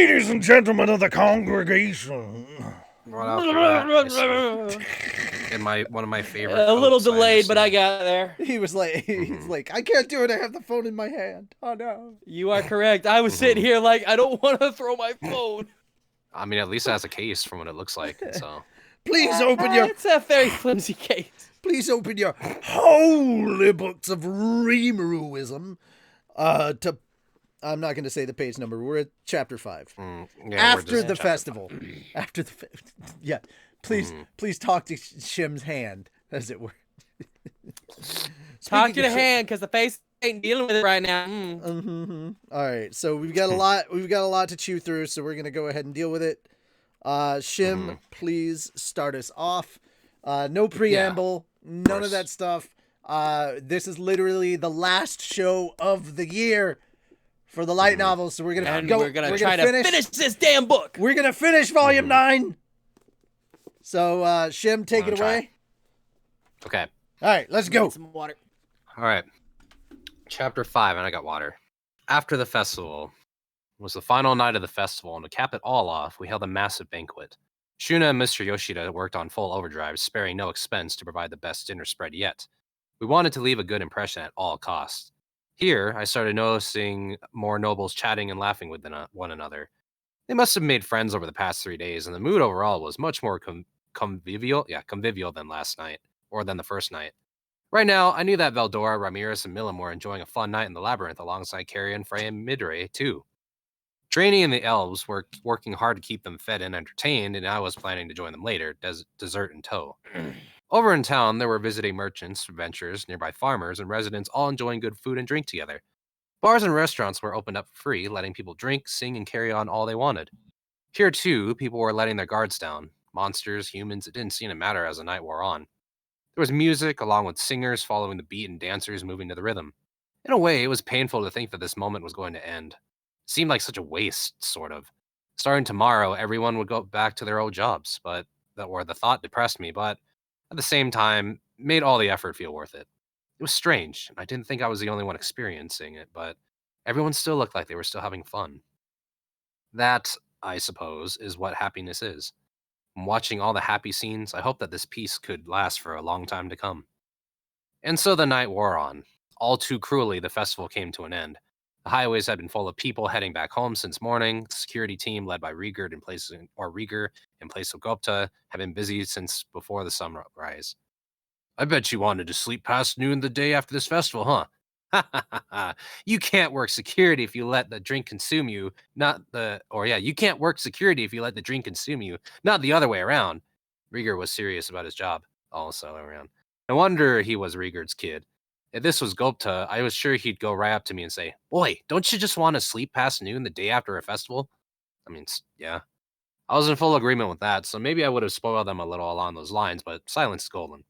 Ladies and gentlemen of the congregation. Right off the bat, in one of my favorite A little oats I've ever delayed, but I seen. got there. He's like, I can't do it. I have the phone in my hand. Oh no. You are correct. I was sitting here like, I don't want to throw my phone. I mean, at least it has a case from what it looks like. So Please open your. It's a very flimsy case. Please open your holy books of Remeruism. To. I'm not going to say the page number. We're at chapter 5. After the festival. After the. Yeah. Please talk to Shim's hand, as it were. Talk to the hand, because the face ain't dealing with it right now. All right, so we've got a lot. We've got a lot to chew through, so we're gonna go ahead and deal with it. Shim, please start us off. No preamble, none of that stuff. This is literally the last show of the year for the light novels, so we're gonna We're gonna try to finish this damn book. We're gonna finish volume 9. So, Shim, take it away. Okay. All right, let's go. Some water. All right. Chapter 5, and I got water. After the festival was the final night of the festival, and to cap it all off, we held a massive banquet. Shuna and Mr. Yoshida worked on full overdrive, sparing no expense to provide the best dinner spread yet. We wanted to leave a good impression at all costs. Here, I started noticing more nobles chatting and laughing with one another. They must have made friends over the past 3 days, and the mood overall was much more convivial than last night, or than the first night. Right now, I knew that Veldora, Ramirez, and Milam were enjoying a fun night in the labyrinth alongside Carrion, Frey, and Midray, too. Drainy and the elves were working hard to keep them fed and entertained, and I was planning to join them later, dessert in tow. Over in town, there were visiting merchants, adventurers, nearby farmers, and residents all enjoying good food and drink together. Bars and restaurants were opened up for free, letting people drink, sing, and carry on all they wanted. Here, too, people were letting their guards down. Monsters, humans, it didn't seem to matter as the night wore on. There was music, along with singers following the beat and dancers moving to the rhythm. In a way, it was painful to think that this moment was going to end. It seemed like such a waste, sort of. Starting tomorrow, everyone would go back to their old jobs, the thought depressed me, but at the same time, made all the effort feel worth it. It was strange, and I didn't think I was the only one experiencing it, but everyone still looked like they were still having fun. That, I suppose, is what happiness is. I'm watching all the happy scenes. I hope that this peace could last for a long time to come. And so the night wore on. All too cruelly, the festival came to an end. The highways had been full of people heading back home since morning. The security team, led by Rieger in place of Gupta, had been busy since before the sunrise. I bet you wanted to sleep past noon the day after this festival, huh? You can't work security if you let the drink consume you, you can't work security if you let the drink consume you, not the other way around. Rieger was serious about his job, also around. No wonder he was Rieger's kid. If this was Gupta, I was sure he'd go right up to me and say, "Boy, don't you just want to sleep past noon the day after a festival?" I mean, yeah. I was in full agreement with that, so maybe I would have spoiled them a little along those lines, but silence is golden.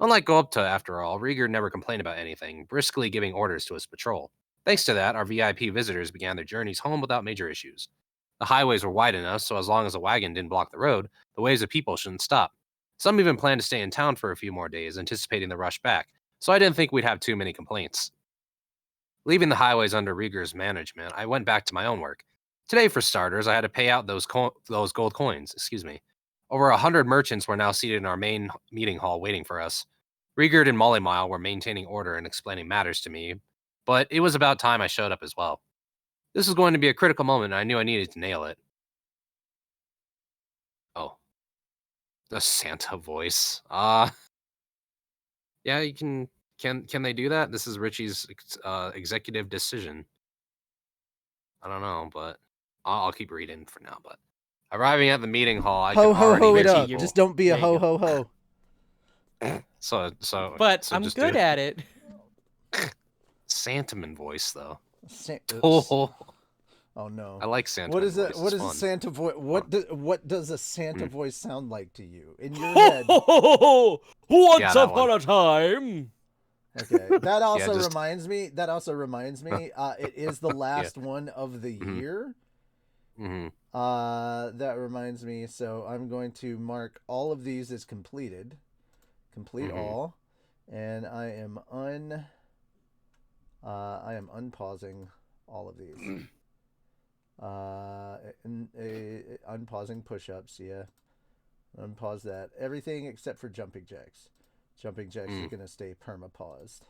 Unlike Gupta, after all, Rieger never complained about anything, briskly giving orders to his patrol. Thanks to that, our VIP visitors began their journeys home without major issues. The highways were wide enough, so as long as a wagon didn't block the road, the waves of people shouldn't stop. Some even planned to stay in town for a few more days, anticipating the rush back, so I didn't think we'd have too many complaints. Leaving the highways under Rieger's management, I went back to my own work. Today, for starters, I had to pay out those gold coins, Over 100 merchants were now seated in our main meeting hall waiting for us. Rieger and Mollymile were maintaining order and explaining matters to me, but it was about time I showed up as well. This was going to be a critical moment, and I knew I needed to nail it. Oh. The Santa voice. Yeah, you can they do that? This is Richie's executive decision. I don't know, but I'll keep reading for now, but arriving at the meeting hall, I ho could ho already ho it hear up. people. Just don't be a ho ho ho. But I'm good at it. Santaman voice though. Oh no! I like Santa. What is it? Voice. What It's is a fun. Santa voice? What does a Santa voice sound like to you in your head? Once upon a time. Okay, that also just- reminds me. That also reminds me. It is the last one of the year. That reminds me. So I'm going to mark all of these as completed. Complete all, and I am unpausing all of these. unpausing push-ups. Yeah, unpause that. Everything except for jumping jacks. Jumping jacks are gonna stay perma-paused.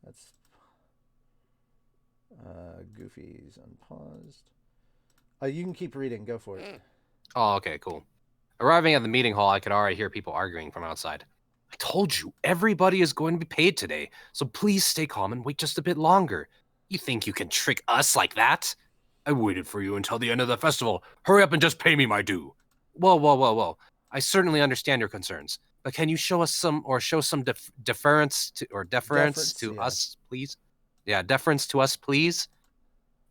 That's Goofy's unpaused. You can keep reading. Go for it. Oh, okay, cool. Arriving at the meeting hall, I could already hear people arguing from outside. I told you, everybody is going to be paid today, so please stay calm and wait just a bit longer. You think you can trick us like that? I waited for you until the end of the festival. Hurry up and just pay me my due. Whoa. I certainly understand your concerns, but can you show some deference to us, please? Yeah, deference to us, please?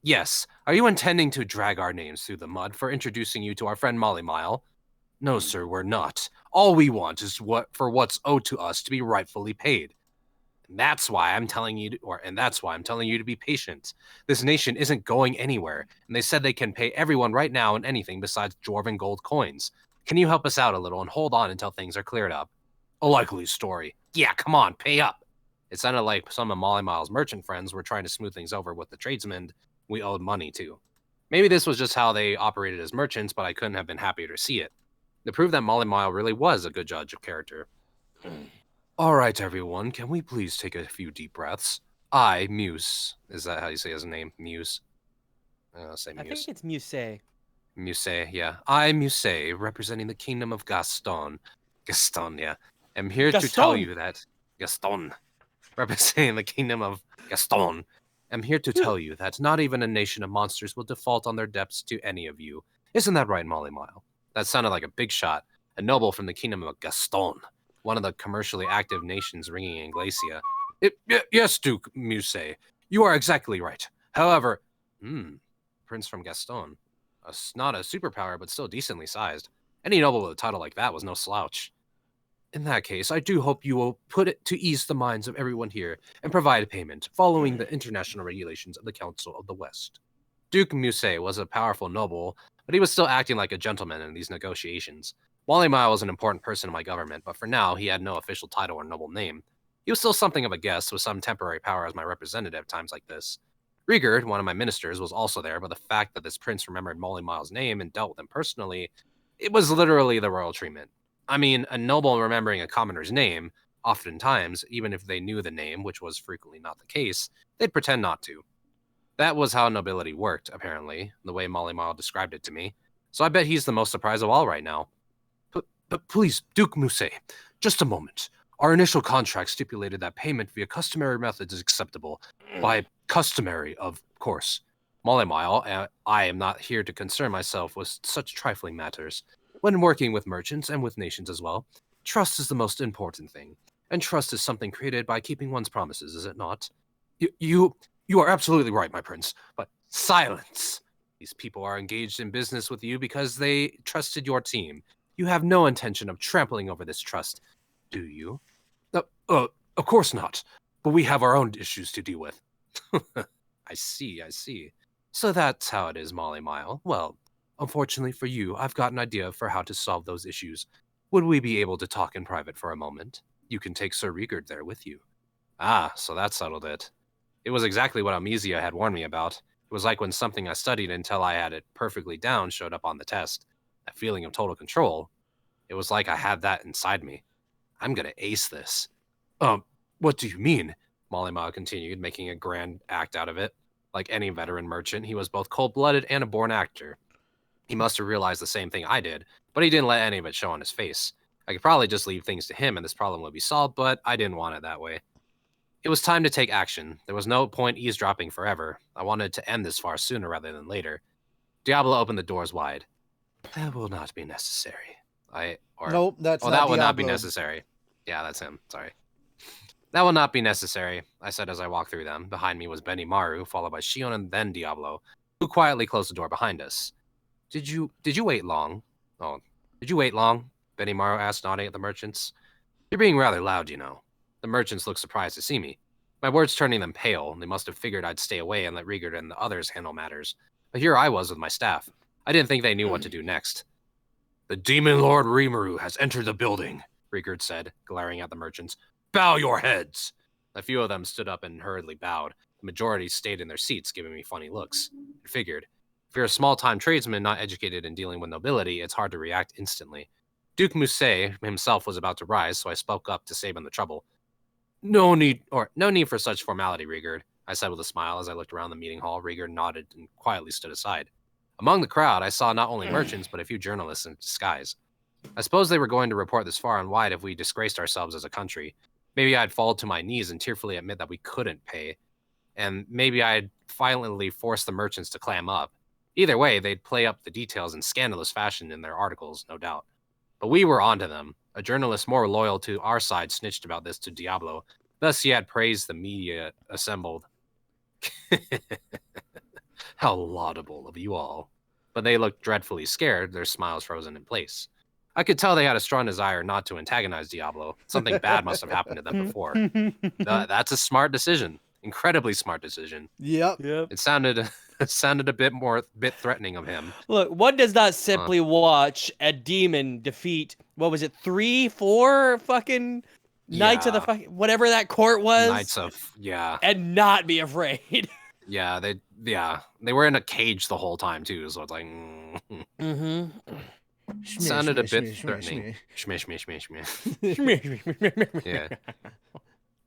Yes. Are you intending to drag our names through the mud for introducing you to our friend Molly Mile? No, sir, we're not. All we want is what's owed to us to be rightfully paid. And that's why I'm telling you to be patient. This nation isn't going anywhere, and they said they can pay everyone right now in anything besides dwarven gold coins. Can you help us out a little and hold on until things are cleared up? A likely story. Yeah, come on, pay up. It sounded like some of Molly Mile's merchant friends were trying to smooth things over with the tradesmen we owed money to. Maybe this was just how they operated as merchants, but I couldn't have been happier to see it. To prove that Molly Mile really was a good judge of character. All right, everyone, can we please take a few deep breaths? I, Muse. Is that how you say his name? Muse? Say Muse. I think it's Muse. Muse, yeah. I, Muse, representing the kingdom of Gaston. Gaston, yeah. Am here to tell you that... Gaston. Representing the kingdom of Gaston. I'm here to tell you that not even a nation of monsters will default on their debts to any of you. Isn't that right, Molly Mile? That sounded like a big shot. A noble from the kingdom of Gaston, one of the commercially active nations ringing in Glacia. Yes, Duke Muse, you are exactly right. However, Prince from Gaston. Not a superpower, but still decently sized. Any noble with a title like that was no slouch. In that case, I do hope you will put it to ease the minds of everyone here and provide payment, following the international regulations of the Council of the West. Duke Muse was a powerful noble, but he was still acting like a gentleman in these negotiations. Molly Mile was an important person in my government, but for now, he had no official title or noble name. He was still something of a guest with some temporary power as my representative at times like this. Rigard, one of my ministers, was also there, but the fact that this prince remembered Molly Mile's name and dealt with him personally, it was literally the royal treatment. I mean, a noble remembering a commoner's name, oftentimes, even if they knew the name, which was frequently not the case, they'd pretend not to. That was how nobility worked, apparently, the way Molly Mile described it to me. So I bet he's the most surprised of all right now. But please, Duke Muse, just a moment. Our initial contract stipulated that payment via customary methods is acceptable. By customary, of course. Molly Mile, I am not here to concern myself with such trifling matters. When working with merchants and with nations as well, trust is the most important thing. And trust is something created by keeping one's promises, is it not? You are absolutely right, my prince. But silence! These people are engaged in business with you because they trusted your team. You have no intention of trampling over this trust, do you? Of course not. But we have our own issues to deal with. I see. So that's how it is, Molly Mile. Well, unfortunately for you, I've got an idea for how to solve those issues. Would we be able to talk in private for a moment? You can take Sir Rigard there with you. Ah, so that settled it. It was exactly what Amnesia had warned me about. It was like when something I studied until I had it perfectly down showed up on the test. That feeling of total control. It was like I had that inside me. I'm gonna ace this. What do you mean? Molly Mile continued, making a grand act out of it. Like any veteran merchant, he was both cold-blooded and a born actor. He must have realized the same thing I did, but he didn't let any of it show on his face. I could probably just leave things to him and this problem would be solved, but I didn't want it that way. It was time to take action. There was no point eavesdropping forever. I wanted to end this far sooner rather than later. Diablo opened the doors wide. That will not be necessary. Nope, that's not that would Diablo. not be necessary. Yeah, that's him. Sorry. That will not be necessary, I said as I walked through them. Behind me was Benny Maru, followed by Shion and then Diablo, who quietly closed the door behind us. Did you wait long? Oh, did you wait long? Benny Maru asked, nodding at the merchants. You're being rather loud, you know. The merchants looked surprised to see me. My words turning them pale. They must have figured I'd stay away and let Rigard and the others handle matters. But here I was with my staff. I didn't think they knew what to do next. The Demon Lord Rimuru has entered the building, Rigard said, glaring at the merchants. Bow your heads! A few of them stood up and hurriedly bowed. The majority stayed in their seats, giving me funny looks. I figured, if you're a small-time tradesman not educated in dealing with nobility, it's hard to react instantly. Duke Musset himself was about to rise, so I spoke up to save him the trouble. No need for such formality, Rigard, I said with a smile as I looked around the meeting hall. Rigard nodded and quietly stood aside. Among the crowd, I saw not only merchants, but a few journalists in disguise. I suppose they were going to report this far and wide if we disgraced ourselves as a country. Maybe I'd fall to my knees and tearfully admit that we couldn't pay, and maybe I'd violently force the merchants to clam up. Either way, they'd play up the details in scandalous fashion in their articles, no doubt. But we were onto them. A journalist more loyal to our side snitched about this to Diablo. Thus he had praised the media assembled. How laudable of you all. But they looked dreadfully scared, their smiles frozen in place. I could tell they had a strong desire not to antagonize Diablo. Something bad must have happened to them before. That's a smart decision. Incredibly smart decision. Yep. It sounded a bit threatening of him. Look, one does not simply watch a demon defeat, what was it, 3, 4 fucking Knights of the fucking, whatever that court was? Knights of, and not be afraid. They were in a cage the whole time too, so it's like, sounded a bit threatening. Yeah.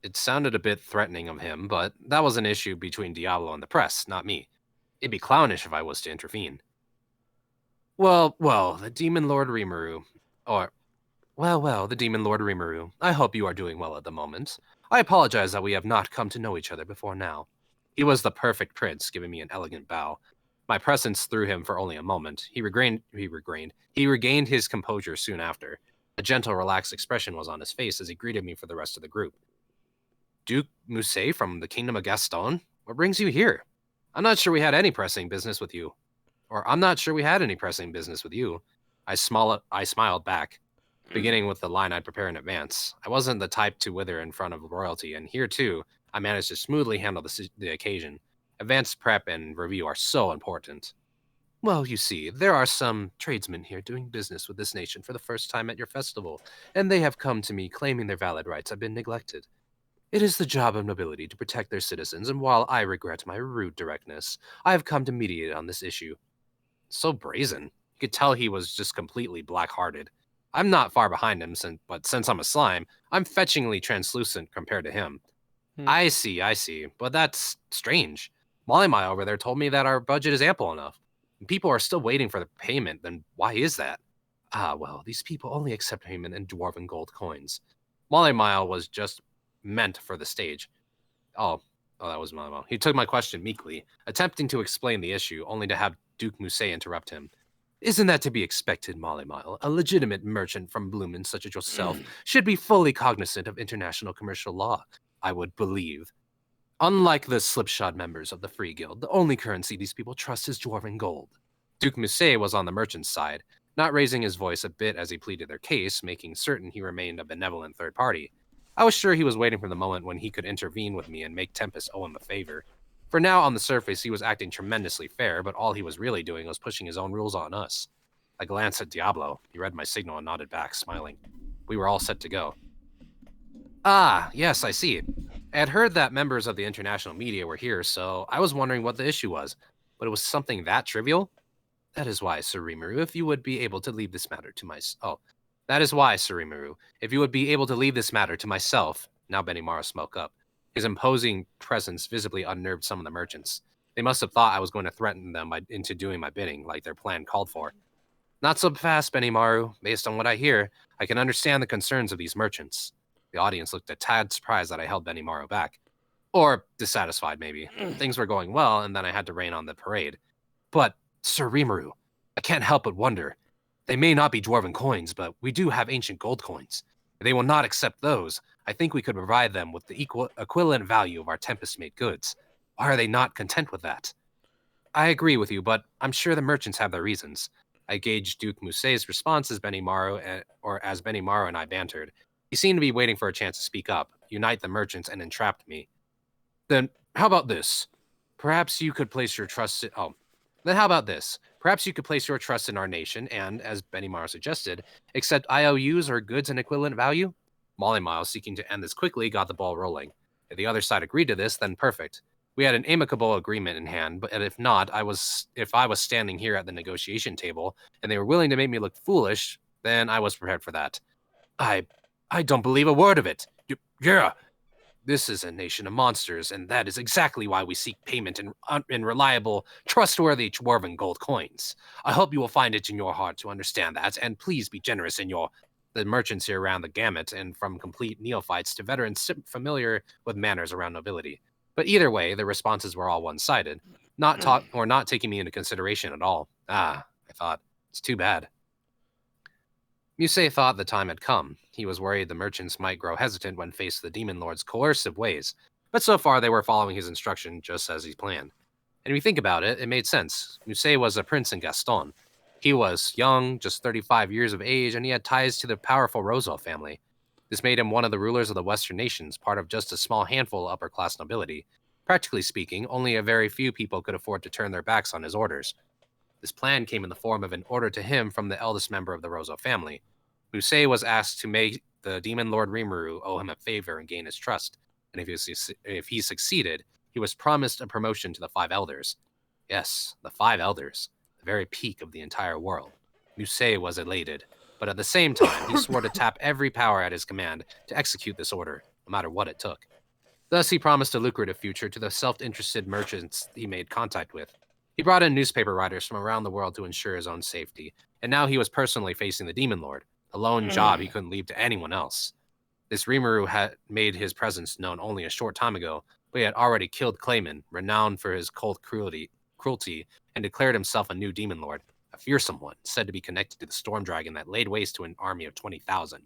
It sounded a bit threatening of him, but that was an issue between Diablo and the press, not me. It'd be clownish if I was to intervene. Well, the Demon Lord Rimuru, the Demon Lord Rimuru, I hope you are doing well at the moment. I apologize that we have not come to know each other before now. He was the perfect prince, giving me an elegant bow. My presence threw him for only a moment. He regained his composure soon after. A gentle, relaxed expression was on his face as he greeted me for the rest of the group. Duke Musset from the Kingdom of Gaston? What brings you here? I'm not sure we had any pressing business with you. I smiled back, beginning with the line I'd prepare in advance. I wasn't the type to wither in front of royalty, and here, too, I managed to smoothly handle the occasion. Advanced prep and review are so important. Well, you see, there are some tradesmen here doing business with this nation for the first time at your festival, and they have come to me claiming their valid rights have been neglected. It is the job of nobility to protect their citizens, and while I regret my rude directness, I have come to mediate on this issue. So brazen. You could tell he was just completely black-hearted. I'm not far behind him, but since I'm a slime, I'm fetchingly translucent compared to him. I see, but that's strange. Molly over there told me that our budget is ample enough. And people are still waiting for the payment, then why is that? These people only accept payment in dwarven gold coins. Molly was just meant for the stage. Oh, that was Molly. He took my question meekly, attempting to explain the issue, only to have Duke Musset interrupt him. Isn't that to be expected, Molly? A legitimate merchant from Bloomin, such as yourself, should be fully cognizant of international commercial law, I would believe. Unlike the slipshod members of the Free Guild, the only currency these people trust is dwarven gold. Duke Musset was on the merchant's side, not raising his voice a bit as he pleaded their case, making certain he remained a benevolent third party. I was sure he was waiting for the moment when he could intervene with me and make Tempest owe him a favor. For now, on the surface, he was acting tremendously fair, but all he was really doing was pushing his own rules on us. I glanced at Diablo. He read my signal and nodded back, smiling. We were all set to go. Ah, yes, I see. I had heard that members of the international media were here, so I was wondering what the issue was. But it was something that trivial? That is why, Sir Rimuru, if you would be able to leave this matter to myself. Now Benimaru spoke up. His imposing presence visibly unnerved some of the merchants. They must have thought I was going to threaten them into doing my bidding, like their plan called for. Not so fast, Benimaru. Based on what I hear, I can understand the concerns of these merchants. The audience looked a tad surprised that I held Benimaru back. Or dissatisfied, maybe. Things were going well, and then I had to rain on the parade. But, Sir Rimuru, I can't help but wonder. They may not be dwarven coins, but we do have ancient gold coins. If they will not accept those, I think we could provide them with the equivalent value of our Tempest-made goods. Why are they not content with that? I agree with you, but I'm sure the merchants have their reasons. I gauged Duke Musset's response as Benimaru and I bantered. He seemed to be waiting for a chance to speak up, unite the merchants, and entrap me. Then, how about this? Perhaps you could place your trust in... Perhaps you could place your trust in our nation and, as Benimaru suggested, accept IOUs or goods and equivalent value? Molly Miles, seeking to end this quickly, got the ball rolling. If the other side agreed to this, then perfect. We had an amicable agreement in hand, but if not, if I was standing here at the negotiation table and they were willing to make me look foolish, then I was prepared for that. I don't believe a word of it. Yeah. This is a nation of monsters, and that is exactly why we seek payment in reliable, trustworthy dwarven gold coins. I hope you will find it in your heart to understand that, and please be generous in the merchants here ran the gamut, and from complete neophytes to veterans familiar with manners around nobility. But either way, the responses were all one-sided, not taking me into consideration at all. I thought, it's too bad. Musée thought the time had come. He was worried the merchants might grow hesitant when faced with the Demon Lord's coercive ways, but so far they were following his instruction just as he planned. And if you think about it, it made sense. Musée was a prince in Gaston. He was young, just 35 years of age, and he had ties to the powerful Rosal family. This made him one of the rulers of the Western nations, part of just a small handful of upper-class nobility. Practically speaking, only a very few people could afford to turn their backs on his orders. This plan came in the form of an order to him from the eldest member of the Rosal family. Musée was asked to make the Demon Lord Rimuru owe him a favor and gain his trust, and if he succeeded, he was promised a promotion to the Five Elders. Yes, the Five Elders, the very peak of the entire world. Musée was elated, but at the same time, he swore to tap every power at his command to execute this order, no matter what it took. Thus, he promised a lucrative future to the self-interested merchants he made contact with. He brought in newspaper writers from around the world to ensure his own safety, and now he was personally facing the Demon Lord, a lone job he couldn't leave to anyone else. This Rimuru had made his presence known only a short time ago, but he had already killed Clayman, renowned for his cold cruelty, and declared himself a new Demon Lord, a fearsome one, said to be connected to the Storm Dragon that laid waste to an army of 20,000.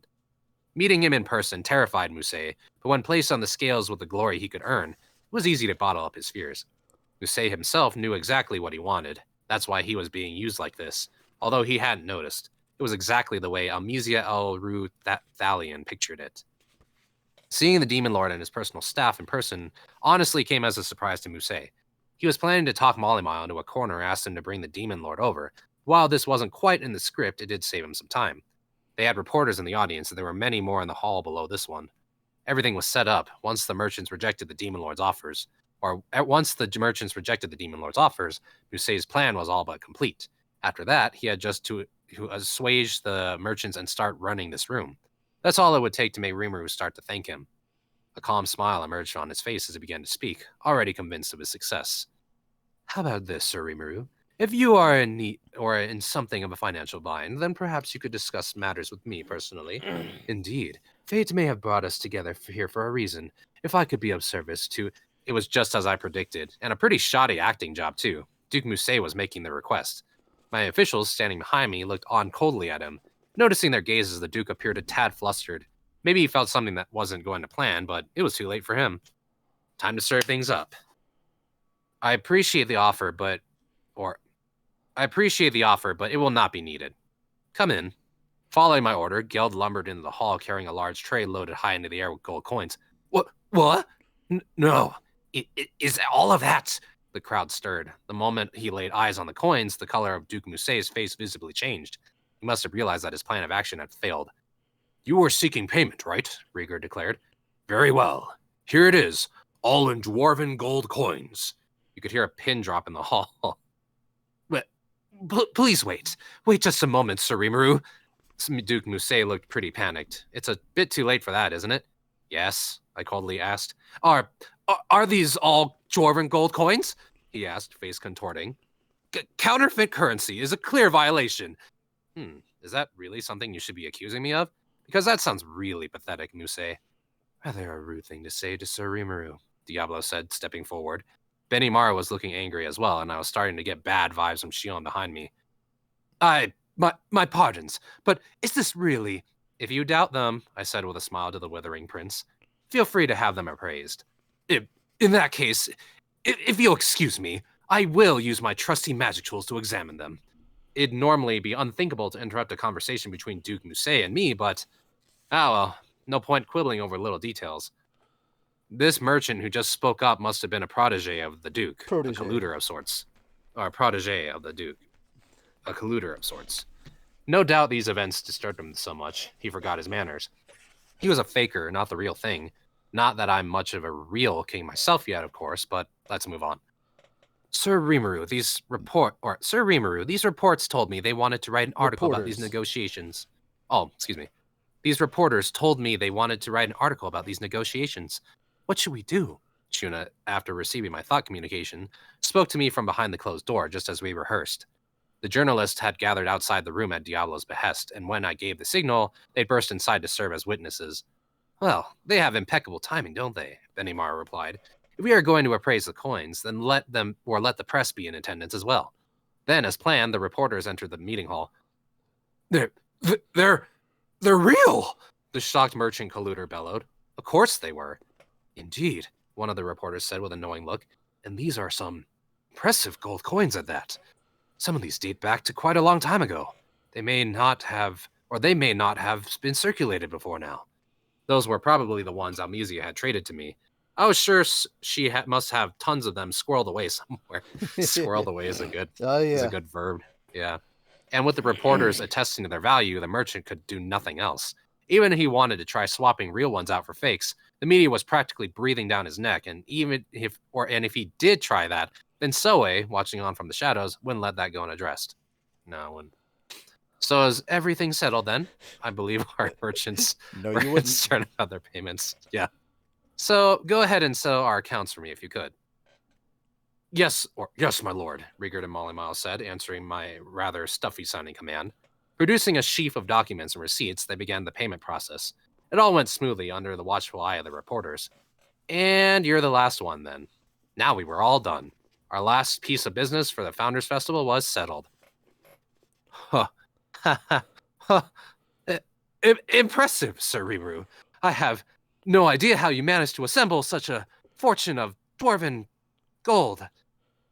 Meeting him in person terrified Musée, but when placed on the scales with the glory he could earn, it was easy to bottle up his fears. Musée himself knew exactly what he wanted. That's why he was being used like this, although he hadn't noticed. It was exactly the way Almesia El Rue Thalion pictured it. Seeing the Demon Lord and his personal staff in person honestly came as a surprise to Musée. He was planning to talk Molly-Mile into a corner and ask him to bring the Demon Lord over. While this wasn't quite in the script, it did save him some time. They had reporters in the audience, and there were many more in the hall below this one. Everything was set up once the merchants rejected the Demon Lord's offers. Musée's plan was all but complete. After that, he had just to assuage the merchants and start running this room. That's all it would take to make Rimuru start to thank him. A calm smile emerged on his face as he began to speak, already convinced of his success. How about this, Sir Rimuru? If you are in need or in something of a financial bind, then perhaps you could discuss matters with me personally. Indeed, fate may have brought us together here for a reason. If I could be of service to... It was just as I predicted, and a pretty shoddy acting job too. Duke Musée was making the request. My officials standing behind me looked on coldly at him. Noticing their gazes, the Duke appeared a tad flustered. Maybe he felt something that wasn't going to plan, but it was too late for him. Time to stir things up. I appreciate the offer, but it will not be needed. Come in. Following my order, Geld lumbered into the hall carrying a large tray loaded high into the air with gold coins. What? No. Is all of that? The crowd stirred. The moment he laid eyes on the coins, the color of Duke Musée's face visibly changed. He must have realized that his plan of action had failed. You were seeking payment, right? Rieger declared. Very well. Here it is, all in dwarven gold coins. You could hear a pin drop in the hall. But please wait. Wait just a moment, Sir Rimuru. Duke Musée looked pretty panicked. It's a bit too late for that, isn't it? Yes, I coldly asked. Are these all dwarven gold coins? He asked, face contorting. Counterfeit currency is a clear violation. Is that really something you should be accusing me of? Because that sounds really pathetic, Musée. Rather a rude thing to say to Sir Rimuru, Diablo said, stepping forward. Benny Mara was looking angry as well, and I was starting to get bad vibes from Shion behind me. My pardons, but is this really... If you doubt them, I said with a smile to the withering prince, feel free to have them appraised. In that case, if you'll excuse me, I will use my trusty magic tools to examine them. It'd normally be unthinkable to interrupt a conversation between Duke Musée and me, but... well, no point quibbling over little details. This merchant who just spoke up must have been a protege of the Duke. A colluder of sorts. Or a protege of the Duke. A colluder of sorts. No doubt these events disturbed him so much, he forgot his manners. He was a faker, not the real thing. Not that I'm much of a real king myself yet, of course, but let's move on. Sir Rimuru, these reports told me they wanted to write an article about these Reporters. negotiations. Oh, excuse me. These reporters told me they wanted to write an article about these negotiations. What should we do? Shuna, after receiving my thought communication, spoke to me from behind the closed door just as we rehearsed. The journalists had gathered outside the room at Diablo's behest, and when I gave the signal, they burst inside to serve as witnesses. Well, they have impeccable timing, don't they? Benimar replied. If we are going to appraise the coins, then let the press be in attendance as well. Then, as planned, the reporters entered the meeting hall. They're real! The shocked merchant colluder bellowed. Of course they were. Indeed, one of the reporters said with a knowing look, and these are some impressive gold coins at that. Some of these date back to quite a long time ago. They may not have been circulated before now. Those were probably the ones Almesia had traded to me. I was sure she must have tons of them squirreled away somewhere. Squirreled away is a good verb. Yeah. And with the reporters attesting to their value, the merchant could do nothing else. Even if he wanted to try swapping real ones out for fakes, the media was practically breathing down his neck, and if he did try that, then Soe, watching on from the shadows, wouldn't let that go unaddressed. No, wouldn't. So is everything settled then? I believe our merchants No, you wouldn't. start out their payments. Yeah. So go ahead and settle our accounts for me if you could. Yes, my lord, Rigard and Molly Miles said, answering my rather stuffy-sounding command. Producing a sheaf of documents and receipts, they began the payment process. It all went smoothly under the watchful eye of the reporters. And you're the last one, then. Now we were all done. Our last piece of business for the Founders Festival was settled. Huh. Impressive, Sir Rimuru. I have no idea how you managed to assemble such a fortune of dwarven gold.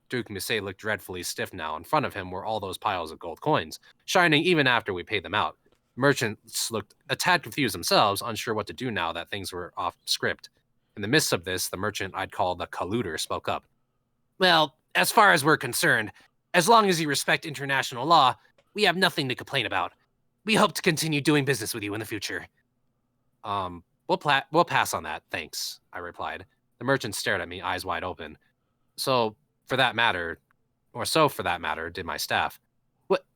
Duke Misei looked dreadfully stiff now. In front of him were all those piles of gold coins, shining even after we paid them out. Merchants looked a tad confused themselves, unsure what to do now that things were off script. In the midst of this, the merchant I'd call the colluder spoke up. Well, as far as we're concerned, as long as you respect international law, we have nothing to complain about. We hope to continue doing business with you in the future. We'll pass on that, thanks, I replied. The merchant stared at me, eyes wide open. So for that matter, did my staff.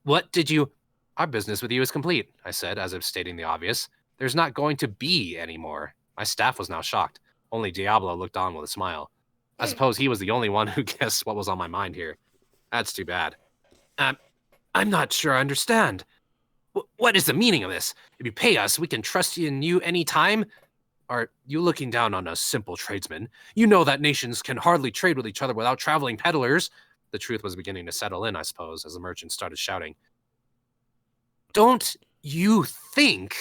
What did you... Our business with you is complete, I said, as if stating the obvious. There's not going to be any more. My staff was now shocked. Only Diablo looked on with a smile. I suppose he was the only one who guessed what was on my mind here. That's too bad. I'm not sure I understand. What is the meaning of this? If you pay us, we can trust in you any time? Are you looking down on us simple tradesmen? You know that nations can hardly trade with each other without traveling peddlers. The truth was beginning to settle in, I suppose, as the merchant started shouting. Don't you think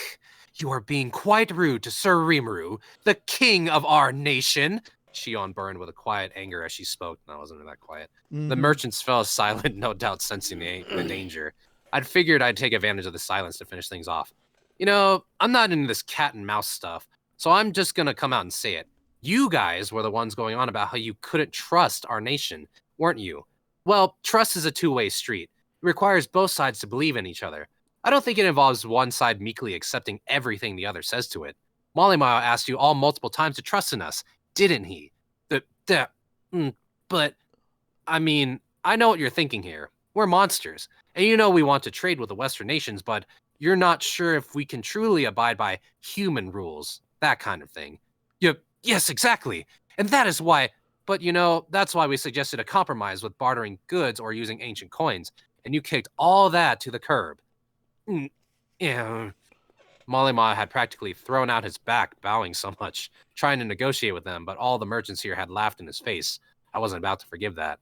you are being quite rude to Sir Rimuru, the king of our nation? Shion burned with a quiet anger as she spoke. No, it wasn't that quiet. Mm-hmm. The merchants fell silent, no doubt sensing the danger. I'd figured I'd take advantage of the silence to finish things off. You know, I'm not into this cat and mouse stuff, so I'm just gonna come out and say it. You guys were the ones going on about how you couldn't trust our nation, weren't you? Well, trust is a two-way street. It requires both sides to believe in each other. I don't think it involves one side meekly accepting everything the other says to it. Mollymile asked you all multiple times to trust in us, didn't he? But, I mean, I know what you're thinking here. We're monsters, and you know we want to trade with the Western nations, but you're not sure if we can truly abide by human rules, that kind of thing. Yes, exactly. And that is why, but you know, that's why we suggested a compromise with bartering goods or using ancient coins, and you kicked all that to the curb. Yeah. Mollymile had practically thrown out his back, bowing so much, trying to negotiate with them, but all the merchants here had laughed in his face. I wasn't about to forgive that.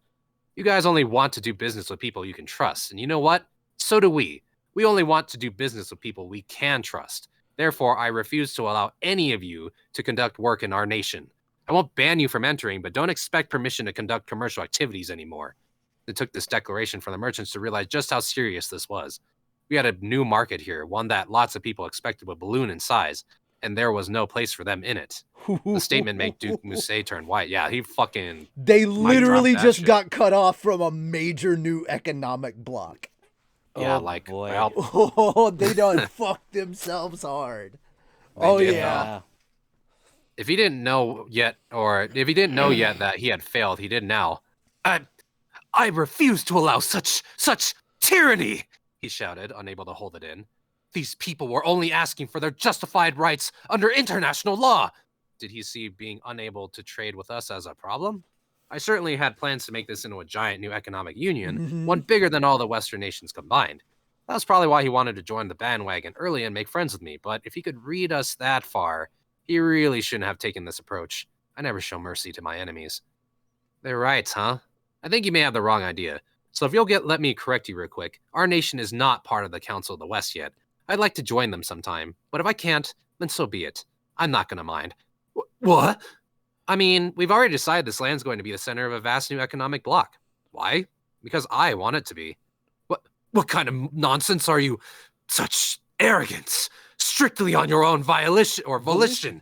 You guys only want to do business with people you can trust, and you know what? So do we. We only want to do business with people we can trust. Therefore, I refuse to allow any of you to conduct work in our nation. I won't ban you from entering, but don't expect permission to conduct commercial activities anymore. It took this declaration from the merchants to realize just how serious this was. We had a new market here, one that lots of people expected would balloon in size, and there was no place for them in it. The statement made Duke Musei turn white. Yeah, he fucking... They literally just shit. got cut off from a major new economic block. Yeah, Oh, like... boy. Well, Oh, they done fucked themselves hard. They Oh, did, yeah. If he didn't know yet, that he had failed, he did now. I refuse to allow such tyranny, he shouted, unable to hold it in. These people were only asking for their justified rights under international law. Did he see being unable to trade with us as a problem? I certainly had plans to make this into a giant new economic union, one bigger than all the Western nations combined. That was probably why he wanted to join the bandwagon early and make friends with me, but if he could read us that far, he really shouldn't have taken this approach. I never show mercy to my enemies. They're right, huh? I think you may have the wrong idea. So if you'll let me correct you real quick, our nation is not part of the Council of the West yet. I'd like to join them sometime, but if I can't, then so be it. I'm not gonna mind. What? I mean, we've already decided this land's going to be the center of a vast new economic bloc. Why? Because I want it to be. What kind of nonsense are you? Such arrogance. Strictly on your own volition.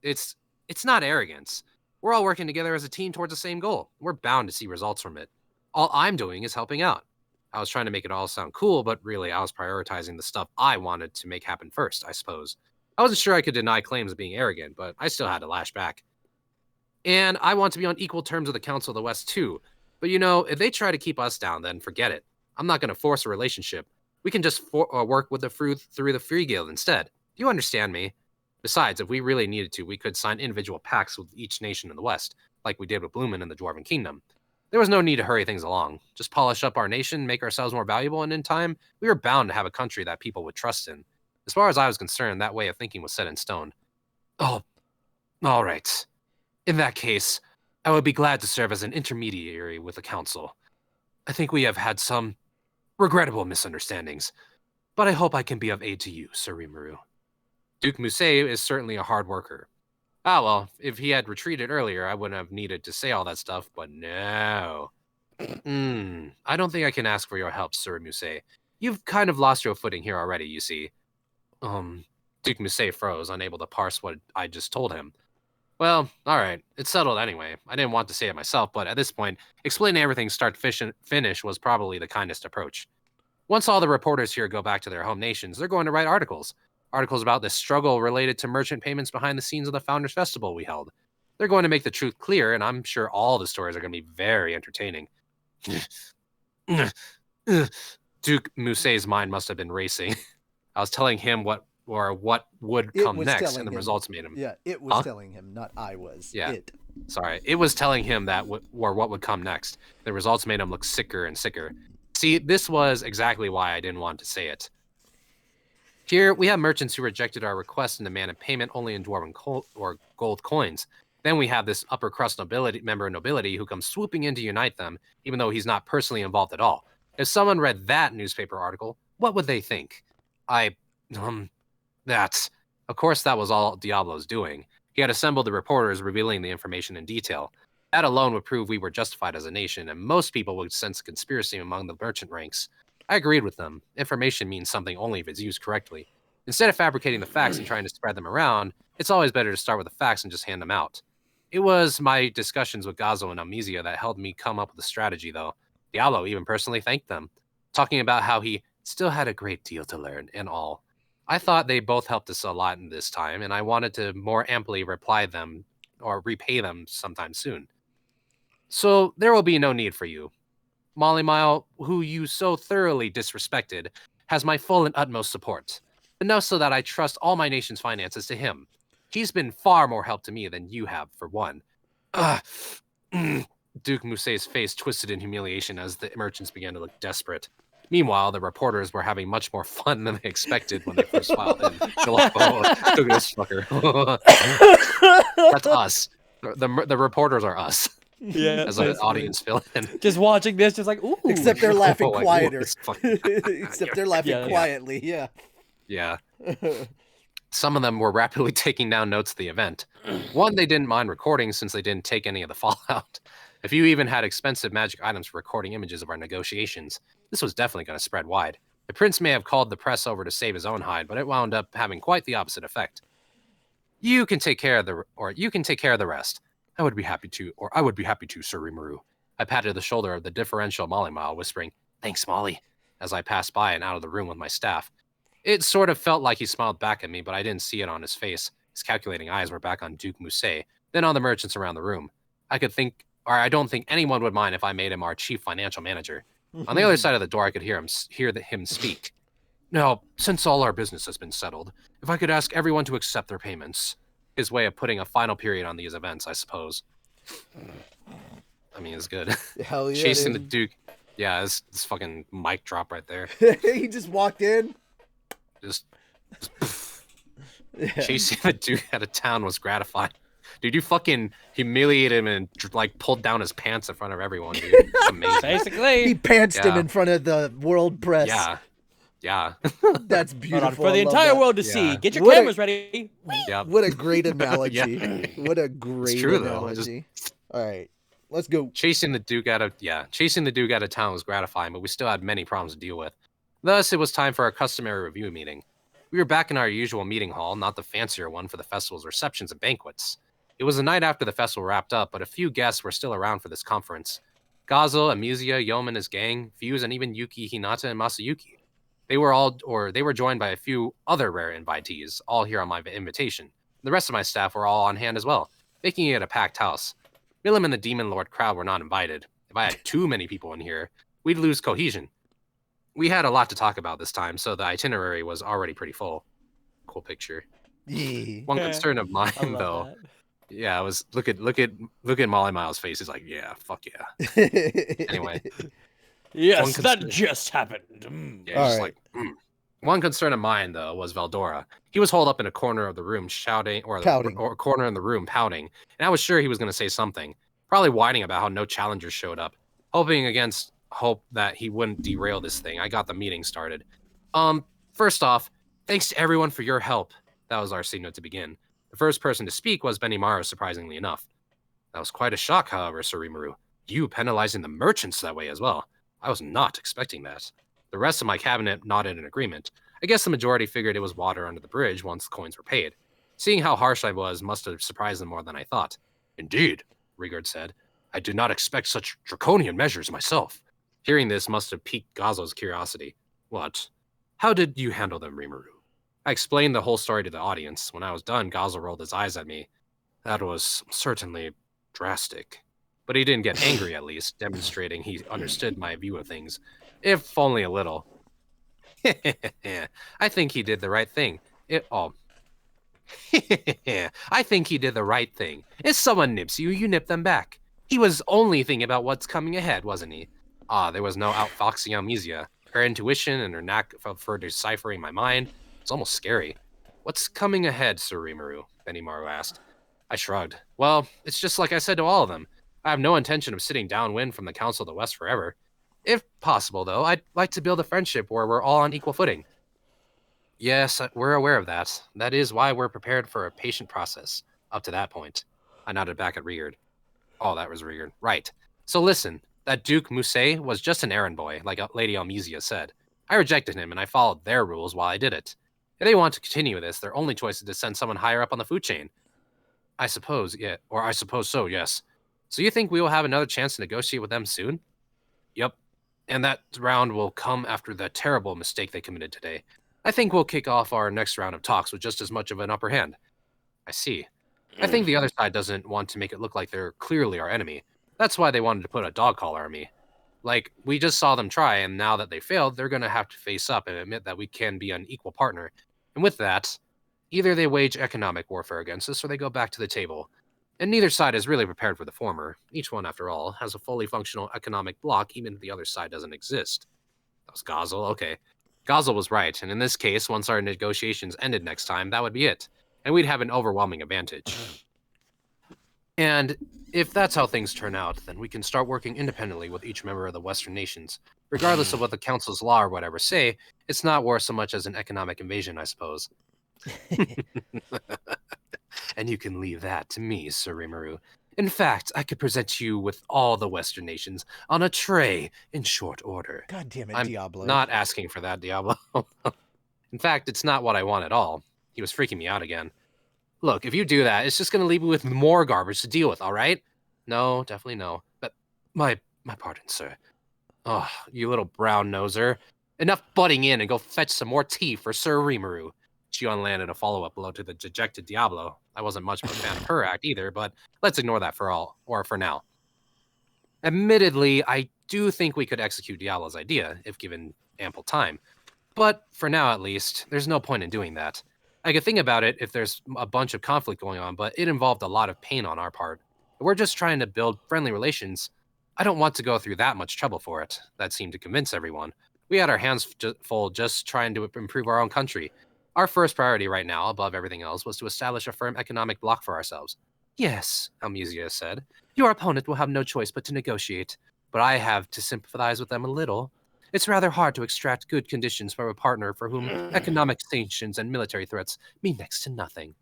It's not arrogance. We're all working together as a team towards the same goal. We're bound to see results from it. All I'm doing is helping out. I was trying to make it all sound cool, but really I was prioritizing the stuff I wanted to make happen first, I suppose. I wasn't sure I could deny claims of being arrogant, but I still had to lash back. And I want to be on equal terms with the Council of the West too. But if they try to keep us down, then forget it. I'm not going to force a relationship. We can just work with through the Free Guild instead. Do you understand me? Besides, if we really needed to, we could sign individual pacts with each nation in the West, like we did with Bloomin and the Dwarven Kingdom. There was no need to hurry things along. Just polish up our nation, make ourselves more valuable, and in time, we were bound to have a country that people would trust in. As far as I was concerned, that way of thinking was set in stone. Oh, all right. In that case, I would be glad to serve as an intermediary with the Council. I think we have had some regrettable misunderstandings, but I hope I can be of aid to you, Sir Rimuru. Duke Musei is certainly a hard worker. Ah, well, if he had retreated earlier, I wouldn't have needed to say all that stuff, but no. I don't think I can ask for your help, Sir Musei. You've kind of lost your footing here already, you see. Duke Musei froze, unable to parse what I just told him. Well, alright, it's settled anyway. I didn't want to say it myself, but at this point, explaining everything start to finish was probably the kindest approach. Once all the reporters here go back to their home nations, they're going to write articles. Articles about this struggle related to merchant payments behind the scenes of the Founders Festival we held. They're going to make the truth clear, and I'm sure all the stories are going to be very entertaining. Duke Musei's mind must have been racing. I was telling him what would come next, and the results made him. Yeah, it was telling him, not I was. Yeah. It. Sorry. It was telling him that what would come next. The results made him look sicker and sicker. See, this was exactly why I didn't want to say it. Here, we have merchants who rejected our request and demanded payment only in dwarven or gold coins. Then we have this upper crust member of nobility who comes swooping in to unite them, even though he's not personally involved at all. If someone read that newspaper article, what would they think? Of course, that was all Diablo's doing. He had assembled the reporters, revealing the information in detail. That alone would prove we were justified as a nation, and most people would sense a conspiracy among the merchant ranks. I agreed with them. Information means something only if it's used correctly. Instead of fabricating the facts and trying to spread them around, it's always better to start with the facts and just hand them out. It was my discussions with Gazo and Amnesia that helped me come up with a strategy, though. Diablo even personally thanked them, talking about how he still had a great deal to learn and all. I thought they both helped us a lot in this time, and I wanted to more amply repay them sometime soon. So there will be no need for you. Molly Mile, who you so thoroughly disrespected, has my full and utmost support. Enough so that I trust all my nation's finances to him. He's been far more help to me than you have, for one. Duke Musei's face twisted in humiliation as the merchants began to look desperate. Meanwhile, the reporters were having much more fun than they expected when they first filed in. They're like, oh, look at this fucker. That's us. The reporters are us. Yeah, as an audience fill in. Just watching this, just like, ooh. Except they're laughing like, quieter. Except they're laughing quietly, yeah. Yeah. Some of them were rapidly taking down notes of the event. One, they didn't mind recording since they didn't take any of the fallout. A few even had expensive magic items for recording images of our negotiations. This was definitely going to spread wide. The prince may have called the press over to save his own hide, but it wound up having quite the opposite effect. You can take care of the rest. I would be happy to, Sir Rimuru. I patted the shoulder of the differential Molly Mile, whispering, "Thanks, Molly," as I passed by and out of the room with my staff. It sort of felt like he smiled back at me, but I didn't see it on his face. His calculating eyes were back on Duke Musset, then on the merchants around the room. I don't think anyone would mind if I made him our chief financial manager. On the other side of the door, I could hear him speak. Now, since all our business has been settled, if I could ask everyone to accept their payments. His way of putting a final period on these events, I suppose. I mean, it's good. Hell yeah. Chasing dude. the Duke. Yeah, this fucking mic drop right there. He just walked in. Just Yeah. chasing the Duke out of town was gratifying. Dude, you fucking humiliated him and like pulled down his pants in front of everyone, dude. It's amazing. Basically. He pantsed him Yeah. in front of the world press. Yeah. That's Hold beautiful. on, for the I love entire that. world to Yeah. see. Get your What a- cameras ready. Yeah. What a great analogy. What a great true, though. analogy. All right, let's go. Chasing the Duke out of town was gratifying, but we still had many problems to deal with. Thus, it was time for our customary review meeting. We were back in our usual meeting hall, not the fancier one for the festival's receptions and banquets. It was the night after the festival wrapped up, but a few guests were still around for this conference. Gazel, Amusia, Yom and his gang, Fuse, and even Yuki, Hinata, and Masayuki. They were joined by a few other rare invitees, all here on my invitation. The rest of my staff were all on hand as well, making it a packed house. Willem and the Demon Lord crowd were not invited. If I had too many people in here, we'd lose cohesion. We had a lot to talk about this time, so the itinerary was already pretty full. Cool picture. Yeah. One concern of mine, I love though, that. yeah, it was look at Molly Miles' face. He's like, yeah, fuck yeah. Anyway, Yes, One that concern- just happened. yeah, he's just Alright. like. One concern of mine, though, was Valdora. He was holed up in a corner of the room, shouting, Pouting. or a corner in the room, pouting. And I was sure he was going to say something, probably whining about how no challengers showed up. Hoping against hope that he wouldn't derail this thing, I got the meeting started. First off, thanks to everyone for your help. That was our signal to begin. The first person to speak was Benimaru, surprisingly enough. That was quite a shock, however, Surimaru. You penalizing the merchants that way as well. I was not expecting that. The rest of my cabinet nodded in agreement. I guess the majority figured it was water under the bridge once the coins were paid. Seeing how harsh I was must have surprised them more than I thought. Indeed, Rigard said. I did not expect such draconian measures myself. Hearing this must have piqued Gazo's curiosity. What? How did you handle them, Rimuru? I explained the whole story to the audience. When I was done, Gazo rolled his eyes at me. That was certainly drastic. But he didn't get angry, at least, demonstrating he understood my view of things, if only a little. I think he did the right thing. I think he did the right thing. If someone nips you, you nip them back. He was only thinking about what's coming ahead, wasn't he? There was no outfoxing Amnesia. Her intuition and her knack for deciphering my mind was almost scary. What's coming ahead, Sir Rimuru? Benimaru asked. I shrugged. Well, it's just like I said to all of them. I have no intention of sitting downwind from the Council of the West forever. If possible, though, I'd like to build a friendship where we're all on equal footing. Yes, we're aware of that. That is why we're prepared for a patient process. Up to that point. I nodded back at Rigard. Oh, that was Rigard. Right. So listen, that Duke Musset was just an errand boy, like Lady Almesia said. I rejected him, and I followed their rules while I did it. If they want to continue this, their only choice is to send someone higher up on the food chain. I suppose, yeah. Or I suppose so, yes. So you think we will have another chance to negotiate with them soon? Yep. And that round will come after the terrible mistake they committed today. I think we'll kick off our next round of talks with just as much of an upper hand. I see. I think the other side doesn't want to make it look like they're clearly our enemy. That's why they wanted to put a dog collar on me. Like, we just saw them try, and now that they failed, they're going to have to face up and admit that we can be an equal partner. And with that, either they wage economic warfare against us or they go back to the table. And neither side is really prepared for the former. Each one, after all, has a fully functional economic bloc, even if the other side doesn't exist. That was Gazel? Okay. Gazel was right, and in this case, once our negotiations ended next time, that would be it. And we'd have an overwhelming advantage. And if that's how things turn out, then we can start working independently with each member of the Western nations. Regardless of what the Council's law or whatever say, it's not worth so much as an economic invasion, I suppose. And you can leave that to me, Sir Rimuru. In fact, I could present you with all the Western nations on a tray in short order. God damn it, I'm Diablo. not asking for that, Diablo. In fact, it's not what I want at all. He was freaking me out again. Look, if you do that, it's just going to leave me with more garbage to deal with, all right? No, definitely no. But my pardon, sir. Oh, you little brown noser. Enough butting in and go fetch some more tea for Sir Rimuru. Chion landed a follow-up blow to the dejected Diablo. I wasn't much of a fan of her act either, but let's ignore that for now. Admittedly, I do think we could execute Diablo's idea if given ample time. But for now, at least, there's no point in doing that. I could think about it if there's a bunch of conflict going on, but it involved a lot of pain on our part. We're just trying to build friendly relations. I don't want to go through that much trouble for it. That seemed to convince everyone. We had our hands full just trying to improve our own country. Our first priority right now, above everything else, was to establish a firm economic bloc for ourselves. Yes, Almusia said. Your opponent will have no choice but to negotiate, but I have to sympathize with them a little. It's rather hard to extract good conditions from a partner for whom economic sanctions and military threats mean next to nothing.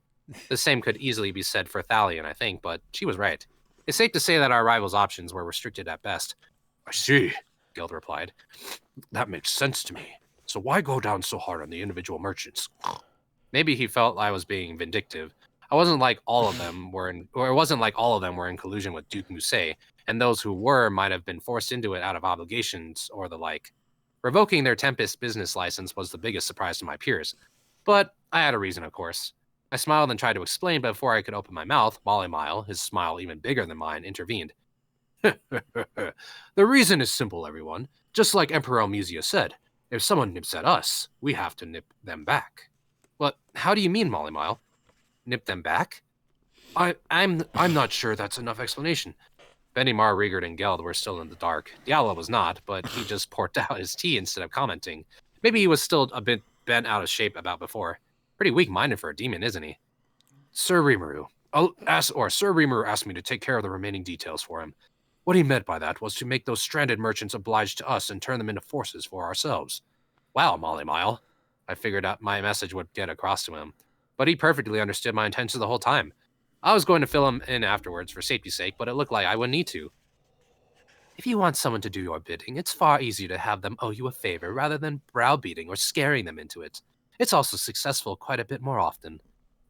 The same could easily be said for Thalion, I think, but she was right. It's safe to say that our rivals' options were restricted at best. I see, Geld replied. That makes sense to me. So why go down so hard on the individual merchants? Maybe he felt I was being vindictive. It wasn't like all of them were in collusion with Duke Musée, and those who were might have been forced into it out of obligations or the like. Revoking their Tempest business license was the biggest surprise to my peers. But I had a reason, of course. I smiled and tried to explain, but before I could open my mouth, Molly-Mile, his smile even bigger than mine, intervened. The reason is simple, everyone. Just like Emperor Almusia said, if someone nips at us, we have to nip them back. What? How do you mean, Molly-Mile? Nip them back? I'm not sure that's enough explanation. Benimar, Rigard, and Geld were still in the dark. Diallo was not, but he just poured out his tea instead of commenting. Maybe he was still a bit bent out of shape about before. Pretty weak-minded for a demon, isn't he? Sir Rimuru asked me to take care of the remaining details for him. What he meant by that was to make those stranded merchants obliged to us and turn them into forces for ourselves. Wow, Molly-Mile. I figured out my message would get across to him, but he perfectly understood my intentions the whole time. I was going to fill him in afterwards for safety's sake, but it looked like I wouldn't need to. If you want someone to do your bidding, it's far easier to have them owe you a favor rather than browbeating or scaring them into it. It's also successful quite a bit more often.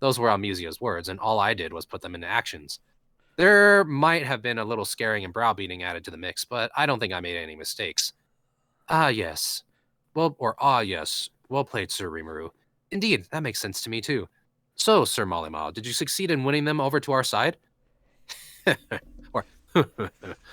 Those were Almusia's words, and all I did was put them into actions. There might have been a little scaring and browbeating added to the mix, but I don't think I made any mistakes. Yes. Well played, Sir Rimuru. Indeed, that makes sense to me too. So, Sir Molly-Mile, did you succeed in winning them over to our side? Or,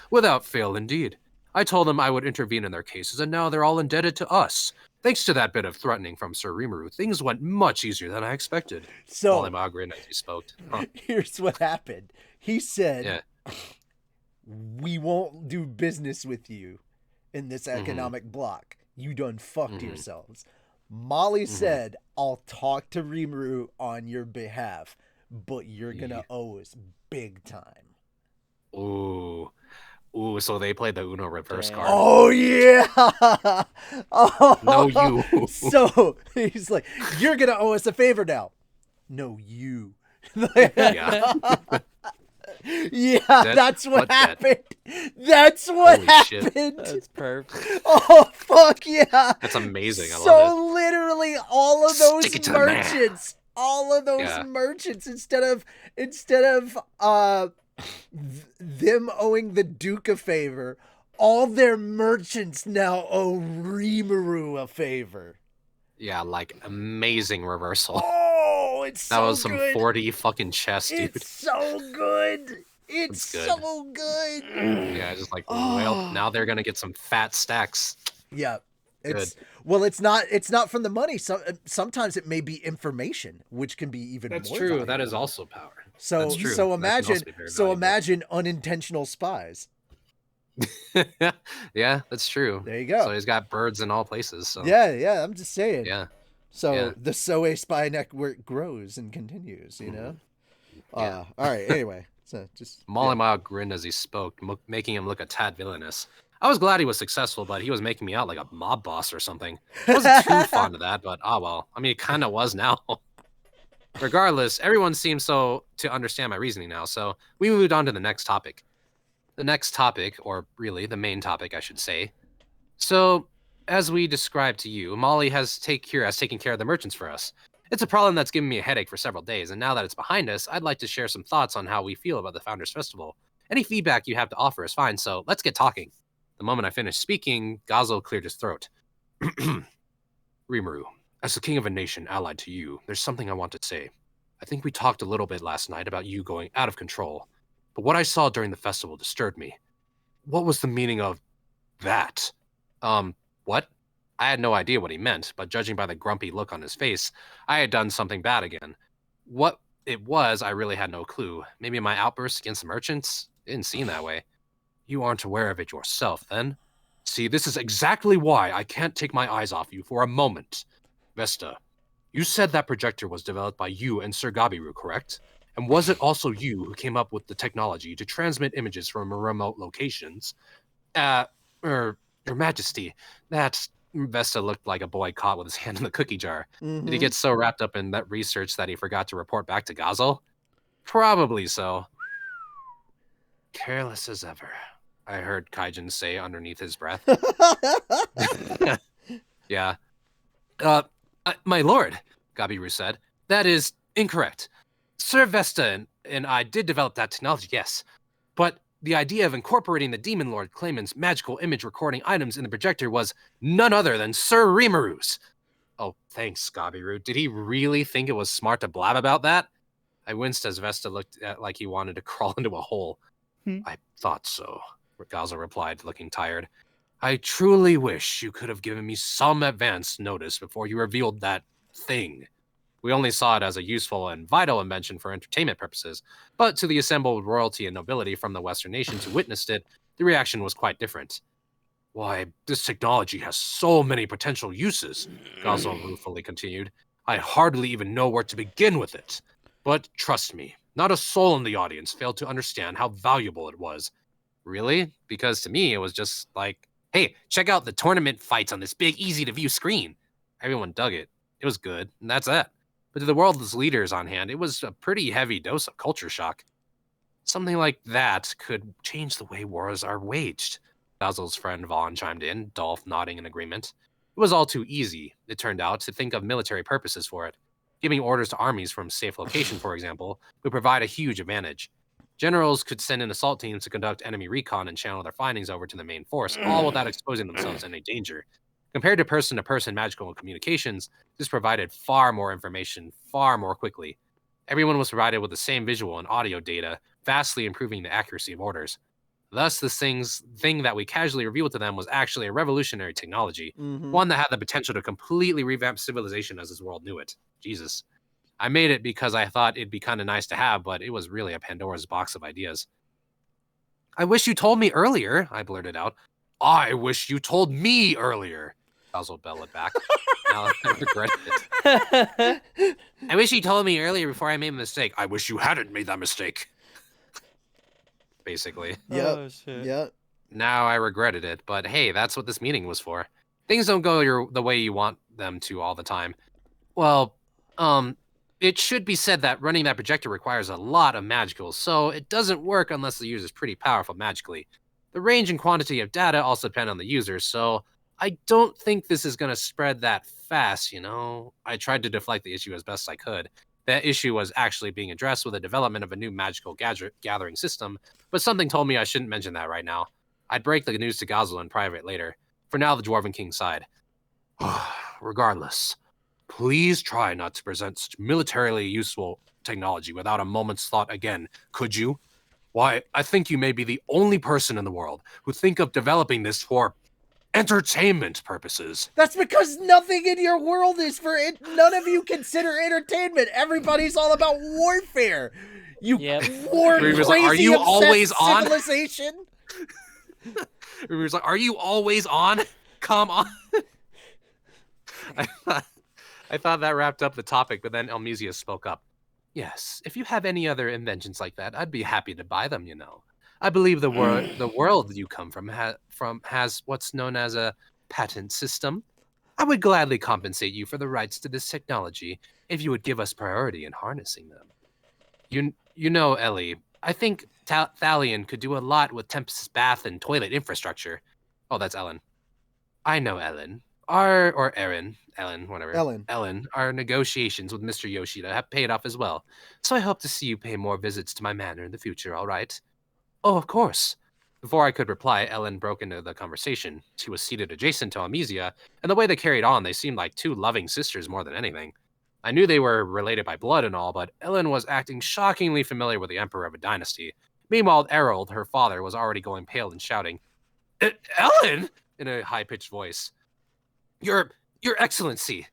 without fail, indeed. I told them I would intervene in their cases, and now they're all indebted to us. Thanks to that bit of threatening from Sir Rimuru, things went much easier than I expected. So, Molly-Mile grinned as he spoke. Here's what happened. He said, Yeah. We won't do business with you in this economic block. You done fucked yourselves. Molly said, I'll talk to Rimuru on your behalf, but you're going to owe us big time. Ooh, so they played the Uno reverse card. Oh, yeah. Oh, No, you. So he's like, you're going to owe us a favor now. No, you. Yeah. Yeah, that's what happened. That's what Holy happened. shit. That's perfect. Oh, fuck yeah. That's amazing. I love So literally all of those Stick it to the man. merchants, all of those Yeah. merchants, instead of them owing the Duke a favor, all their merchants now owe Rimuru a favor. it. Yeah, like amazing reversal. Oh, it's so That was some good. 40 fucking chess, dude. It's so good. It's good. so good. Yeah, just like, well, now they're gonna get some fat stacks. Yeah. It's not from the money. Sometimes it may be information, which can be even That's more true. valuable. That is also power. So That's true. so That can also imagine be very so valuable. imagine unintentional spies. Yeah, that's true. There you go. So he's got birds in all places. So Yeah, I'm just saying. yeah. So yeah. the Soe spy network grows and continues, you know? Yeah. All right, anyway. So just Molly-Mile grinned as he spoke, making him look a tad villainous. I was glad he was successful, but he was making me out like a mob boss or something. I wasn't too fond of that, but well. I mean, it kind of was now. Regardless, everyone seems to understand my reasoning now, so we moved on to the next topic. The next topic, or really the main topic, I should say. So, as we described to you, Molly has taken care of the merchants for us. It's a problem that's given me a headache for several days, and now that it's behind us, I'd like to share some thoughts on how we feel about the Founders Festival. Any feedback you have to offer is fine, so let's get talking. The moment I finished speaking, Gazo cleared his throat. Rimuru, As the king of a nation allied to you, there's something I want to say. I think we talked a little bit last night about you going out of control, but what I saw during the festival disturbed me. What was the meaning of that? What? I had no idea what he meant, but judging by the grumpy look on his face, I had done something bad again. What it was, I really had no clue. Maybe my outburst against the merchants? It didn't seem that way. You aren't aware of it yourself, then? See, this is exactly why I can't take my eyes off you for a moment. Vesta, you said that projector was developed by you and Sir Gabiru, correct? And was it also you who came up with the technology to transmit images from remote locations? Your Majesty, that Vesta looked like a boy caught with his hand in the cookie jar. Did he get so wrapped up in that research that he forgot to report back to Gazel? Probably so. Careless as ever, I heard Kaijin say underneath his breath. Yeah. My lord, Gabiru said, that is incorrect. Sir Vesta and I did develop that technology, yes. But the idea of incorporating the Demon Lord Clayman's magical image recording items in the projector was none other than Sir Rimaru's. Oh, thanks, Gabiru. Did he really think it was smart to blab about that? I winced as Vesta looked like he wanted to crawl into a hole. I thought so, Gazel replied, looking tired. I truly wish you could have given me some advance notice before you revealed that thing. We only saw it as a useful and vital invention for entertainment purposes, but to the assembled royalty and nobility from the Western nations who witnessed it, the reaction was quite different. Why, this technology has so many potential uses, Gazel ruefully continued. I hardly even know where to begin with it. But trust me, not a soul in the audience failed to understand how valuable it was. Really? Because to me, it was just like, hey, check out the tournament fights on this big, easy-to-view screen. Everyone dug it. It was good, and that's that. But to the world's leaders on hand, it was a pretty heavy dose of culture shock. Something like that could change the way wars are waged. Basil's friend Vaughn chimed in, Dolph nodding in agreement. It was all too easy, it turned out, to think of military purposes for it. Giving orders to armies from a safe location, for example, would provide a huge advantage. Generals could send in assault teams to conduct enemy recon and channel their findings over to the main force, all without exposing themselves to any danger. Compared to person-to-person magical communications, this provided far more information far more quickly. Everyone was provided with the same visual and audio data, vastly improving the accuracy of orders. Thus, this thing that we casually revealed to them was actually a revolutionary technology, one that had the potential to completely revamp civilization as this world knew it. Jesus. I made it because I thought it'd be kind of nice to have, but it was really a Pandora's box of ideas. I wish you told me earlier, I blurted out. I wish you told me earlier, Basil bellowed back. Now I regret it. I wish you told me earlier before I made a mistake. I wish you hadn't made that mistake. Basically. Yep. Oh, shit. Yep. Now I regretted it, but hey, that's what this meeting was for. Things don't go the way you want them to all the time. Well, it should be said that running that projector requires a lot of magicals, so it doesn't work unless the user is pretty powerful magically. The range and quantity of data also depend on the user, so I don't think this is going to spread that fast, you know? I tried to deflect the issue as best I could. That issue was actually being addressed with the development of a new magical gathering system, but something told me I shouldn't mention that right now. I'd break the news to Gazel in private later. For now, the Dwarven King sighed. Regardless, please try not to present such militarily useful technology without a moment's thought again, could you? Why, I think you may be the only person in the world who think of developing this for entertainment purposes. That's because nothing in your world is for it. None of you consider entertainment. Everybody's all about warfare. You war He was crazy like, "Are you obsessed always on?" civilization. He was like, "Are you always on? Come on." I thought that wrapped up the topic, but then Elmesius spoke up. Yes, if you have any other inventions like that, I'd be happy to buy them, you know. I believe the world you come from has what's known as a patent system. I would gladly compensate you for the rights to this technology if you would give us priority in harnessing them. You know, Ellie, I think Thalion could do a lot with Tempest's bath and toilet infrastructure. Oh, that's Ellen. I know Ellen. Ellen, whatever. Ellen, our negotiations with Mr. Yoshida have paid off as well. So I hope to see you pay more visits to my manor in the future, all right? Oh, of course. Before I could reply, Ellen broke into the conversation. She was seated adjacent to Almesia, and the way they carried on, they seemed like two loving sisters more than anything. I knew they were related by blood and all, but Ellen was acting shockingly familiar with the emperor of a dynasty. Meanwhile, Errol, her father, was already going pale and shouting, Ellen! In a high-pitched voice. Your Excellency,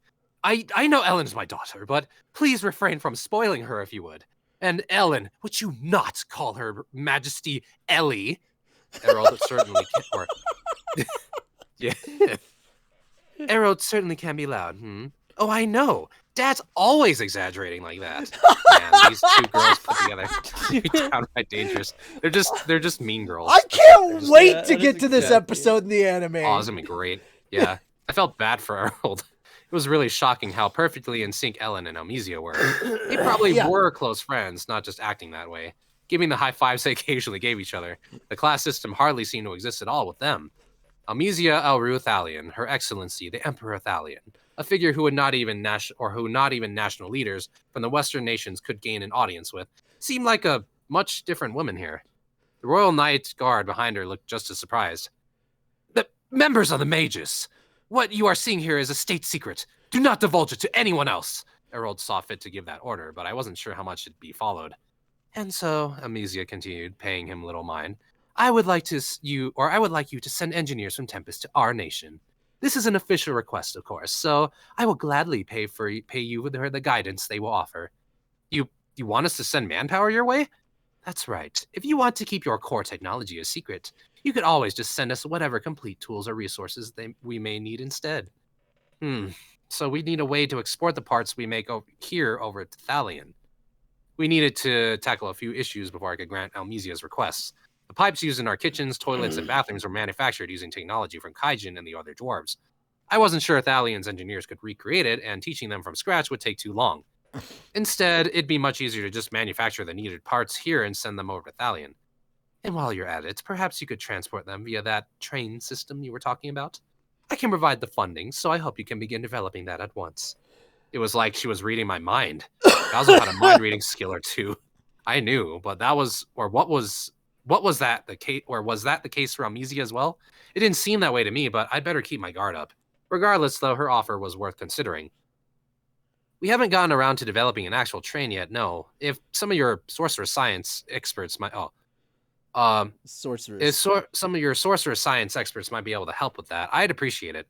I know Ellen's my daughter, but please refrain from spoiling her if you would. And Ellen, would you not call her Majesty Ellie? Errol certainly can, yeah. Errol certainly can be loud. Oh, I know. Dad's always exaggerating like that. Man, these two girls put together can be downright dangerous. They're just mean girls. I can't wait to get to this episode in the anime. Oh, it's gonna be great. Yeah, I felt bad for Errol. It was really shocking how perfectly in sync Ellen and Almesia were. They probably were close friends, not just acting that way. Giving the high fives they occasionally gave each other. The class system hardly seemed to exist at all with them. Almesia Elru Thalion, Her Excellency, the Emperor Thalion, a figure who not even national leaders from the Western nations could gain an audience with, seemed like a much different woman here. The Royal Knight Guard behind her looked just as surprised. The members of the Mages! What you are seeing here is a state secret. Do not divulge it to anyone else. Errol saw fit to give that order, but I wasn't sure how much it'd be followed. And so, Amesia continued, paying him little mind. I would like you to send engineers from Tempest to our nation. This is an official request, of course, so I will gladly pay you with the guidance they will offer. You want us to send manpower your way? That's right. If you want to keep your core technology a secret, you could always just send us whatever complete tools or resources we may need instead. So we need a way to export the parts we make over to Thalion. We needed to tackle a few issues before I could grant Almesia's requests. The pipes used in our kitchens, toilets, and bathrooms were manufactured using technology from Kaijin and the other dwarves. I wasn't sure Thalion's engineers could recreate it, and teaching them from scratch would take too long. Instead, it'd be much easier to just manufacture the needed parts here and send them over to Thalion. And while you're at it, perhaps you could transport them via that train system you were talking about. I can provide the funding, so I hope you can begin developing that at once. It was like she was reading my mind. I also had a mind-reading skill or two. I knew, but what was that the case, or was that the case for Almesia as well? It didn't seem that way to me, but I'd better keep my guard up. Regardless, though, her offer was worth considering. We haven't gotten around to developing an actual train yet, no. If some of your sorcerer science experts might... some of your sorcerer science experts might be able to help with that, I'd appreciate it.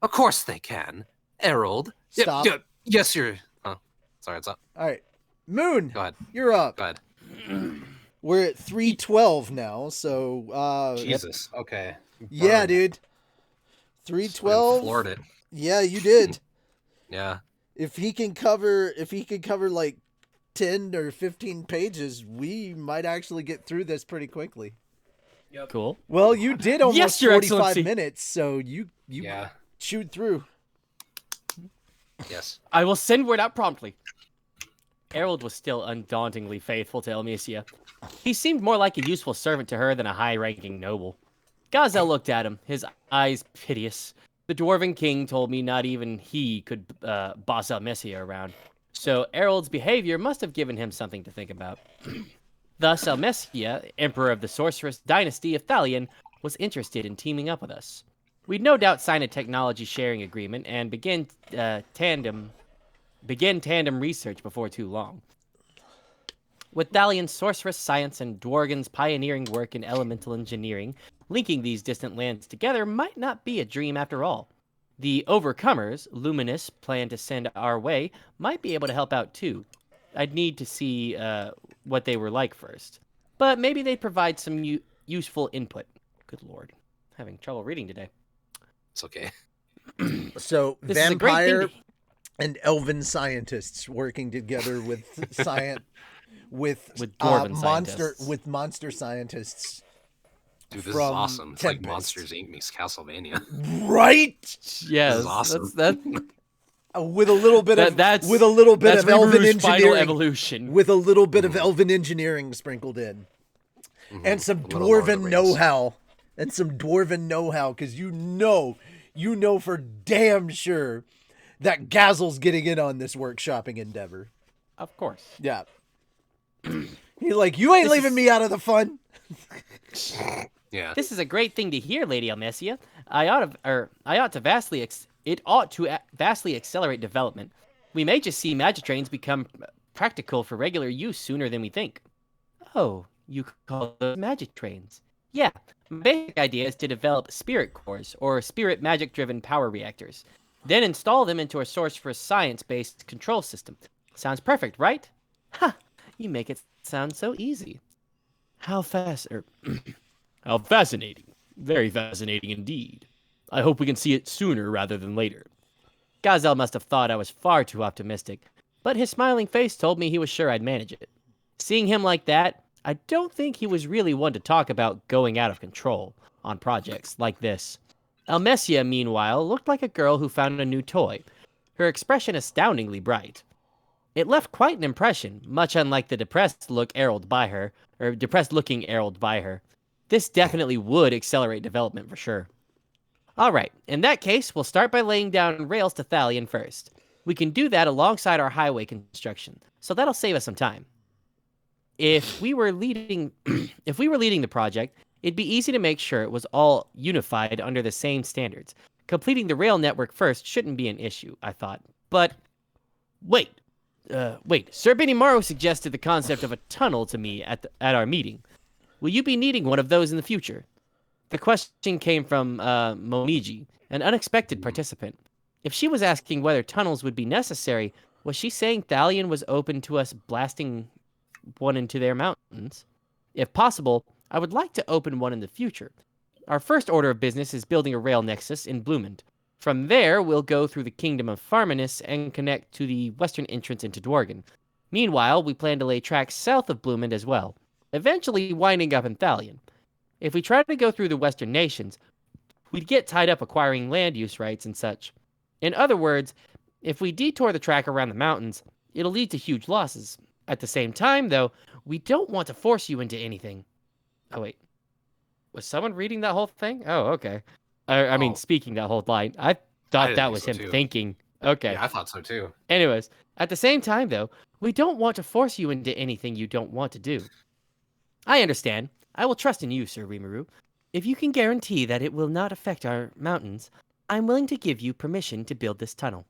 Of course they can. Errol. Stop. Yes, you're... Oh, sorry, it's up. All right. Moon. Go ahead. You're up. Go ahead. We're at 312 now, so... Jesus, okay. Yeah, dude. 312. Floored it. Yeah, you did. Yeah. If he can cover like 10 or 15 pages, we might actually get through this pretty quickly. Yep. Cool. Well, you did almost Yes, Your 45 Excellency. minutes, so you chewed through. Yes. I will send word out promptly. Harold was still undauntingly faithful to Elmesia. He seemed more like a useful servant to her than a high-ranking noble. Gazel looked at him, his eyes piteous. The Dwarven King told me not even he could boss Elmesia around, so Harold's behavior must have given him something to think about. Thus, Elmesia, Emperor of the Sorceress Dynasty of Thalion, was interested in teaming up with us. We'd no doubt sign a technology sharing agreement and begin tandem research before too long. With Thalion's sorceress science and Dworgen's pioneering work in elemental engineering, linking these distant lands together might not be a dream after all. The Overcomers, Luminous, plan to send our way, might be able to help out too. I'd need to see what they were like first. But maybe they'd provide some useful input. Good lord. Having trouble reading today. It's okay. So, This is a great vampire thing and elven scientists working together with with dwarven scientists. with monster scientists. Dude, this from is awesome. It's like Tempest. Monsters Inc. meets Castlevania. Right? Yes, This is awesome. With a little bit of that's elven Rouge's final engineering. evolution. With a little bit of elven engineering sprinkled in. And some A little Lord of the dwarven Rings. know-how. And some dwarven know-how, because you know for damn sure that Gazel's getting in on this workshopping endeavor. Of course. Yeah. He's like, you ain't leaving me out of the fun. Yeah. This is a great thing to hear, Lady Almesia. It ought to vastly accelerate development. We may just see magic trains become practical for regular use sooner than we think. Oh, you call those magic trains? Yeah, my basic idea is to develop spirit cores, or spirit magic-driven power reactors. Then install them into a source for a science-based control system. Sounds perfect, right? Ha! You make it sound so easy. How how fascinating. Very fascinating indeed. I hope we can see it sooner rather than later. Gazelle must have thought I was far too optimistic, but his smiling face told me he was sure I'd manage it. Seeing him like that, I don't think he was really one to talk about going out of control on projects like this. Almesia, meanwhile, looked like a girl who found a new toy, her expression astoundingly bright. It left quite an impression, much unlike the depressed looking Herald by her. This definitely would accelerate development for sure. Alright, in that case, we'll start by laying down rails to Thalion first. We can do that alongside our highway construction, so that'll save us some time. If we were leading the project, it'd be easy to make sure it was all unified under the same standards. Completing the rail network first shouldn't be an issue, I thought. But wait, Sir Benimaru suggested the concept of a tunnel to me at our meeting. Will you be needing one of those in the future? The question came from Momiji, an unexpected participant. If she was asking whether tunnels would be necessary, was she saying Thalion was open to us blasting one into their mountains? If possible, I would like to open one in the future. Our first order of business is building a rail nexus in Bloomond. From there, we'll go through the Kingdom of Farminus and connect to the western entrance into Dworgen. Meanwhile, we plan to lay tracks south of Bloomond as well, eventually winding up in Thalion. If we try to go through the western nations, we'd get tied up acquiring land use rights and such. In other words, if we detour the track around the mountains, it'll lead to huge losses. At the same time, though, we don't want to force you into anything. Oh, wait. Was someone reading that whole thing? Oh, okay. I mean, speaking that whole line. I thought that was him thinking. Okay. Yeah, I thought so too. Anyways, at the same time, though, we don't want to force you into anything you don't want to do. I understand. I will trust in you, Sir Rimuru. If you can guarantee that it will not affect our mountains, I'm willing to give you permission to build this tunnel.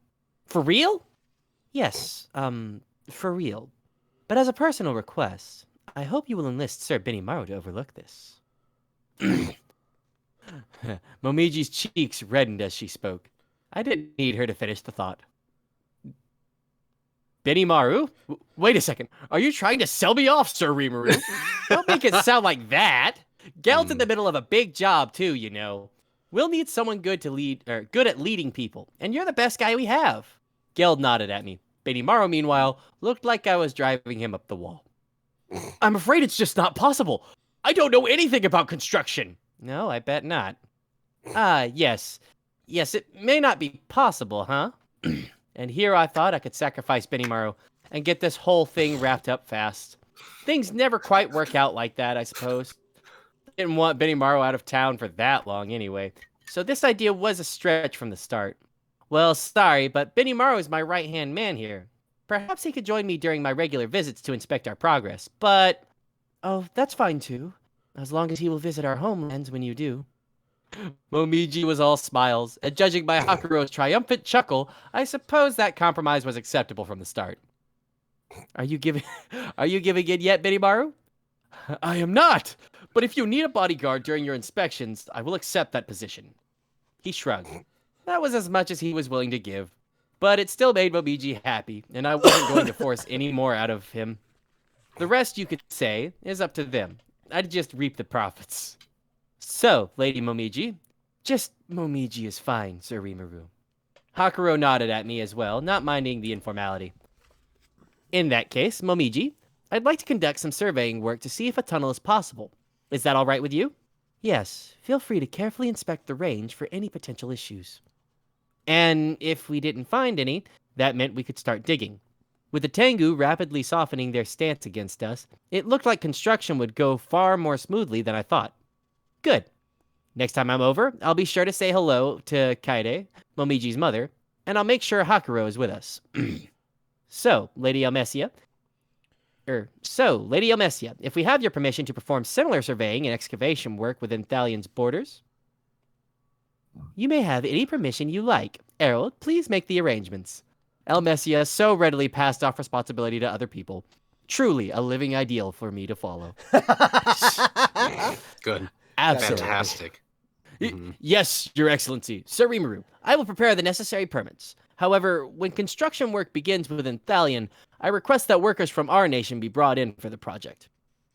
For real? Yes, for real. But as a personal request, I hope you will enlist Sir Benimaru to overlook this. Momiji's cheeks reddened as she spoke. I didn't need her to finish the thought. Benimaru? Wait a second. Are you trying to sell me off, Sir Rimuru? Don't make it sound like that. Geld's in the middle of a big job, too, you know. We'll need someone good at leading people, and you're the best guy we have. Geld nodded at me. Benimaru, meanwhile, looked like I was driving him up the wall. I'm afraid it's just not possible. I don't know anything about construction. No, I bet not. Yes. Yes, it may not be possible, huh? And here I thought I could sacrifice Benimaru and get this whole thing wrapped up fast. Things never quite work out like that, I suppose. Didn't want Benimaru out of town for that long anyway, so this idea was a stretch from the start. Well, sorry, but Benimaru is my right-hand man here. Perhaps he could join me during my regular visits to inspect our progress, but... Oh, that's fine too, as long as he will visit our homelands when you do. Momiji was all smiles, and judging by Hakuro's triumphant chuckle, I suppose that compromise was acceptable from the start. Are you giving in yet, Benimaru? I am not, but if you need a bodyguard during your inspections, I will accept that position. He shrugged. That was as much as he was willing to give, but it still made Momiji happy, and I wasn't going to force any more out of him. The rest, you could say, is up to them. I'd just reap the profits. So, Lady Momiji. Just Momiji is fine, Sir Rimuru. Hakuro nodded at me as well, not minding the informality. In that case, Momiji, I'd like to conduct some surveying work to see if a tunnel is possible. Is that all right with you? Yes, feel free to carefully inspect the range for any potential issues. And if we didn't find any, that meant we could start digging. With the Tengu rapidly softening their stance against us, it looked like construction would go far more smoothly than I thought. Good. Next time I'm over, I'll be sure to say hello to Kaede, Momiji's mother, and I'll make sure Hakuro is with us. So, Lady Almesia, So, Lady Elmesia, if we have your permission to perform similar surveying and excavation work within Thalion's borders, you may have any permission you like. Errol, please make the arrangements. Elmesia so readily passed off responsibility to other people. Truly a living ideal for me to follow. Good. Absolutely. Fantastic. Yes, Your Excellency. Sir Rimuru, I will prepare the necessary permits. However, when construction work begins within Thalion, I request that workers from our nation be brought in for the project.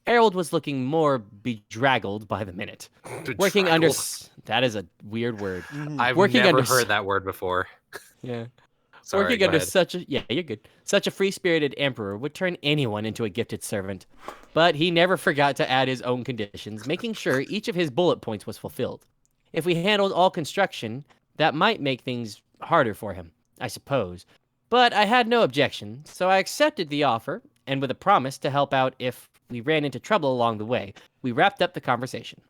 Harold was looking more bedraggled by the minute. Working under... That is a weird word. I've Working never under... heard that word before. Yeah. Sorry, Working go under ahead. such a... Yeah, you're good. Such a free-spirited emperor would turn anyone into a gifted servant. But he never forgot to add his own conditions, making sure each of his bullet points was fulfilled. If we handled all construction, that might make things harder for him, I suppose. But I had no objection, so I accepted the offer, and with a promise to help out if we ran into trouble along the way, we wrapped up the conversation.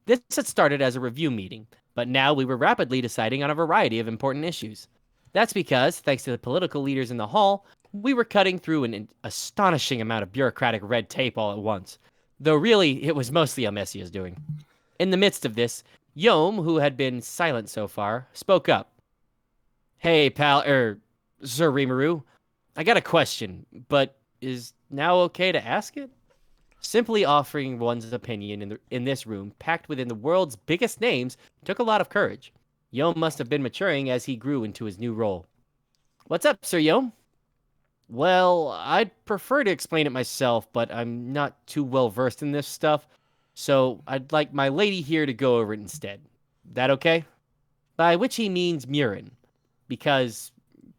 This had started as a review meeting, but now we were rapidly deciding on a variety of important issues. That's because, thanks to the political leaders in the hall, we were cutting through an astonishing amount of bureaucratic red tape all at once. Though really, it was mostly Elmesia's doing. In the midst of this, Yom, who had been silent so far, spoke up. Hey, Sir Rimuru, I got a question, but is now okay to ask it? Simply offering one's opinion in this room, packed within the world's biggest names, took a lot of courage. Yom must have been maturing as he grew into his new role. What's up, Sir Yom? Well, I'd prefer to explain it myself, but I'm not too well versed in this stuff, so I'd like my lady here to go over it instead. That okay? By which he means Murin.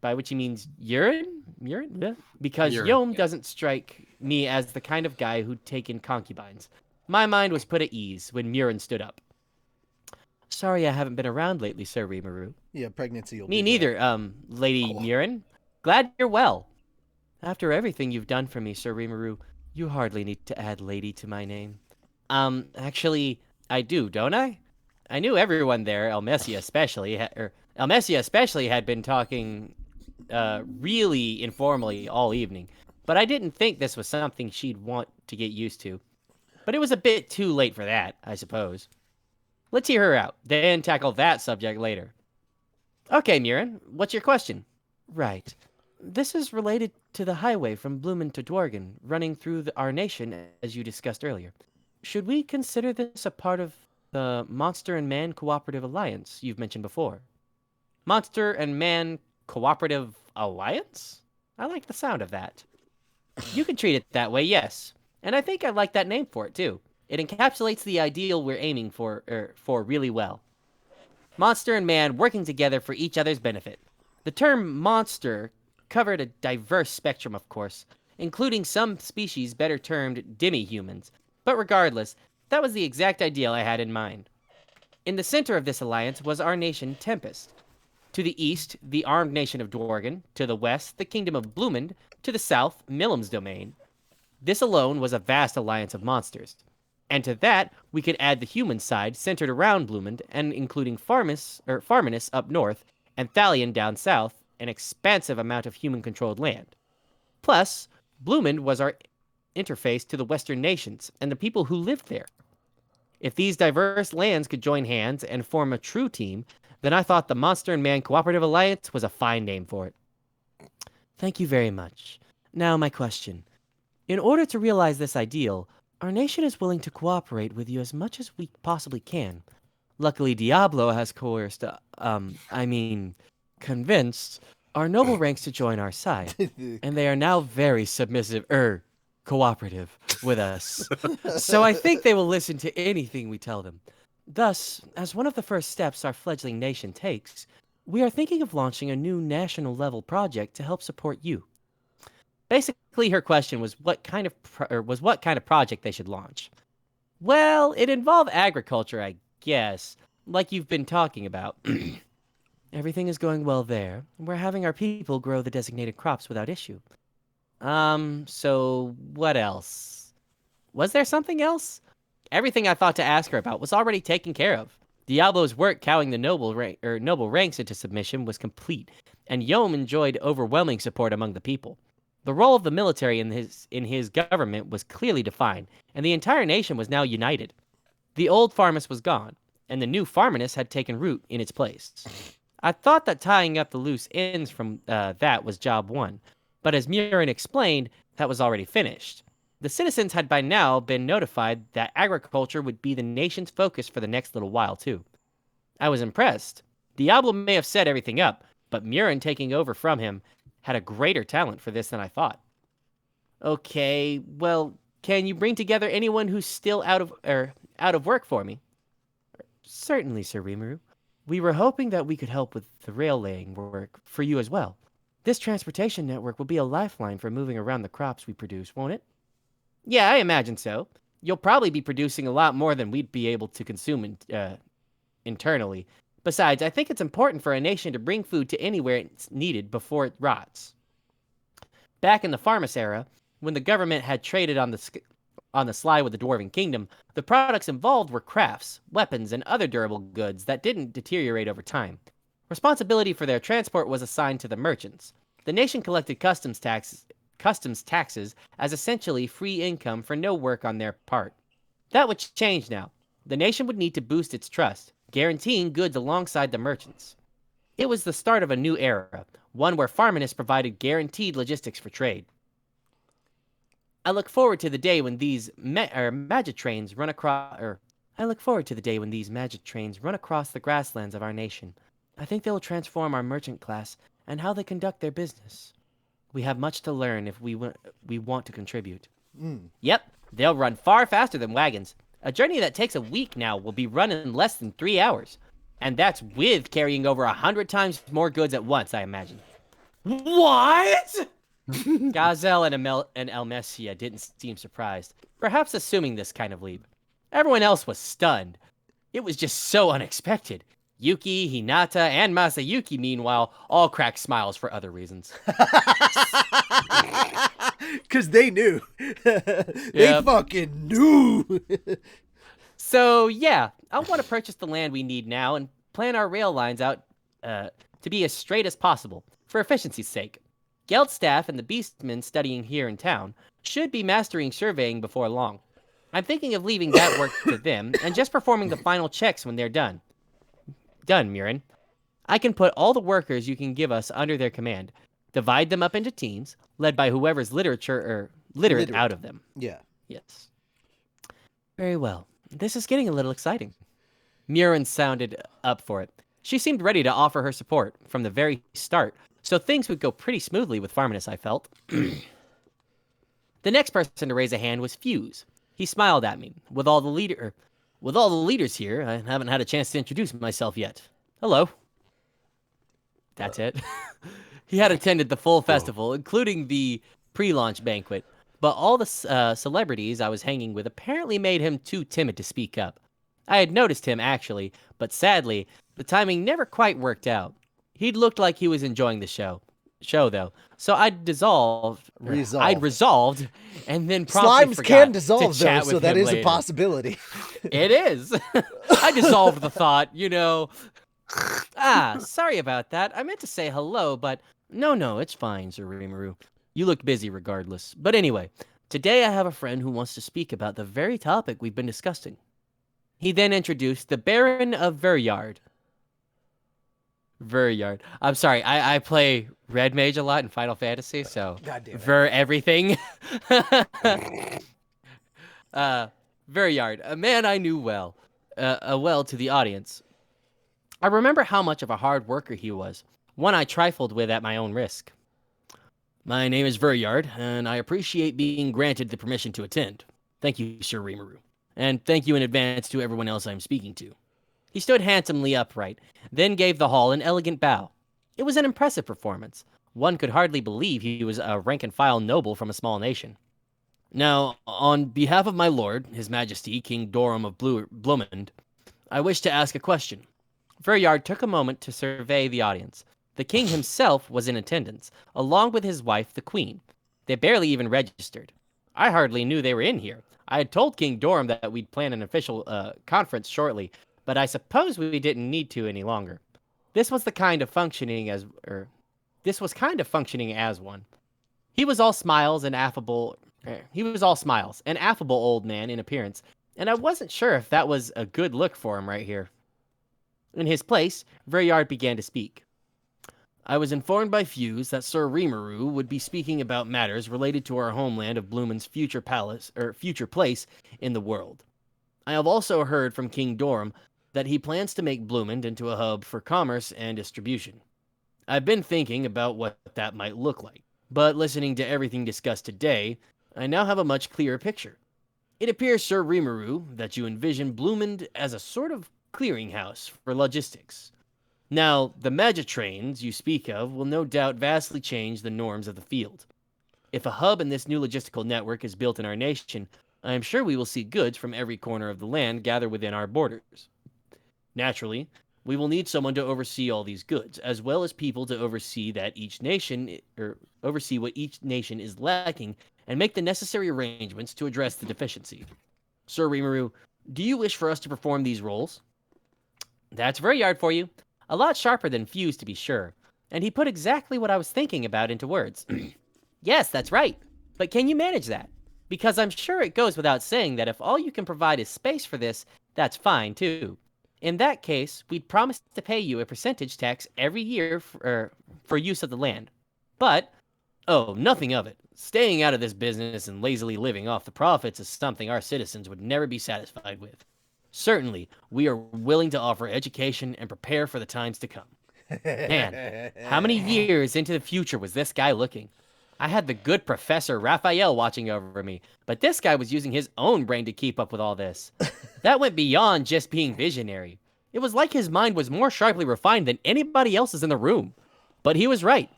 By which he means urine? Murin? Yeah. Because Murin, Yom yeah. doesn't strike me as the kind of guy who'd take in concubines. My mind was put at ease when Murin stood up. Sorry I haven't been around lately, Sir Rimuru. Yeah, pregnancy. Me neither, Lady Murin. Glad you're well. After everything you've done for me, Sir Rimuru, you hardly need to add lady to my name. Actually, I do, don't I? I knew everyone there, Elmesia especially, had been talking, really informally all evening. But I didn't think this was something she'd want to get used to. But it was a bit too late for that, I suppose. Let's hear her out, then tackle that subject later. Okay, Murin, what's your question? Right. This is related to the highway from Bloomin to Dworgen, running through our nation, as you discussed earlier. Should we consider this a part of the Monster and Man Cooperative Alliance you've mentioned before? Monster and Man Cooperative Alliance? I like the sound of that. You can treat it that way, yes. And I think I like that name for it, too. It encapsulates the ideal we're aiming for really well. Monster and man working together for each other's benefit. The term monster covered a diverse spectrum, of course, including some species better termed demi-humans. But regardless, that was the exact ideal I had in mind. In the center of this alliance was our nation, Tempest. To the east, the armed nation of Dworgen. To the west, the kingdom of Bloomend. To the south, Millam's domain. This alone was a vast alliance of monsters. And to that, we could add the human side centered around Bloomend and including Farminus up north and Thalion down south, an expansive amount of human-controlled land. Plus, Bloomend was our interface to the western nations and the people who lived there. If these diverse lands could join hands and form a true team, then I thought the Monster and Man Cooperative Alliance was a fine name for it. Thank you very much. Now my question. In order to realize this ideal, our nation is willing to cooperate with you as much as we possibly can. Luckily, Diablo has convinced our noble ranks to join our side, and they are now very cooperative with us. So I think they will listen to anything we tell them. Thus, as one of the first steps our fledgling nation takes, we are thinking of launching a new national-level project to help support you. Basically, her question was what kind of project they should launch. Well, it involved agriculture, I guess, like you've been talking about. Everything is going well there. We're having our people grow the designated crops without issue. So what else? Was there something else? Everything I thought to ask her about was already taken care of. Diablo's work cowing the noble ranks into submission was complete, and Yom enjoyed overwhelming support among the people. The role of the military in his government was clearly defined, and the entire nation was now united. The old Farmus was gone, and the new Farminus had taken root in its place. I thought that tying up the loose ends from that was job one, but as Murin explained, that was already finished. The citizens had by now been notified that agriculture would be the nation's focus for the next little while, too. I was impressed. Diablo may have set everything up, but Murin taking over from him had a greater talent for this than I thought. Okay, well, can you bring together anyone who's still out of work for me? Certainly, Sir Rimuru. We were hoping that we could help with the rail laying work for you as well. This transportation network will be a lifeline for moving around the crops we produce, won't it? Yeah, I imagine so. You'll probably be producing a lot more than we'd be able to consume internally. Besides, I think it's important for a nation to bring food to anywhere it's needed before it rots. Back in the Farmus era, when the government had traded on the sly with the Dwarven Kingdom, the products involved were crafts, weapons, and other durable goods that didn't deteriorate over time. Responsibility for their transport was assigned to the merchants. The nation collected customs taxes as essentially free income for no work on their part. That would change now. The nation would need to boost its trust, guaranteeing goods alongside the merchants. It was the start of a new era, one where Farminus provided guaranteed logistics for trade. I look forward to the day when these magic trains run across the grasslands of our nation. I think they will transform our merchant class and how they conduct their business. We have much to learn if we want to contribute. Yep, they'll run far faster than wagons. A journey that takes a week now will be run in less than 3 hours. And that's with carrying over 100 times more goods at once, I imagine. What? Gazelle and Elmesia didn't seem surprised, perhaps assuming this kind of leap. Everyone else was stunned. It was just so unexpected. Yuki, Hinata, and Masayuki, meanwhile, all cracked smiles for other reasons. Because they knew. They fucking knew. So, yeah, I want to purchase the land we need now and plan our rail lines out to be as straight as possible, for efficiency's sake. Geldstaff and the Beastmen studying here in town should be mastering surveying before long. I'm thinking of leaving that work to them and just performing the final checks when they're done. Done, Murin. I can put all the workers you can give us under their command, divide them up into teams, led by whoever's literate out of them. Yeah. Yes. Very well. This is getting a little exciting. Murin sounded up for it. She seemed ready to offer her support from the very start, so things would go pretty smoothly with Farminus, I felt. The next person to raise a hand was Fuse. He smiled at me. With all the leaders here, I haven't had a chance to introduce myself yet. Hello. That's it. He had attended the full festival, including the pre-launch banquet, but all the celebrities I was hanging with apparently made him too timid to speak up. I had noticed him, actually, but sadly, the timing never quite worked out. He'd looked like he was enjoying the show though. So I'd resolved, and then promptly Slimes forgot can dissolve to though, chat so with that him is later. a possibility. It is. I dissolved the thought, you know. Sorry about that. I meant to say hello, but no, it's fine, Sir Rimuru. You looked busy regardless. But anyway, today I have a friend who wants to speak about the very topic we've been discussing. He then introduced the Baron of Veryard. I'm sorry, I play Red Mage a lot in Final Fantasy, so God damn it. everything. Veryard, a man I knew well to the audience. I remember how much of a hard worker he was, one I trifled with at my own risk. My name is Veryard, and I appreciate being granted the permission to attend. Thank you, Sir Rimuru. And thank you in advance to everyone else I'm speaking to. He stood handsomely upright, then gave the hall an elegant bow. It was an impressive performance. One could hardly believe he was a rank-and-file noble from a small nation. Now, on behalf of my lord, His Majesty, King Dorum of Blumend, I wish to ask a question. Veryard took a moment to survey the audience. The king himself was in attendance, along with his wife, the queen. They barely even registered. I hardly knew they were in here. I had told King Dorum that we'd plan an official conference shortly, but I suppose we didn't need to any longer. This was kind of functioning as one. He was all smiles and affable. He was all smiles, an affable old man in appearance, and I wasn't sure if that was a good look for him right here. In his place, Veryard began to speak. I was informed by Fuse that Sir Rimuru would be speaking about matters related to our homeland of Blumen's future place in the world. I have also heard from King Dorum that he plans to make Blumen into a hub for commerce and distribution. I've been thinking about what that might look like, but listening to everything discussed today, I now have a much clearer picture. It appears, Sir Rimuru, that you envision Blumen as a sort of clearinghouse for logistics. Now, the Magitrains you speak of will no doubt vastly change the norms of the field. If a hub in this new logistical network is built in our nation, I am sure we will see goods from every corner of the land gather within our borders. Naturally, we will need someone to oversee all these goods, as well as people to oversee what each nation is lacking and make the necessary arrangements to address the deficiency. Sir Rimuru, do you wish for us to perform these roles? That's Veryard for you. A lot sharper than Fuse, to be sure. And he put exactly what I was thinking about into words. Yes, that's right. But can you manage that? Because I'm sure it goes without saying that if all you can provide is space for this, that's fine, too. In that case, we'd promise to pay you a percentage tax every year for use of the land. But, nothing of it. Staying out of this business and lazily living off the profits is something our citizens would never be satisfied with. Certainly, we are willing to offer education and prepare for the times to come. Man, how many years into the future was this guy looking? I had the good Professor Raphael watching over me, but this guy was using his own brain to keep up with all this. That went beyond just being visionary. It was like his mind was more sharply refined than anybody else's in the room. But he was right.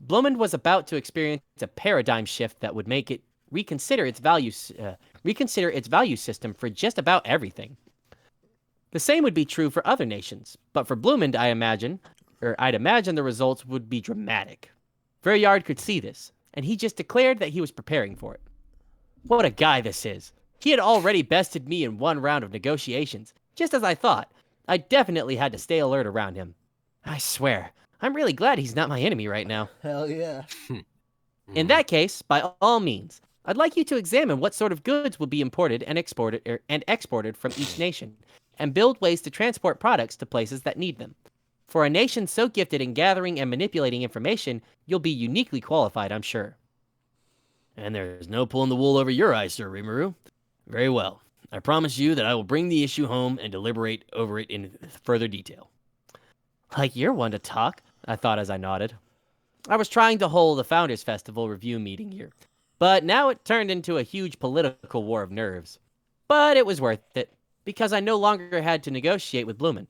Blumen was about to experience a paradigm shift that would make it reconsider its value system for just about everything. The same would be true for other nations, but for Blumen, I'd imagine the results would be dramatic. Veryard could see this, and he just declared that he was preparing for it. What a guy this is. He had already bested me in one round of negotiations, just as I thought. I definitely had to stay alert around him. I swear, I'm really glad he's not my enemy right now. Hell yeah. In that case, by all means, I'd like you to examine what sort of goods will be imported and exported from each nation, and build ways to transport products to places that need them. For a nation so gifted in gathering and manipulating information, you'll be uniquely qualified, I'm sure. And there's no pulling the wool over your eyes, Sir Rimuru. Very well. I promise you that I will bring the issue home and deliberate over it in further detail. Like you're one to talk, I thought as I nodded. I was trying to hold a Founders Festival review meeting here, but now it turned into a huge political war of nerves. But it was worth it, because I no longer had to negotiate with Blumen.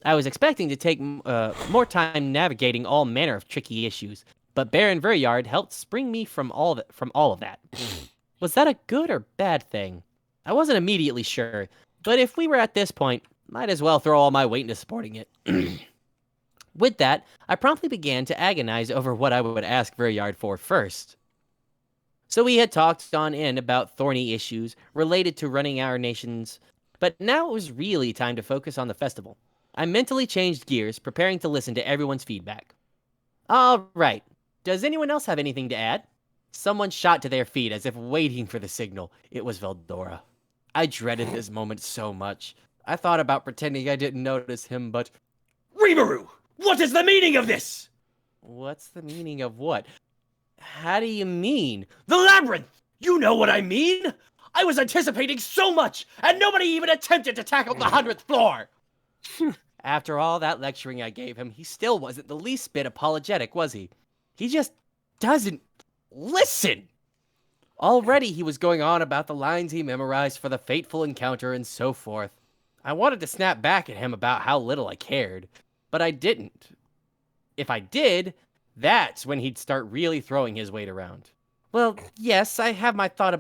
I was expecting to take more time navigating all manner of tricky issues, but Baron Veryard helped spring me from all of that. Was that a good or bad thing? I wasn't immediately sure, but if we were at this point, might as well throw all my weight into supporting it. With that, I promptly began to agonize over what I would ask Veryard for first. So we had talked on in about thorny issues related to running our nations, but now it was really time to focus on the festival. I mentally changed gears, preparing to listen to everyone's feedback. All right. Does anyone else have anything to add? Someone shot to their feet as if waiting for the signal. It was Veldora. I dreaded this moment so much. I thought about pretending I didn't notice him, but... Rimuru! What is the meaning of this? What's the meaning of what? How do you mean? The labyrinth! You know what I mean? I was anticipating so much, and nobody even attempted to tackle the 100th floor! After all that lecturing I gave him, he still wasn't the least bit apologetic, was he? He just doesn't listen! Already he was going on about the lines he memorized for the fateful encounter and so forth. I wanted to snap back at him about how little I cared, but I didn't. If I did, that's when he'd start really throwing his weight around. Well, yes, I have my thoughts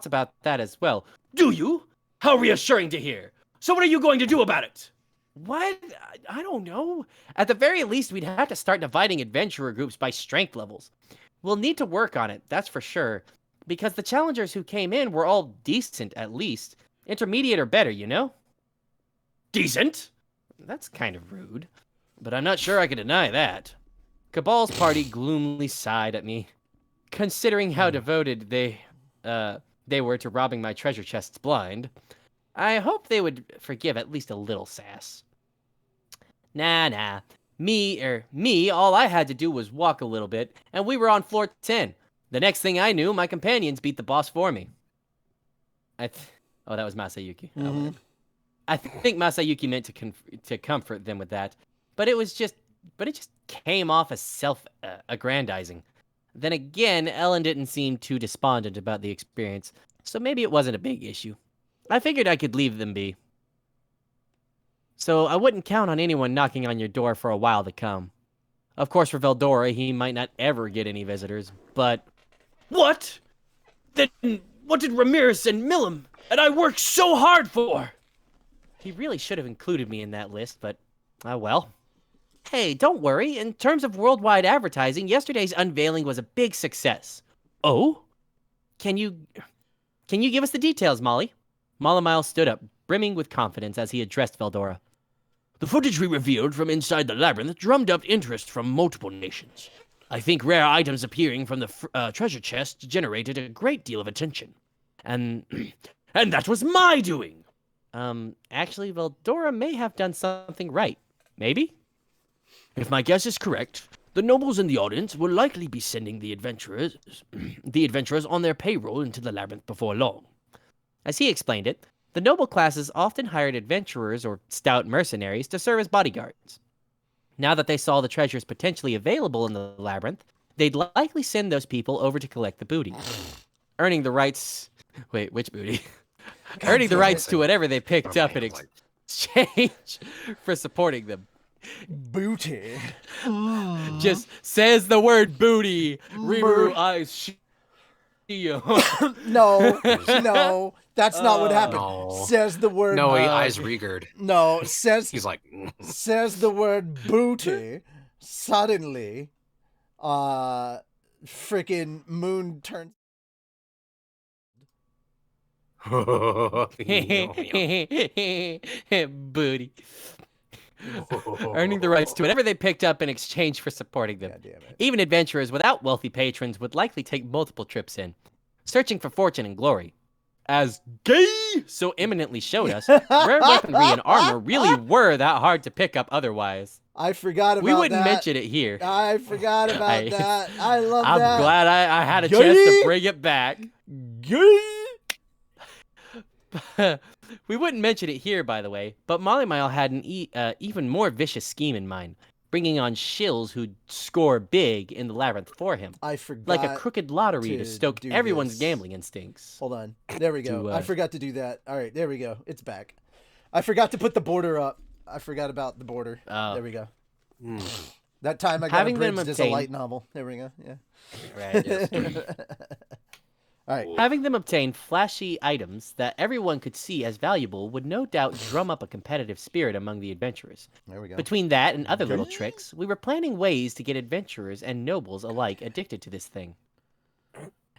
about that as well. Do you? How reassuring to hear. So what are you going to do about it? What? I don't know. At the very least, we'd have to start dividing adventurer groups by strength levels. We'll need to work on it, that's for sure. Because the challengers who came in were all decent, at least. Intermediate or better, you know? Decent? That's kind of rude. But I'm not sure I can deny that. Cabal's party gloomily sighed at me. considering how devoted they were to robbing my treasure chests blind, I hope they would forgive at least a little sass. Nah. Me, all I had to do was walk a little bit, and we were on floor 10. The next thing I knew, my companions beat the boss for me. Oh, that was Masayuki. Mhm. I think Masayuki meant to comfort them with that, but it just came off as self-aggrandizing. Then again, Ellen didn't seem too despondent about the experience, so maybe it wasn't a big issue. I figured I could leave them be. So I wouldn't count on anyone knocking on your door for a while to come. Of course, for Veldora, he might not ever get any visitors, but... What? Then what did Ramirez and Milam and I worked so hard for? He really should have included me in that list, but... well. Hey, don't worry. In terms of worldwide advertising, yesterday's unveiling was a big success. Oh? Can you give us the details, Molly? Malamile stood up, brimming with confidence as he addressed Veldora. The footage we revealed from inside the labyrinth drummed up interest from multiple nations. I think rare items appearing from the treasure chest generated a great deal of attention. And that was my doing! Actually, Veldora may have done something right. Maybe? If my guess is correct, the nobles in the audience will likely be sending the adventurers on their payroll into the labyrinth before long. As he explained it, the noble classes often hired adventurers or stout mercenaries to serve as bodyguards. Now that they saw the treasures potentially available in the labyrinth, they'd likely send those people over to collect the booty. Earning the rights... Wait, which booty? Earning the rights to whatever they picked up in exchange for supporting them. Booty. Just says the word booty. Rimuru eyes No, that's not what happened. No. Says the word. No, he eyes Rigard. No, says He's like, says the word booty. Suddenly, freaking moon turns. Booty. Earning the rights to whatever they picked up in exchange for supporting them. God damn it. Even adventurers without wealthy patrons would likely take multiple trips in, searching for fortune and glory. As gay so eminently showed us, rare weaponry and armor really were that hard to pick up otherwise. I forgot about We wouldn't that. mention it here. I forgot about that. I love I'm that. glad I had a Gay? chance to bring it back. Gay. We wouldn't mention it here, by the way, but Molly Mile had an even more vicious scheme in mind, bringing on shills who'd score big in the labyrinth for him. I forgot. Like a crooked lottery to to stoke do everyone's this. gambling instincts. Hold on. There we go. To, I forgot to do that. All right, there we go. It's back. I forgot to put the border up. I forgot about the border. Oh. There we go. mm. That time I got Having them abridged as a obtain- light novel. There we go. Yeah. Right. Yes. All right. Having them obtain flashy items that everyone could see as valuable would no doubt drum up a competitive spirit among the adventurers. There we go. Between that and other little tricks, we were planning ways to get adventurers and nobles alike addicted to this thing.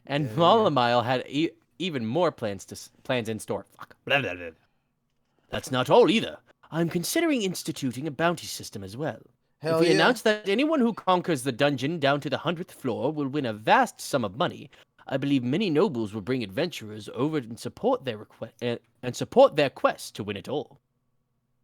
And Malamile had even more plans in store. Fuck. Blah, blah, blah. That's not all either. I'm considering instituting a bounty system as well. Hell if we yeah. announce that anyone who conquers the dungeon down to the 100th floor will win a vast sum of money, I believe many nobles will bring adventurers over and support their quest to win it all.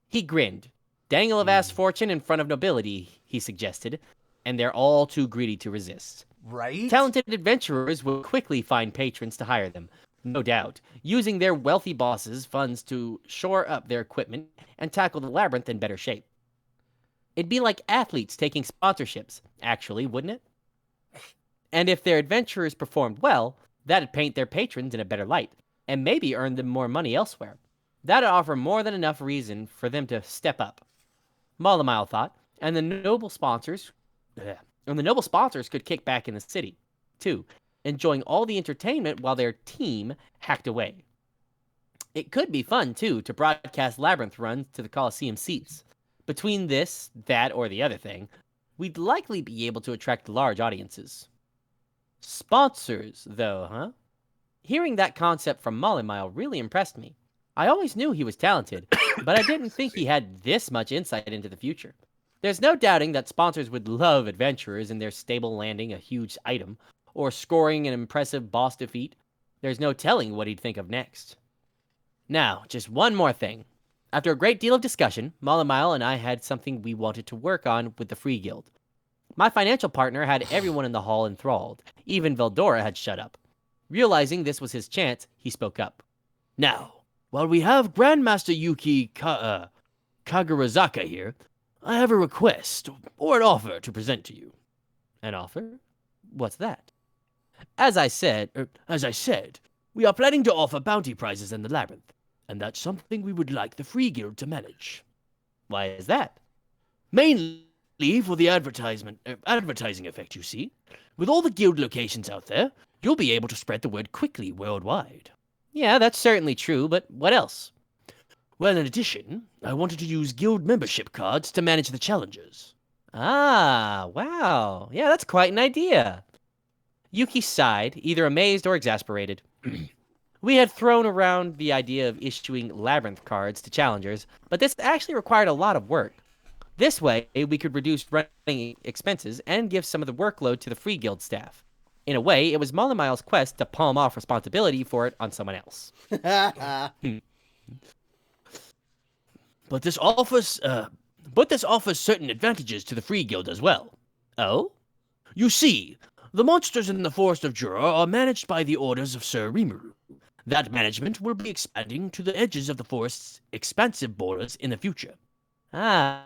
He grinned. Dangle a vast fortune in front of nobility, he suggested, and they're all too greedy to resist. Right? Talented adventurers will quickly find patrons to hire them, no doubt, using their wealthy bosses' funds to shore up their equipment and tackle the labyrinth in better shape. It'd be like athletes taking sponsorships, actually, wouldn't it? And if their adventurers performed well, that'd paint their patrons in a better light, and maybe earn them more money elsewhere. That'd offer more than enough reason for them to step up. Malamile thought, and the noble sponsors could kick back in the city, too, enjoying all the entertainment while their team hacked away. It could be fun, too, to broadcast labyrinth runs to the Coliseum seats. Between this, that, or the other thing, we'd likely be able to attract large audiences. Sponsors, though, huh? Hearing that concept from Malamile really impressed me. I always knew he was talented, but I didn't think he had this much insight into the future. There's no doubting that sponsors would love adventurers in their stable landing a huge item, or scoring an impressive boss defeat, there's no telling what he'd think of next. Now, just one more thing. After a great deal of discussion, Malamile and I had something we wanted to work on with the Free Guild. My financial partner had everyone in the hall enthralled. Even Veldora had shut up. Realizing this was his chance, he spoke up. Now, while we have Grandmaster Yuki Kagarazaka here, I have a request or an offer to present to you. An offer? What's that? As I said, we are planning to offer bounty prizes in the labyrinth, and that's something we would like the Free Guild to manage. Why is that? Mainly for the advertising effect, you see. With all the guild locations out there, you'll be able to spread the word quickly worldwide. Yeah, that's certainly true, but what else? Well, in addition, I wanted to use guild membership cards to manage the challenges. Ah, wow. Yeah, that's quite an idea. Yuki sighed, either amazed or exasperated. We had thrown around the idea of issuing labyrinth cards to challengers, but this actually required a lot of work. This way, we could reduce running expenses and give some of the workload to the Free Guild staff. In a way, it was Molamile's quest to palm off responsibility for it on someone else. But this offers certain advantages to the Free Guild as well. Oh? You see, the monsters in the Forest of Jura are managed by the orders of Sir Rimuru. That management will be expanding to the edges of the forest's expansive borders in the future. Ah.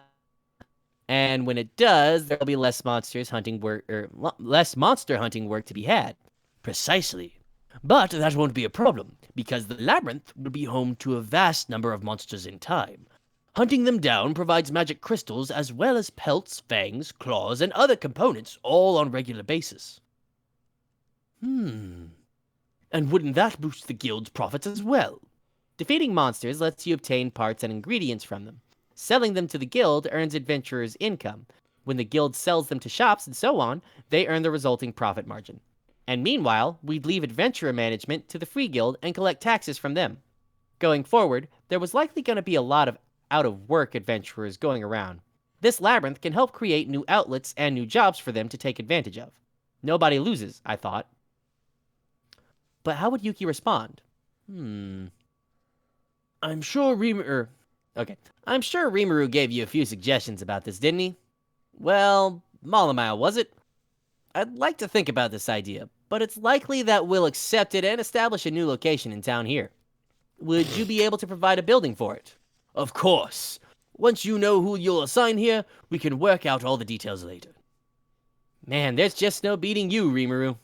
And when it does, there'll be less monster hunting work to be had. Precisely. But that won't be a problem, because the labyrinth will be home to a vast number of monsters in time. Hunting them down provides magic crystals as well as pelts, fangs, claws, and other components, all on a regular basis. And wouldn't that boost the guild's profits as well? Defeating monsters lets you obtain parts and ingredients from them. Selling them to the guild earns adventurers income. When the guild sells them to shops and so on, they earn the resulting profit margin. And meanwhile, we'd leave adventurer management to the Free Guild and collect taxes from them. Going forward, there was likely going to be a lot of out-of-work adventurers going around. This labyrinth can help create new outlets and new jobs for them to take advantage of. Nobody loses, I thought. But how would Yuki respond? I'm sure Rimuru gave you a few suggestions about this, didn't he? Well, Malamile, was it? I'd like to think about this idea, but it's likely that we'll accept it and establish a new location in town here. Would you be able to provide a building for it? Of course. Once you know who you'll assign here, we can work out all the details later. Man, there's just no beating you, Rimuru.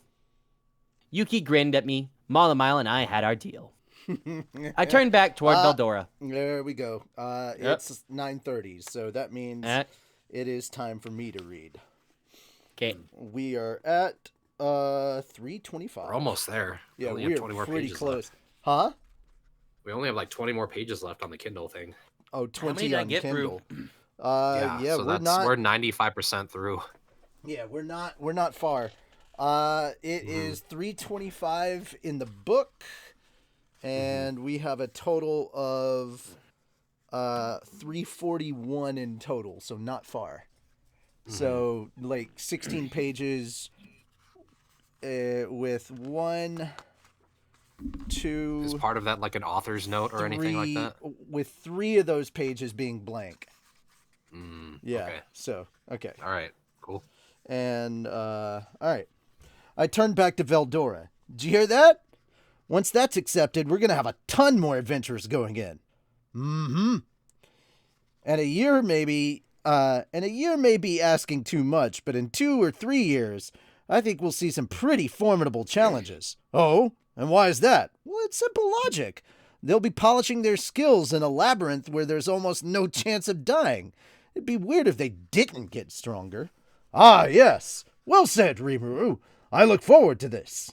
Yuki grinned at me. Malamile and I had our deal. I turned back toward Veldora. There we go. It's 9:30, so that means it is time for me to read. Okay. We are at 3:25. We're almost there. Yeah, we we're have 20 more pretty pages close. left. Huh? We only have like 20 more pages left on the Kindle thing. Oh, 20 many did I on get Kindle. Yeah, so we're 95% through. Yeah, we're not far. It is 3:25 in the book, and we have a total of 3:41 in total, so not far. So like 16 pages with 1, 2. Is part of that like an author's note or anything like that? With 3 of those pages being blank. Yeah. Okay. So okay. All right. Cool. And all right. I turned back to Veldora. Did you hear that? Once that's accepted, we're gonna have a ton more adventurers going in. And a year may be asking too much, but in 2 or 3 years, I think we'll see some pretty formidable challenges. Oh, and why is that? Well, it's simple logic. They'll be polishing their skills in a labyrinth where there's almost no chance of dying. It'd be weird if they didn't get stronger. Ah, yes. Well said, Rimuru. I look forward to this.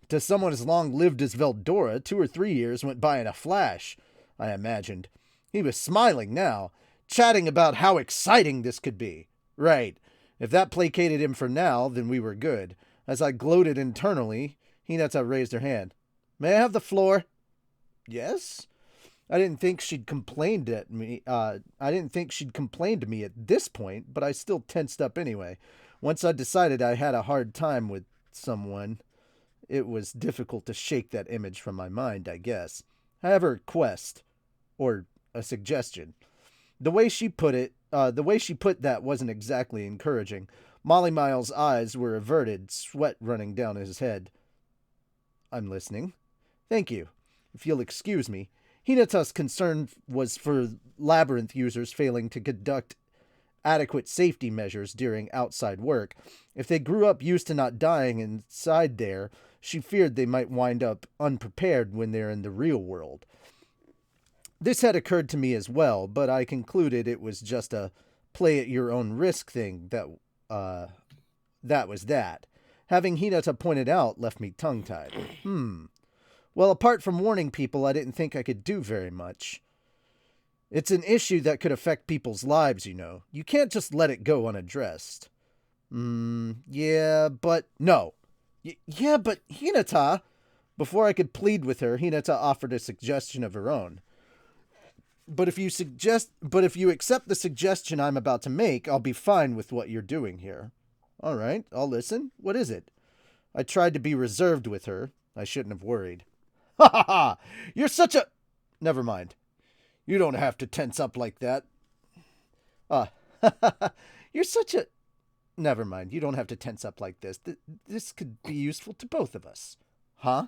To someone as long-lived as Veldora, 2 or 3 years went by in a flash, I imagined. He was smiling now, chatting about how exciting this could be. Right. If that placated him for now, then we were good. As I gloated internally, Hinata raised her hand. May I have the floor? Yes? I didn't think she'd complained to me at this point, but I still tensed up anyway. Once I decided I had a hard time with someone. It was difficult to shake that image from my mind, I guess. I have a request, or a suggestion. The way she put that wasn't exactly encouraging. Molly Miles' eyes were averted, sweat running down his head. I'm listening. Thank you. If you'll excuse me. Hinata's concern was for labyrinth users failing to conduct adequate safety measures during outside work. If they grew up used to not dying inside there, she feared they might wind up unprepared when they're in the real world. This had occurred to me as well, but I concluded it was just a play-at-your-own-risk thing that was that. Having Hinata pointed out left me tongue-tied. Well, apart from warning people, I didn't think I could do very much. It's an issue that could affect people's lives, you know. You can't just let it go unaddressed. Yeah, but no. Yeah, but Hinata... Before I could plead with her, Hinata offered a suggestion of her own. But if you accept the suggestion I'm about to make, I'll be fine with what you're doing here. All right, I'll listen. What is it? I tried to be reserved with her. I shouldn't have worried. Ha ha ha! You're such a... Never mind. You don't have to tense up like that. You're such a... Never mind. You don't have to tense up like this. This could be useful to both of us. Huh?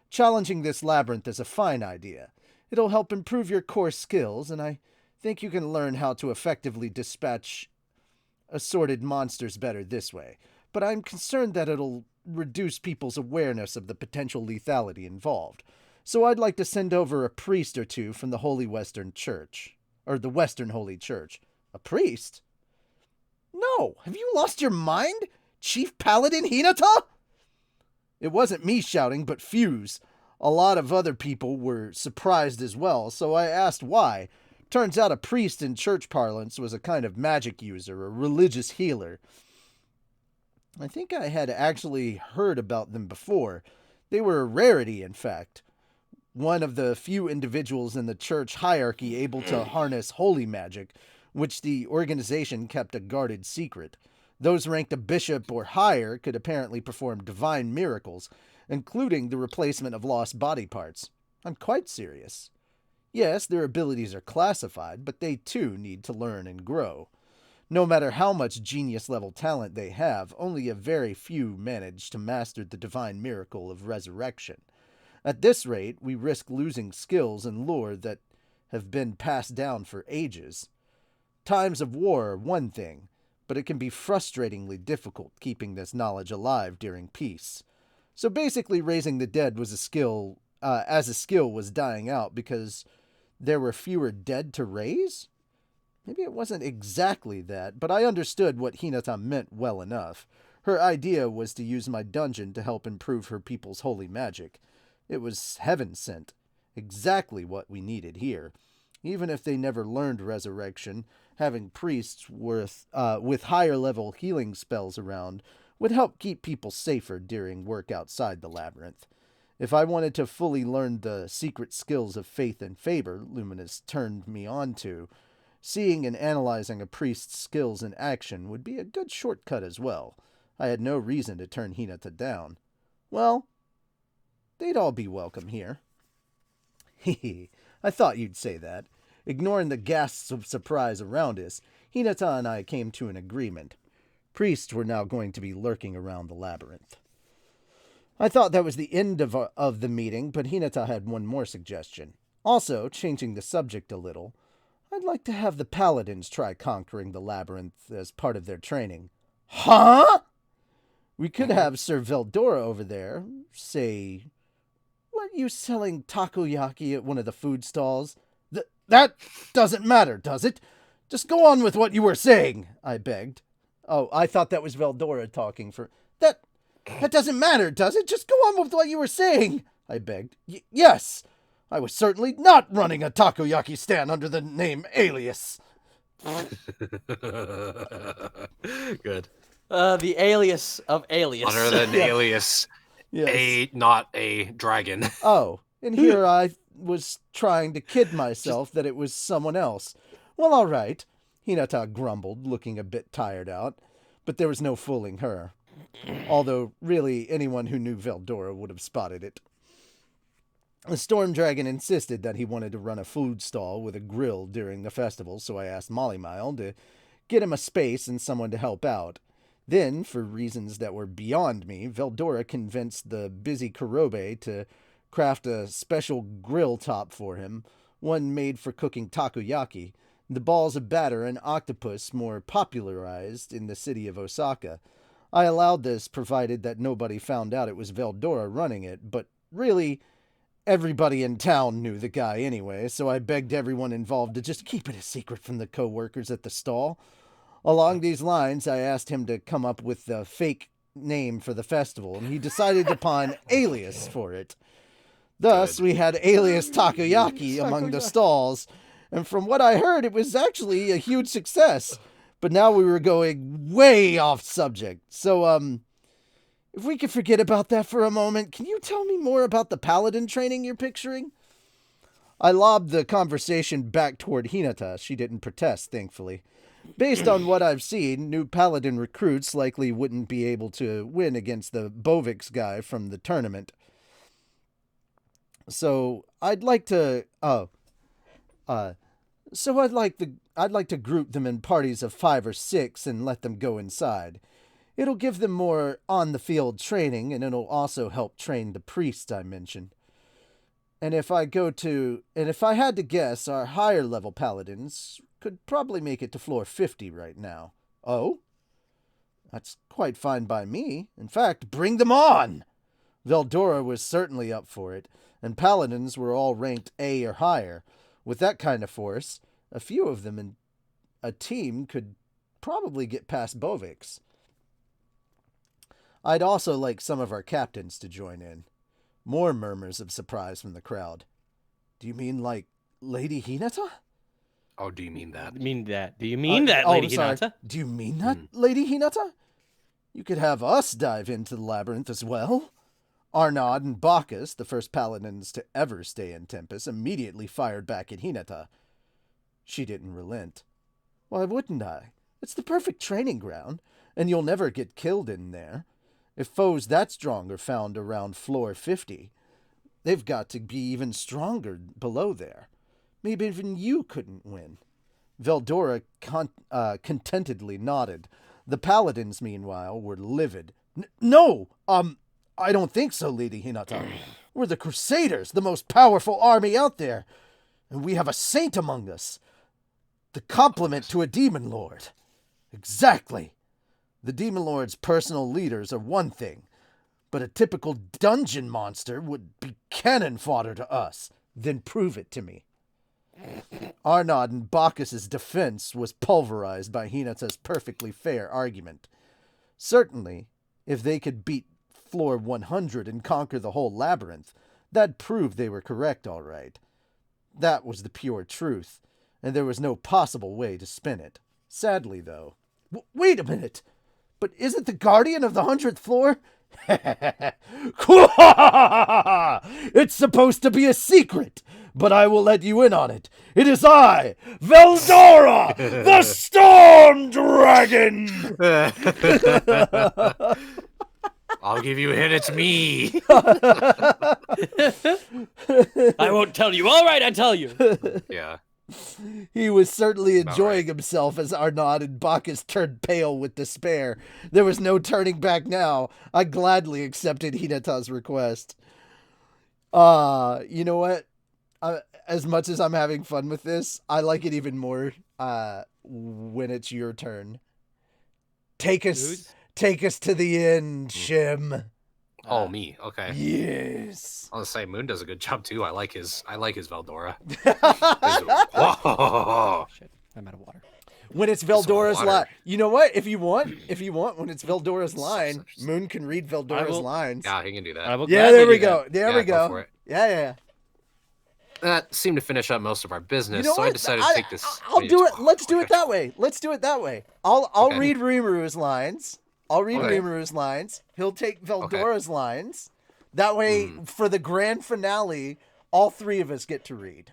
Challenging this labyrinth is a fine idea. It'll help improve your core skills, and I think you can learn how to effectively dispatch assorted monsters better this way. But I'm concerned that it'll reduce people's awareness of the potential lethality involved. So I'd like to send over a priest or two from the Holy Western Church. Or the Western Holy Church. A priest? No! Have you lost your mind? Chief Paladin Hinata? It wasn't me shouting, but Fuse. A lot of other people were surprised as well, so I asked why. Turns out a priest in church parlance was a kind of magic user, a religious healer. I think I had actually heard about them before. They were a rarity, in fact. One of the few individuals in the church hierarchy able to harness holy magic, which the organization kept a guarded secret. Those ranked a bishop or higher could apparently perform divine miracles, including the replacement of lost body parts. I'm quite serious. Yes, their abilities are classified, but they too need to learn and grow. No matter how much genius-level talent they have, only a very few manage to master the divine miracle of resurrection. At this rate, we risk losing skills and lore that have been passed down for ages. Times of war are one thing, but it can be frustratingly difficult keeping this knowledge alive during peace. So basically, raising the dead was a skill was dying out because there were fewer dead to raise? Maybe it wasn't exactly that, but I understood what Hinata meant well enough. Her idea was to use my dungeon to help improve her people's holy magic. It was heaven-sent, exactly what we needed here. Even if they never learned resurrection, having priests with higher-level healing spells around would help keep people safer during work outside the labyrinth. If I wanted to fully learn the secret skills of faith and favor Luminous turned me on to, seeing and analyzing a priest's skills in action would be a good shortcut as well. I had no reason to turn Hinata down. Well, they'd all be welcome here. Hehe, I thought you'd say that. Ignoring the gasps of surprise around us, Hinata and I came to an agreement. Priests were now going to be lurking around the labyrinth. I thought that was the end of the meeting, but Hinata had one more suggestion. Also, changing the subject a little, I'd like to have the paladins try conquering the labyrinth as part of their training. Huh? We could have Sir Veldora over there, say, weren't you selling takoyaki at one of the food stalls? That doesn't matter, does it? Just go on with what you were saying, I begged. Oh, I thought that was Veldora talking for... That doesn't matter, does it? Just go on with what you were saying, I begged. Yes, I was certainly not running a takoyaki stand under the name Alias. Good. The alias of Alias. Other than Alias, Yes. not a dragon. Oh, and here I was trying to kid myself that it was someone else. Well, all right, Hinata grumbled, looking a bit tired out, but there was no fooling her. Although, really, anyone who knew Veldora would have spotted it. The Storm Dragon insisted that he wanted to run a food stall with a grill during the festival, so I asked Molly Mile to get him a space and someone to help out. Then, for reasons that were beyond me, Veldora convinced the busy Kurobe to craft a special grill top for him, one made for cooking takoyaki, the balls of batter and octopus more popularized in the city of Osaka. I allowed this, provided that nobody found out it was Veldora running it, but really, everybody in town knew the guy anyway, so I begged everyone involved to just keep it a secret from the co-workers at the stall. Along these lines, I asked him to come up with a fake name for the festival, and he decided upon Alias for it. Thus, we had Alias Takoyaki among the stalls, and from what I heard, it was actually a huge success. But now we were going way off subject. So, if we could forget about that for a moment, can you tell me more about the paladin training you're picturing? I lobbed the conversation back toward Hinata. She didn't protest, thankfully. Based on what I've seen, new paladin recruits likely wouldn't be able to win against the Bovix guy from the tournament. So I'd like to group them in parties of 5 or 6 and let them go inside. It'll give them more on-the-field training, and it'll also help train the priests I mentioned. And if I had to guess, our higher-level paladins could probably make it to floor 50 right now. Oh? That's quite fine by me. In fact, bring them on! Veldora was certainly up for it, and paladins were all ranked A or higher. With that kind of force, a few of them in a team could probably get past Bovix. I'd also like some of our captains to join in. More murmurs of surprise from the crowd. Do you mean like Lady Hinata? Oh, do you mean that? Do you mean that, Lady sorry. Hinata? Do you mean that, Lady Hinata? You could have us dive into the labyrinth as well. Arnaud and Bacchus, the first paladins to ever stay in Tempest, immediately fired back at Hinata. She didn't relent. Why wouldn't I? It's the perfect training ground, and you'll never get killed in there. If foes that strong are found around floor 50, they've got to be even stronger below there. Maybe even you couldn't win. Veldora contentedly nodded. The paladins, meanwhile, were livid. No! I don't think so, Lady Hinata. We're the Crusaders, the most powerful army out there. And we have a saint among us. The complement to a demon lord. Exactly. The demon lord's personal leaders are one thing, but a typical dungeon monster would be cannon fodder to us. Then prove it to me. Arnaud and Bacchus's defense was pulverized by Hinata's perfectly fair argument. Certainly, if they could beat floor 100 and conquer the whole labyrinth, that'd prove they were correct all right. That was the pure truth, and there was no possible way to spin it. Sadly, though... Wait a minute! But isn't the guardian of the 100th floor? It's supposed to be a secret, but I will let you in on it. It is I, Veldora, the Storm Dragon! I'll give you a hint, it's me. I won't tell you. All right, I tell you. Yeah. He was certainly enjoying himself as Arnaud and Bacchus turned pale with despair. There was no turning back now. I gladly accepted Hinata's request. You know what? As much as I'm having fun with this, I like it even more when it's your turn. Take us to the end, Shim. Oh, me. Okay. Yes. I'll say Moon does a good job too. I like his Veldora. Shit, I'm out of water. When it's Veldora's line, you know what? If you want, when it's Veldora's line, Moon can read Veldora's lines. Yeah, he can do that. Yeah, there we go. There we go. For it. Yeah. That seemed to finish up most of our business, You know so what? I decided to take this. I'll do it. Let's do it that way. I'll read Rimuru's lines. Rimuru's lines. He'll take Veldora's lines. That way, for the grand finale, all 3 of us get to read.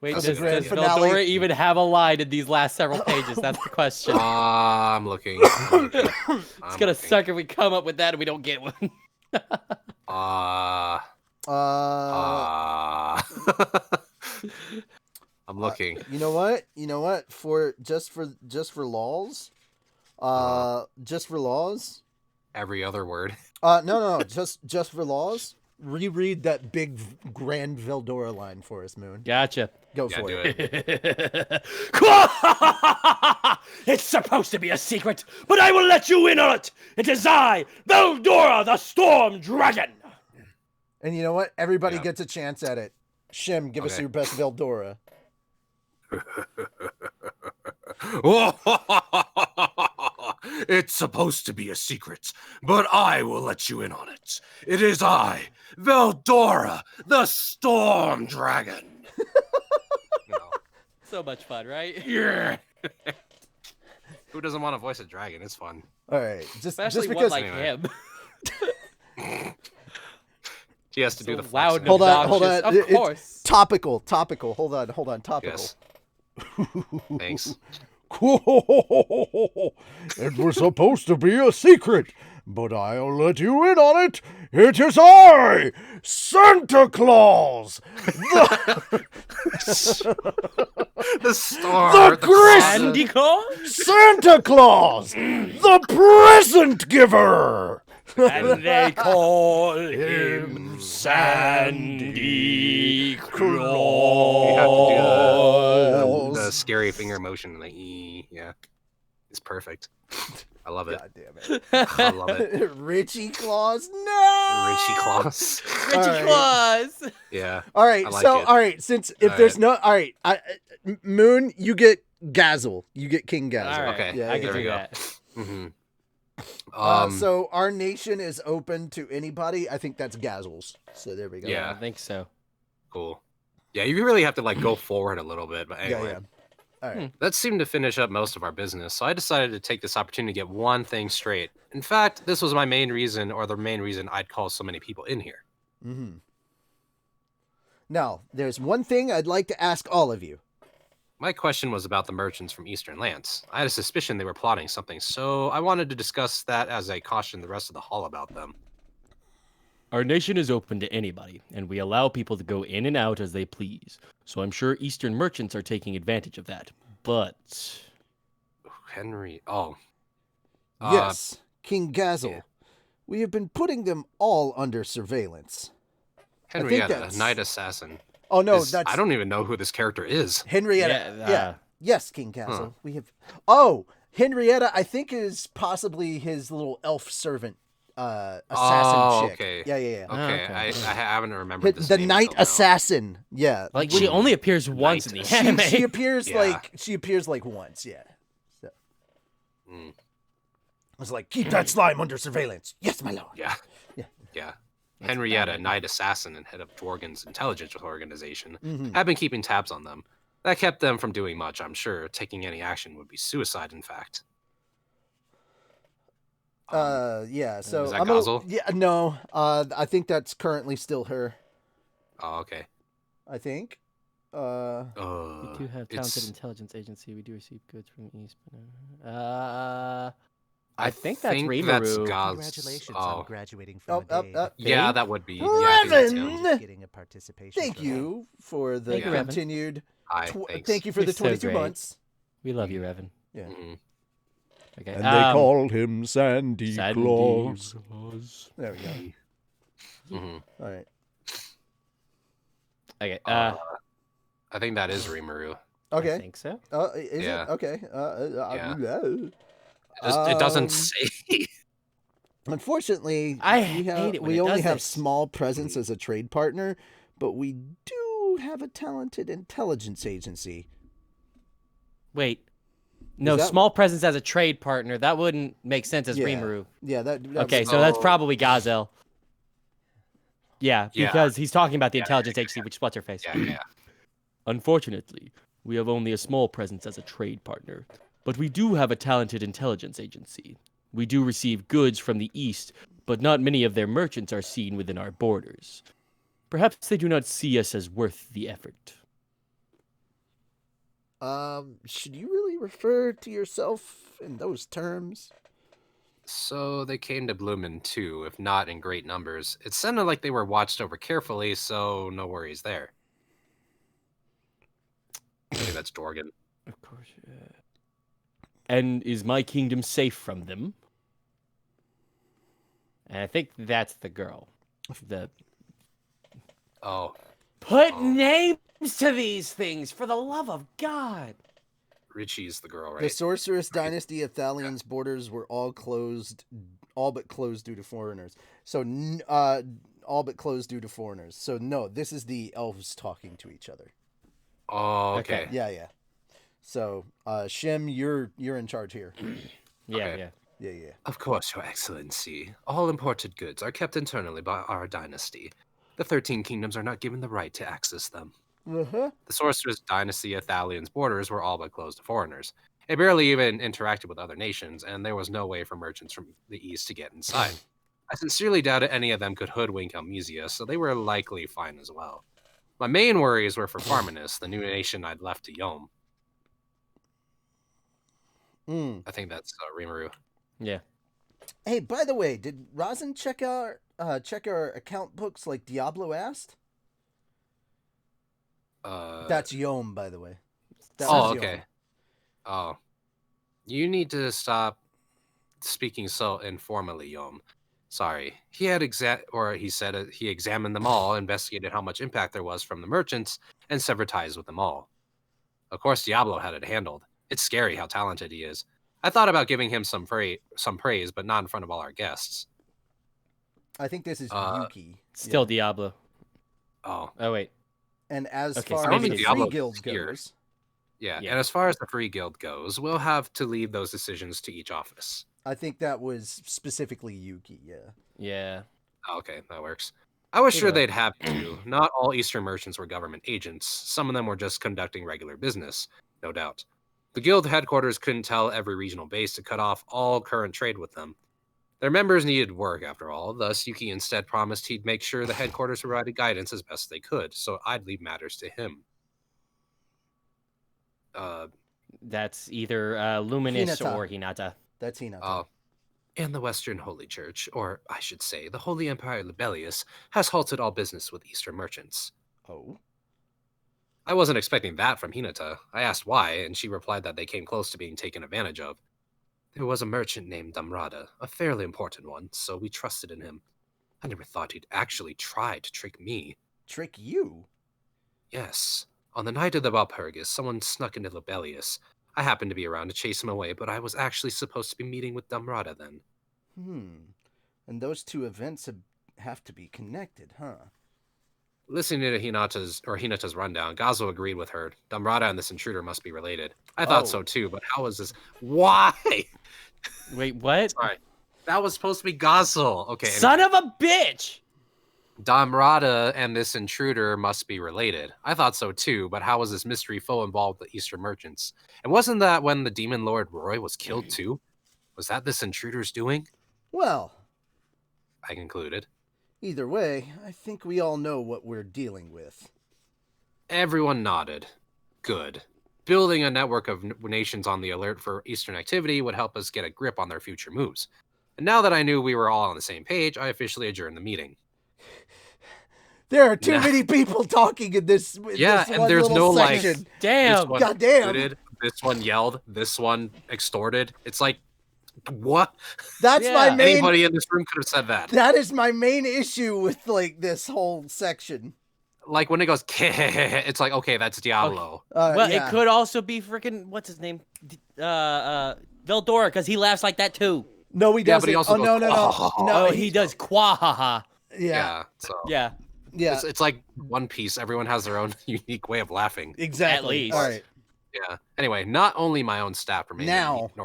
Wait, For does, the grand does finale. Veldora even have a line in these last several pages? That's the question. I'm looking. It's gonna suck if we come up with that and we don't get one. Uh, I'm looking. You know what? You know what? For just for lols, just for laws. Every other word. No, just for laws. Reread that big grand Veldora line for us, Moon. Gotcha. Go Yeah, for do it. it. It's supposed to be a secret, but I will let you in on it. It is I, Veldora, the Storm Dragon. And you know what? Everybody Yeah. gets a chance at it. Shim, give us Okay. your best Veldora. It's supposed to be a secret, but I will let you in on it. It is I, Veldora, the Storm Dragon. You know, So much fun, right? Yeah. who doesn't want to voice a dragon? It's fun. All right, Especially just one because. like Anyway. him. He has to do So the loud flexing. and Hold on. obnoxious. Of It's course. topical. Hold on. Topical. Yes. Thanks. It was supposed to be a secret, but I'll let you in on it. It is I, Santa Claus, The star. The Christmas- Sandy Claus? Santa Claus, the present giver. And they call him Sandy You have to Claus. do the scary finger motion and the E. Yeah. It's perfect. I love it. God damn it. I love it. Richie Claus. No. Richie Claus. Richie Alright. Claus. Yeah. All right. I like So it. all right. Since if All there's right. no all right, Moon, you get Gazzle. You get King Gazzle. All right. Okay, Yeah, I yeah, can there we do go. that. Mm-hmm. So our nation is open to anybody. I think that's Gazzles. So there we go. Yeah. I think so. Cool. Yeah, you really have to like go forward a little bit, but anyway. Yeah. All right. That seemed to finish up most of our business, so I decided to take this opportunity to get one thing straight. In fact, this was my main reason, or the main reason I'd call so many people in here. Mm-hmm. Now, there's one thing I'd like to ask all of you. My question was about the merchants from Eastern Lands. I had a suspicion they were plotting something, so I wanted to discuss that as I cautioned the rest of the hall about them. Our nation is open to anybody, and we allow people to go in and out as they please. So I'm sure Eastern merchants are taking advantage of that. But Henry. Oh. Yes, King Gazzle. yeah. We have been putting them all under surveillance. Henrietta, that's- Knight Assassin. Oh no, is- that's I don't even know who this character is. Henrietta. Yeah, Yeah. Yes, King Gazzle. We have. Oh, Henrietta. I think is possibly his little elf servant, assassin Oh, chick. okay. Yeah. Okay, okay. I haven't remembered this The name Knight until now. Assassin. Yeah. Like she only appears once in the anime. She appears Yeah. she appears like once. Yeah. So, Mm, I was like, keep that slime under surveillance. Yes, my lord. yeah. Yeah. Yeah. Henrietta, Knight Assassin and head of Dworgen's intelligence organization, Mhm. have been keeping tabs on them. That kept them from doing much, I'm sure. Taking any action would be suicide, in fact. Yeah. So is that I'm Gazzle? Yeah. No. I think that's currently still her. Oh, okay. I think. We do have talented it's- intelligence agency. We do receive goods from East. I think that's Rimuru. That's Gaz. Congratulations Oh. on graduating from a day. Yeah, Thing? that would be. Yeah, I think that's him. Revan! Getting a participation. Thank trophy. you for the Thank you, Revan. continued. Hi, thanks. Thank you for You're the so 22 great. months. We love you, Revan. Mhm. Okay. And they call him Sandy Sandy Claus. Claus. There we go. Mhm. All right. Okay. I think that is Rimuru. I Okay. think so. Is Yeah. it? Okay. It doesn't Um, say. Unfortunately, I we hate it when we it only does have this. small presence as a trade partner, but we do have a talented intelligence agency. Wait. No, that- small presence as a trade partner. That wouldn't make sense as Yeah. Rimuru. Yeah, that. Okay, so that's Oh. probably Gazelle. Yeah, Yeah. because he's talking about the Yeah, intelligence agency, which is what's her face. Yeah. unfortunately, we have only a small presence as a trade partner. But we do have a talented intelligence agency. We do receive goods from the East, but not many of their merchants are seen within our borders. Perhaps they do not see us as worth the effort. Should you really refer to yourself in those terms? So they came to Bloomin too, if not in great numbers. It sounded like they were watched over carefully, so no worries there. I think that's Dorgan. Of course. And is my kingdom safe from them? And I think that's the girl. Oh, Put names to these things, for the love of God. Richie's the girl, The right? sorceress dynasty of Thalion's borders were all but closed due to foreigners. So, all but closed due to foreigners. So, no, this is the elves talking to each other. Oh, okay. Yeah. So, Shim, you're in charge here. Yeah, Okay. Yeah. Of course, Your Excellency. All imported goods are kept internally by our dynasty. The 13 kingdoms are not given the right to access them. Uh-huh. The sorceress dynasty of Thalion's borders were all but closed to foreigners. It barely even interacted with other nations, and there was no way for merchants from the east to get inside. I sincerely doubted any of them could hoodwink Almesia, so they were likely fine as well. My main worries were for Farminus, the new nation I'd left to Yom. I think that's Rimuru. Yeah. Hey, by the way, did Rosin check our account books like Diablo asked? That's Yom, by the way. That was Yom. Okay. Oh. You need to stop speaking so informally, Yom. Sorry. He said he examined them all, investigated how much impact there was from the merchants, and severed ties with them all. Of course, Diablo had it handled. It's scary how talented he is. I thought about giving him some praise, but not in front of all our guests. I think this is Yuki. Still Diablo. Oh. Oh, wait. And as Okay, far so as maybe the Diablo Free Guild is here. goes, Yeah, Yeah. and as far as the Free Guild goes, we'll have to leave those decisions to each office. I think that was specifically Yuki, yeah. Yeah. Okay, that works. I was You sure know. they'd have to. Not all Eastern merchants were government agents. Some of them were just conducting regular business, no doubt. The guild headquarters couldn't tell every regional base to cut off all current trade with them. Their members needed work, after all, thus Yuki instead promised he'd make sure the headquarters provided guidance as best they could, so I'd leave matters to him. That's either Luminous Hinata. or Hinata. That's Hinata. And the Western Holy Church, or I should say, the Holy Empire Libellius, has halted all business with Eastern merchants. Oh. I wasn't expecting that from Hinata. I asked why, and she replied that they came close to being taken advantage of. There was a merchant named Damrada, a fairly important one, so we trusted in him. I never thought he'd actually try to trick me. Trick you? Yes. On the night of the Walpurgis, someone snuck into Libellius. I happened to be around to chase him away, but I was actually supposed to be meeting with Damrada then. And those two events have to be connected, huh? Listening to Hinata's rundown, Gazo agreed with her. Damrada and this intruder must be related. I thought so too, but how is this? Why? Wait, what? Sorry. That was supposed to be Gazo. Okay. Son of a bitch! Damrada and this intruder must be related. I thought so too, but how was this mystery foe involved with the Eastern merchants? And wasn't that when the demon lord Roy was killed too? Was that this intruder's doing? Well, I concluded. either way, I think we all know what we're dealing with. Everyone nodded. Good. Building a network of nations on the alert for Eastern activity would help us get a grip on their future moves. And now that I knew we were all on the same page, I officially adjourned the meeting. There are too many people talking in this. Yeah, this and one there's little no, section. like, Damn! This one Goddamn. included, this one yelled, this one extorted. It's like, what? That's my Yeah. main. Anybody in this room could have said that. That is my main issue with like this whole section. Like when it goes, it's like, okay, that's Diablo. Well, yeah. it could also be freaking what's his name, Veldora, because he laughs like that too. No, he Yeah, doesn't. but he also oh no, goes, no, no, Oh, no. he does quahaha. Yeah, So Yeah, yeah, it's like One Piece. Everyone has their own unique way of laughing. exactly. least. All right. Yeah. Anyway, not only my own staff remained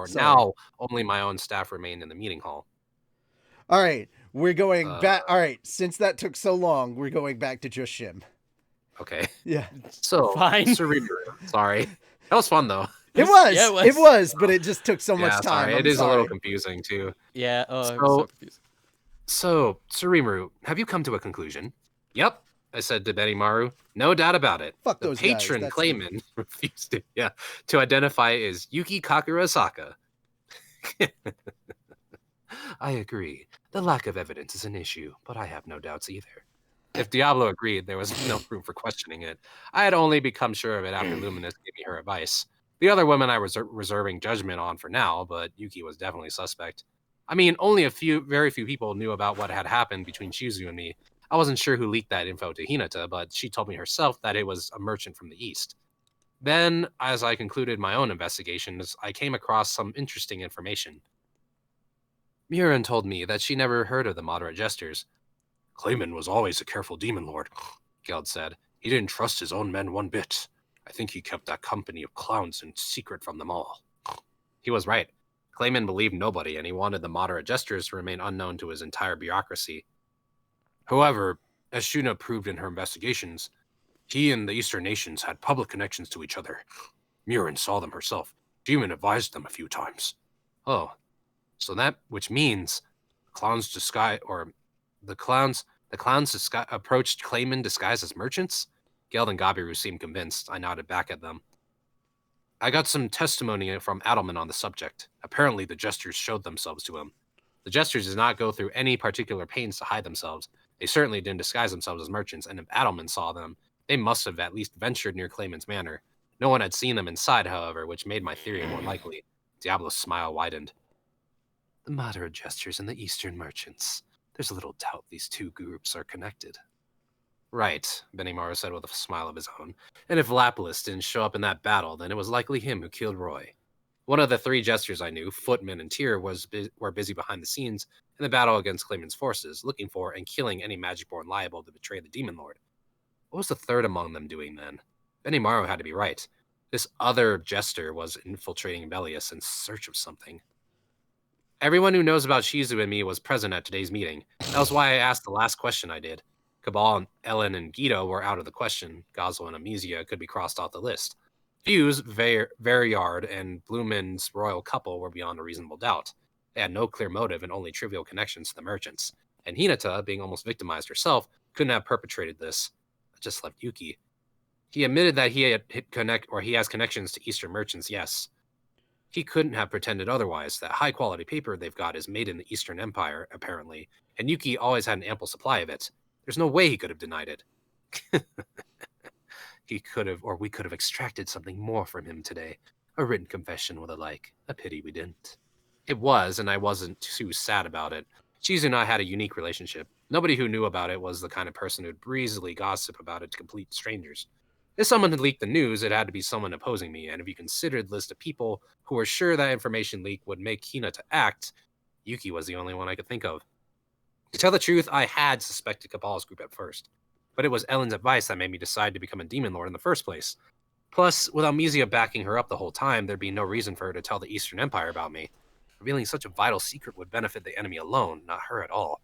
Sorry. only my own staff remained in the meeting hall. All right. We're going back. All right. Since that took so long, we're going back to just Shim. Okay. Yeah. So Fine. Sorry. That was fun though. It was. Yeah, It was, but it just took so Yeah, much time. sorry. I'm It is a sorry. little confusing too. yeah. Oh, I'm So- so confused. So, Surimaru, have you come to a conclusion? Yep. I said to Benimaru. No doubt about it. Fuck the those guys, patron that's Clayman refused to identify as Yuki Kakurasaka. I agree. The lack of evidence is an issue, but I have no doubts either. If Diablo agreed, there was no room for questioning it. I had only become sure of it after Luminous gave me her advice. The other women I was reserving judgment on for now, but Yuki was definitely suspect. I mean, only very few people knew about what had happened between Shizu and me. I wasn't sure who leaked that info to Hinata, but she told me herself that it was a merchant from the east. Then, as I concluded my own investigations, I came across some interesting information. Murin told me that she never heard of the moderate jesters. Clayman was always a careful demon lord, Geld said. He didn't trust his own men one bit. I think he kept that company of clowns in secret from them all. He was right. Clayman believed nobody, and he wanted the moderate jesters to remain unknown to his entire bureaucracy. However, as Shuna proved in her investigations, he and the Eastern nations had public connections to each other. Murin saw them herself. She even advised them a few times. Oh, so that, which means the clowns approached Clayman disguised as merchants? Geld and Gabiru seemed convinced. I nodded back at them. I got some testimony from Adelman on the subject. Apparently, the jesters showed themselves to him. The jesters did not go through any particular pains to hide themselves. They certainly didn't disguise themselves as merchants, and if Adelman saw them, they must have at least ventured near Clayman's manor. No one had seen them inside, however, which made my theory more likely. Diablo's smile widened. The moderate jesters and the Eastern merchants. There's little doubt these two groups are connected. Right, Benimaru said with a smile of his own. And if Lapis didn't show up in that battle, then it was likely him who killed Roy. One of the three jesters I knew, Footman and Tyr, were busy behind the scenes in the battle against Clayman's forces, looking for and killing any Magicborn liable to betray the Demon Lord. What was the third among them doing then? Benimaru had to be right. This other jester was infiltrating Belius in search of something. Everyone who knows about Shizu and me was present at today's meeting. That was why I asked the last question I did. Cabal, Ellen, and Guido were out of the question. Goswell and Amnesia could be crossed off the list. Fuse, Verriard, and Blumen's royal couple were beyond a reasonable doubt. They had no clear motive and only trivial connections to the merchants. And Hinata, being almost victimized herself, couldn't have perpetrated this. I just left Yuki. He admitted that he has connections to Eastern merchants, yes. He couldn't have pretended otherwise. That high-quality paper they've got is made in the Eastern Empire, apparently, and Yuki always had an ample supply of it. There's no way he could have denied it. We could have extracted something more from him today. A written confession or the like. A pity we didn't. It was, and I wasn't too sad about it. Shizu and I had a unique relationship. Nobody who knew about it was the kind of person who'd breezily gossip about it to complete strangers. If someone had leaked the news, it had to be someone opposing me, and if you considered the list of people who were sure that information leak would make Hinata act, Yuki was the only one I could think of. To tell the truth, I had suspected Cabal's group at first, but it was Ellen's advice that made me decide to become a demon lord in the first place. Plus, with Almesia backing her up the whole time, there'd be no reason for her to tell the Eastern Empire about me. Revealing such a vital secret would benefit the enemy alone, not her at all.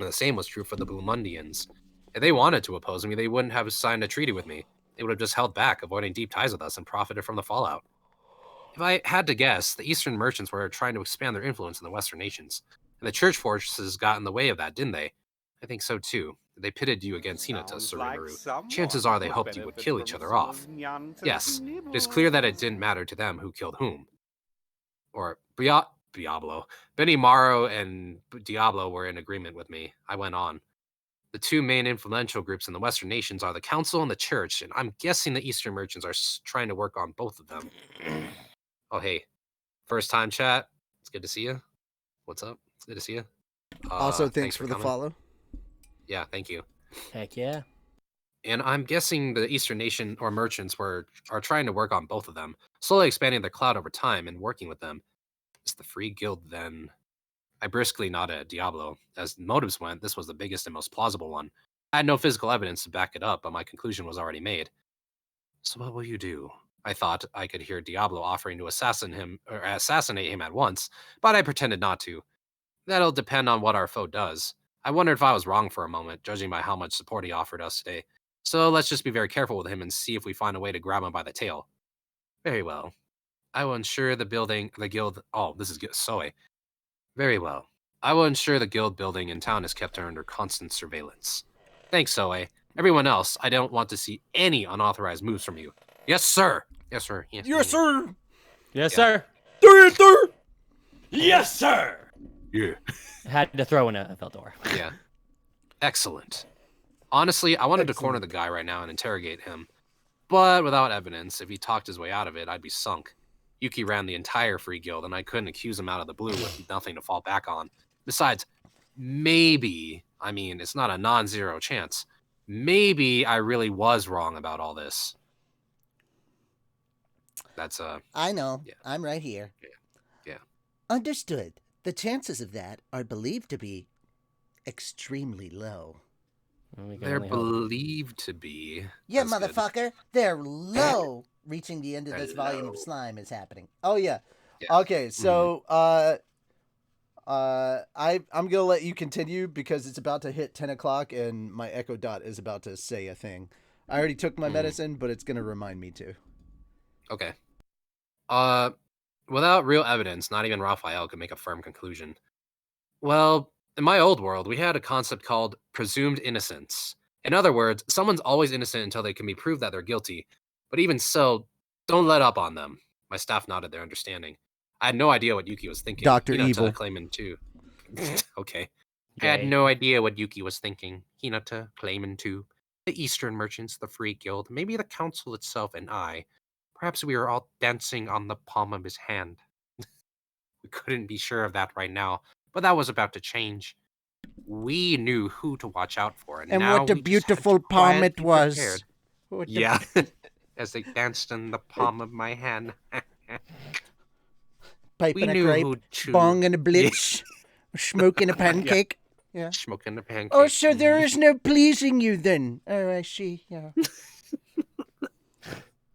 And the same was true for the Blumundians. If they wanted to oppose me, they wouldn't have signed a treaty with me. They would have just held back, avoiding deep ties with us, and profited from the fallout. If I had to guess, the Eastern merchants were trying to expand their influence in the Western nations. And the church forces got in the way of that, didn't they? I think so too. They pitted you against Hinata, Surimaru. Chances are they hoped you would kill each other off. Yes, it is clear that it didn't matter to them who killed whom. Or Diablo. Benimaru and Diablo were in agreement with me. I went on. The two main influential groups in the Western nations are the Council and the Church, and I'm guessing the Eastern merchants are trying to work on both of them. Oh, hey. First time chat. It's good to see you. What's up? It's good to see you. Also, thanks for the coming. follow. Yeah, thank you. Heck yeah. And I'm guessing the Eastern nation or merchants are trying to work on both of them, slowly expanding their clout over time and working with them. It's the Free Guild then. I briskly nodded at Diablo. As motives went, this was the biggest and most plausible one. I had no physical evidence to back it up, but my conclusion was already made. So what will you do? I thought I could hear Diablo offering to assassinate him at once, but I pretended not to. That'll depend on what our foe does. I wondered if I was wrong for a moment, judging by how much support he offered us today. So let's just be very careful with him and see if we find a way to grab him by the tail. Very well. I will ensure the guild... Oh, this is Soe. Very well. I will ensure the guild building in town is kept under constant surveillance. Thanks, Soe. Everyone else, I don't want to see any unauthorized moves from you. Yes, sir. Yes, sir. Yes, sir. Yes, Yeah. sir. Yes, sir. Yeah. Had to throw in a Veldora. Yeah. Excellent. Honestly, I wanted to corner Excellent. the guy right now and interrogate him. But without evidence, if he talked his way out of it, I'd be sunk. Yuki ran the entire free guild, and I couldn't accuse him out of the blue with nothing to fall back on. Besides, maybe, I mean, it's not a non-zero chance, maybe I really was wrong about all this. That's, I know. Yeah. I'm right here. Yeah. Understood. The chances of that are believed to be extremely low. Well, we can they're only hope. believed to be. Yeah, That's good. motherfucker. They're low. Reaching the end of this volume Hello. of slime is happening. Oh yeah. Yeah. Okay, so I'm gonna let you continue because it's about to hit 10 o'clock and my Echo Dot is about to say a thing. I already took my medicine, but it's gonna remind me to. Okay. Without real evidence, not even Raphael could make a firm conclusion. Well, in my old world, we had a concept called presumed innocence. In other words, someone's always innocent until they can be proved that they're guilty. But even so, don't let up on them. My staff nodded their understanding. I had no idea what Yuki was thinking. Dr. Hinata Evil. claiming too. Okay. I Gay. had no idea what Yuki was thinking. Hinata claiming too. The Eastern merchants, the Free Guild, maybe the Council itself, and I. Perhaps we were all dancing on the palm of his hand. We couldn't be sure of that right now, but that was about to change. We knew who to watch out for, and now what a we just had to beautiful palm it quietly was. prepared. What the- Yeah, as they danced in the palm of my hand. Pipe We and a knew grape, who to bong and a blitz, smoking a pancake. Yeah. smoking the pancake. Oh, so there is no pleasing you then. Oh, I see. Yeah.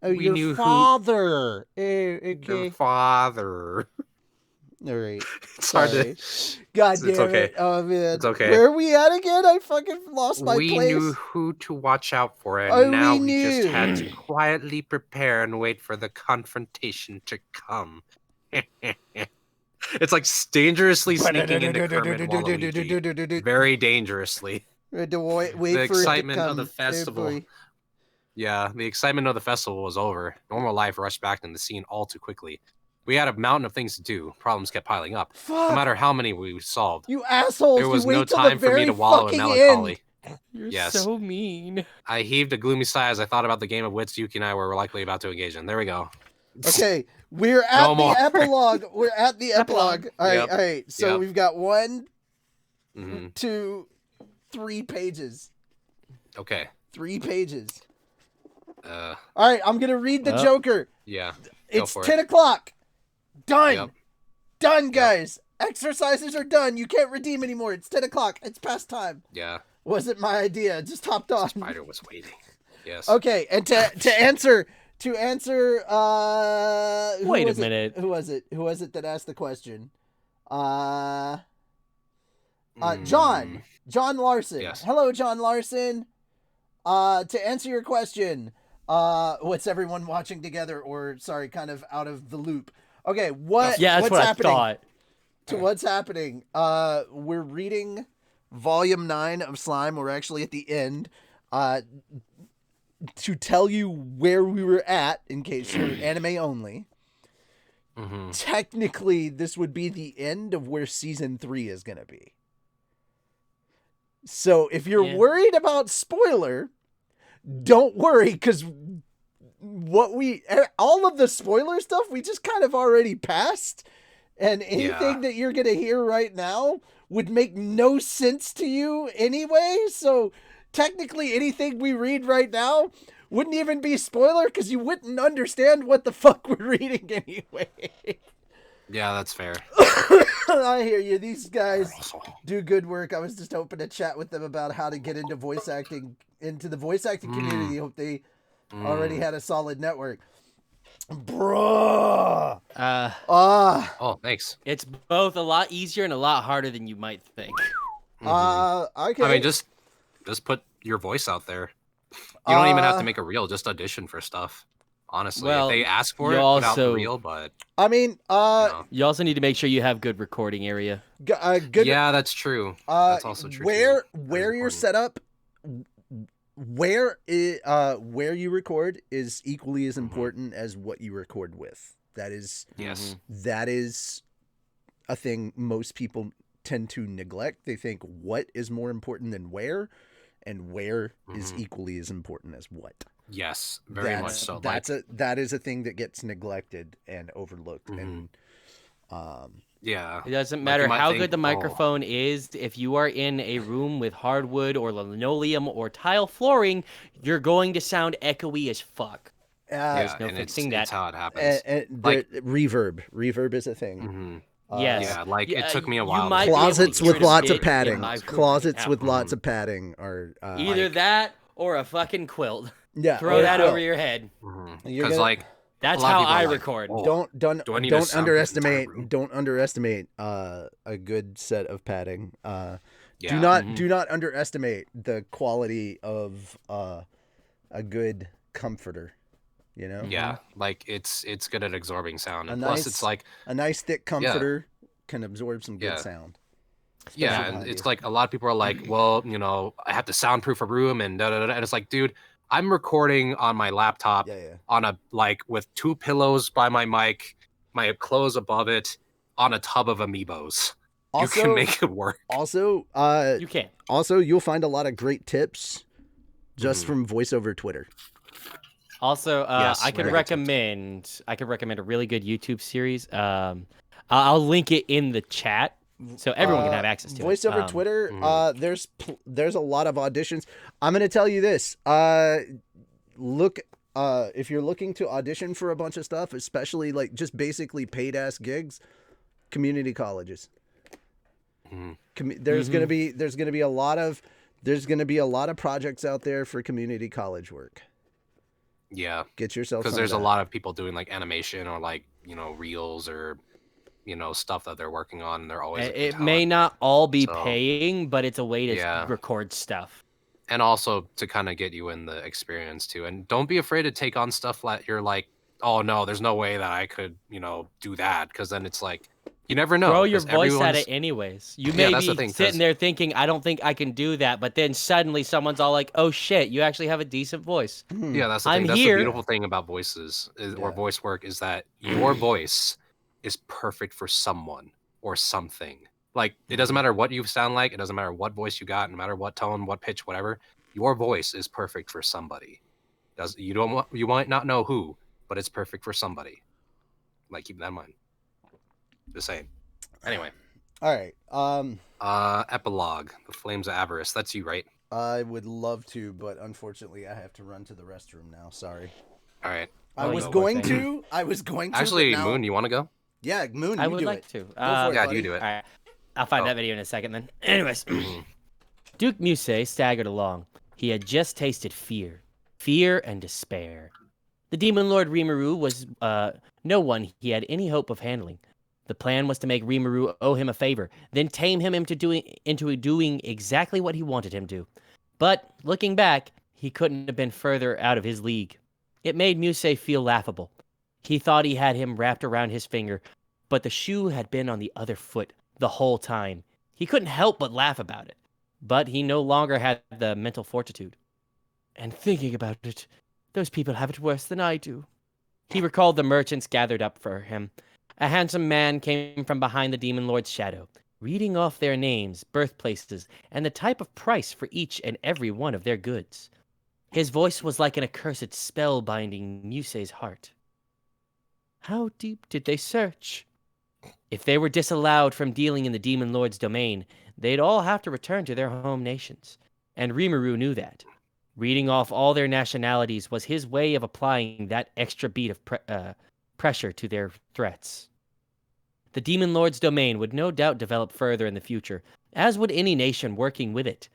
Oh, We knew your who- father. Oh, Your okay. father. All right. It's hard Sorry. to. God It's damn okay. it. Oh man. It's okay. Where are we at again? I fucking lost my We place. knew who to watch out for, and Oh, now we we just knew. had to quietly prepare and wait for the confrontation to come. It's like dangerously sneaking into Kermit and Waluigi. Very dangerously. We had to wait The for excitement it to of come. the festival. boy. Yeah, the excitement of the festival was over. Normal life rushed back into the scene all too quickly. We had a mountain of things to do. Problems kept piling up. No Fuck. matter how many we solved, You assholes. there was you wait no till time the for me very to wallow in fucking melancholy. You're Yes. so mean. I heaved a gloomy sigh as I thought about the game of wits Yuki and I were likely about to engage in. There we go. End. Okay, we're at No the more. epilogue. We're at the epilogue. All right, Yep. all right. So Yep. we've got 1, hmm 2, 3 pages. Okay. 3 pages. Uh, All right, I'm gonna read the Oh. Joker. yeah. It's for it. 10 o'clock. Done. Yep. Done, guys. Exercises are done. You can't redeem anymore. It's 10 o'clock. It's past time. Yeah. Wasn't my idea. Just hopped on. Spider was waiting. Yes. Okay, and to answer who Wait a was it? minute. Who was it that asked the question? John Mm, John Larson. Yes. Hello, John Larson. To answer your question, what's everyone watching together, or sorry, kind of out of the loop? Okay, Yeah, that's what's what happening? I thought. To what's happening? We're reading volume 9 of Slime. We're actually at the end. To tell you where we were at, in case you're anime only, mhm. technically this would be the end of where season 3 is going to be. So if you're Yeah. worried about spoiler, don't worry, because all of the spoiler stuff we just kind of already passed, and anything that you're going to hear right now would make no sense to you anyway. So technically anything we read right now wouldn't even be spoiler, because you wouldn't understand what the fuck we're reading anyway. Yeah, that's fair. I hear you. These guys Also, do good work. I was just hoping to chat with them about how to get into the voice acting community. Hope they already had a solid network. Bruh. Oh, thanks. It's both a lot easier and a lot harder than you might think. Okay. I mean, just put your voice out there. You don't even have to make a reel. Just audition for stuff. Honestly, Well, if they ask for it, you put out the also- reel. But I mean, no. You also need to make sure you have good recording area. good. Yeah, that's true. That's also true. Where Very you're important. set up, where you record is equally as important as what you record with. That is a thing most people tend to neglect. They think what is more important than where, and where is equally as important as what. Yes, very much so. That is a thing that gets neglected and overlooked. And yeah, It doesn't Like, matter you might how think, good the "Oh." microphone is. If you are in a room with hardwood or linoleum or tile flooring, you're going to sound echoey as fuck. Yeah, no and fixing it's that. how it happens. Like reverb is a thing. Yes. Yeah, like it took me a you while. might be able to Closets hear with it a lots of bit in padding. my room Closets right with now. lots of padding are Either that or a fucking quilt. yeah. Throw or that quilt. over your head. You're Because gonna- like That's a lot of how people are I like, record. "Oh, Don't do I need a soundproof entire room?" underestimate a good set of padding. Yeah. Do not underestimate the quality of a good comforter. You know, Yeah, like it's good at absorbing sound, A and plus nice- it's like a nice thick comforter can absorb some good Yeah. sound. yeah, Especially and behind it's you. like a lot of people are like, well, I have to soundproof a room and da da da, and it's like, dude, I'm recording on my laptop Yeah. on a with 2 pillows by my mic, my clothes above it, on a tub of amiibos. You can Also- make it work. Also, You can. you'll find a lot of great tips just from voiceover Twitter. Also, Yes, I could very good recommend a really good YouTube series. I'll link it in the chat so everyone can have access to voiceover it. Twitter. There's a lot of auditions. I'm gonna tell you this. Look, if you're looking to audition for a bunch of stuff, especially like just basically paid ass gigs, community colleges. There's gonna be a lot of projects out there for community college work. Yeah, Get yourself because some there's of a that. lot of people doing like animation or like reels or stuff that they're working on. And they're always looking for It may talent. not all be So, paying, but it's a way to Yeah. record stuff. and also to kind of get you in the experience too. And don't be afraid to take on stuff that you're like, oh no, there's no way that I could do that, because then it's like you never know. Throw your 'cause voice at everyone's- it anyways. You Yeah, may that's the be thing, sitting 'cause- there thinking, I don't think I can do that, but then suddenly someone's all like, oh shit, you actually have a decent voice. Yeah, that's the I'm thing. That's here. the beautiful thing about voices or Yeah. voice work is that your voice is perfect for someone or something. Like it doesn't matter what you sound like. It doesn't matter what voice you got. No matter what tone, what pitch, whatever. Your voice is perfect for somebody. You might not know who, but it's perfect for somebody. Like keep that in mind. Just saying. Anyway, All right. epilogue: The Flames of Avarice. That's you, right? I would love to, but unfortunately, I have to run to the restroom now. Sorry. All right. I was no, going okay. to. I was going to. Actually, but now... Moon, you want to go? Yeah, Moon. I you would do like it. to. Go for it, Yeah, buddy. you do it. All right. I'll find Oh. that video in a second then. Anyways, Duke Musei staggered along. He had just tasted fear and despair. The demon lord Rimuru was no one he had any hope of handling. The plan was to make Rimuru owe him a favor, then tame him into doing exactly what he wanted him to. But looking back, he couldn't have been further out of his league. It made Musei feel laughable. He thought he had him wrapped around his finger, but the shoe had been on the other foot the whole time. He couldn't help but laugh about it, but he no longer had the mental fortitude. And thinking about it, those people have it worse than I do. He recalled the merchants gathered up for him. A handsome man came from behind the demon lord's shadow, reading off their names, birthplaces, and the type of price for each and every one of their goods. His voice was like an accursed spell binding Musei's heart. How deep did they search? If they were disallowed from dealing in the demon lord's domain, they'd all have to return to their home nations. And Rimuru knew that. Reading off all their nationalities was his way of applying that extra beat of pressure to their threats. The demon lord's domain would no doubt develop further in the future, as would any nation working with it.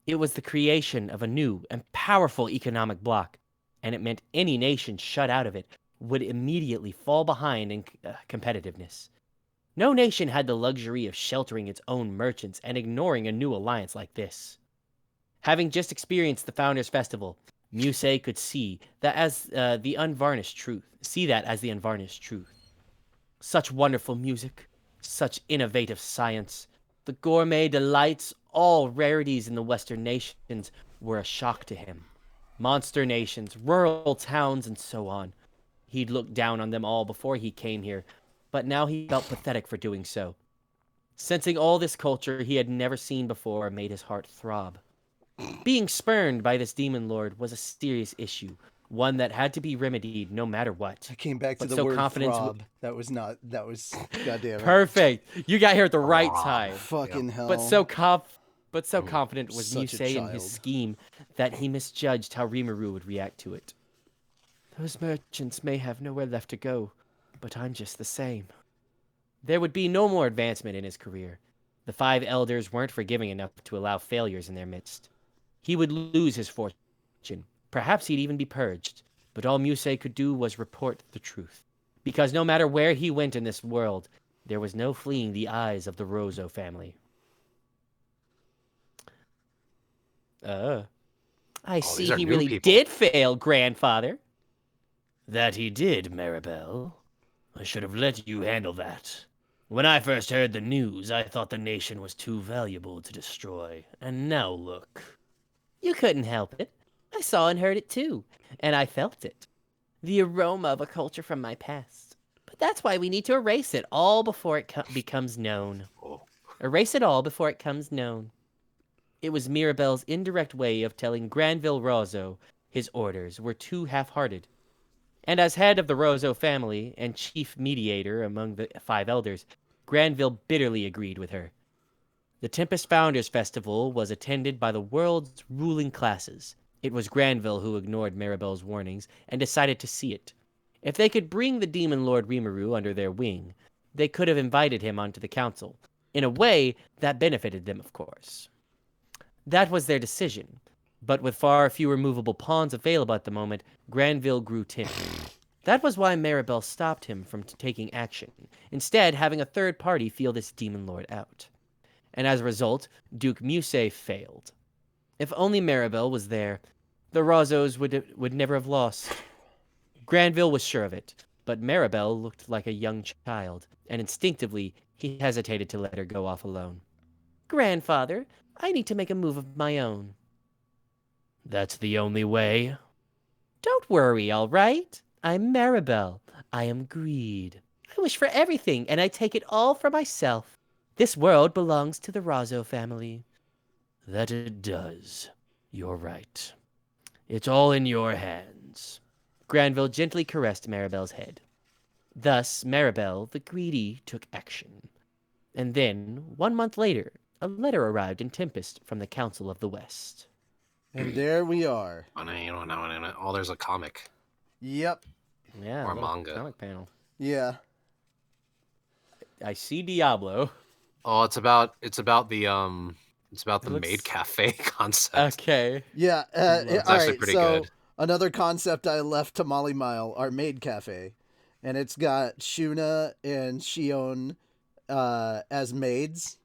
It was the creation of a new and powerful economic bloc, and it meant any nation shut out of it would immediately fall behind in competitiveness. No nation had the luxury of sheltering its own merchants and ignoring a new alliance like this. Having just experienced the Founders Festival, Musei could see that as the unvarnished truth. Such wonderful music, such innovative science, the gourmet delights, all rarities in the Western nations, were a shock to him. monster nations, rural towns, and so on. He'd looked down on them all before he came here, but now he felt pathetic for doing so. Sensing all this culture he had never seen before made his heart throb. Being spurned by this demon lord was a serious issue, one that had to be remedied no matter what. I came back to But the so word confidence throb. That was goddamn it. Perfect. You got here at the right time. Fucking hell. But so confident was Such a Musei in his child. scheme that he misjudged how Rimuru would react to it. Those merchants may have nowhere left to go, but I'm just the same. There would be no more advancement in his career. The 5 elders weren't forgiving enough to allow failures in their midst. He would lose his fortune. Perhaps he'd even be purged. But all Musei could do was report the truth. Because no matter where he went in this world, there was no fleeing the eyes of the Rozo family. I see these are he new really people. did fail, grandfather. That he did, Maribel. I should have let you handle that. When I first heard the news, I thought the nation was too valuable to destroy. And now look. You couldn't help it. I saw and heard it too, and I felt it. The aroma of a culture from my past. But that's why we need to erase it all before it becomes known. Oh. Erase it all before it comes known. It was Mirabel's indirect way of telling Granville Rozo his orders were too half-hearted. And as head of the Rozo family and chief mediator among the 5 elders, Granville bitterly agreed with her. The Tempest Founders Festival was attended by the world's ruling classes. It was Granville who ignored Maribel's warnings and decided to see it. If they could bring the Demon Lord Rimuru under their wing, they could have invited him onto the council. In a way, that benefited them, of course. That was their decision. But with far fewer movable pawns available at the moment, Granville grew timid. That was why Maribel stopped him from taking action, instead having a third party feel this demon lord out. And as a result, Duke Musei failed. If only Maribel was there, the Rozos would never have lost. Granville was sure of it, but Maribel looked like a young child, and instinctively he hesitated to let her go off alone. Grandfather, I need to make a move of my own. That's the only way. Don't worry, all right? I'm Maribel. I am greed. I wish for everything, and I take it all for myself. This world belongs to the Rozo family. That it does. You're right. It's all in your hands. Granville gently caressed Maribel's head. Thus, Maribel, the greedy, took action. And then, 1 month later, a letter arrived in Tempest from the Council of the West. And there we are. Oh, there's a comic. Yep. Yeah, Or a little manga. comic panel. Yeah. I see Diablo. Oh, it's about the looks- maid cafe concept. Okay. Yeah. It's all actually right. pretty So good. another concept I left to Molly Mile, our maid cafe, and it's got Shuna and Shion as maids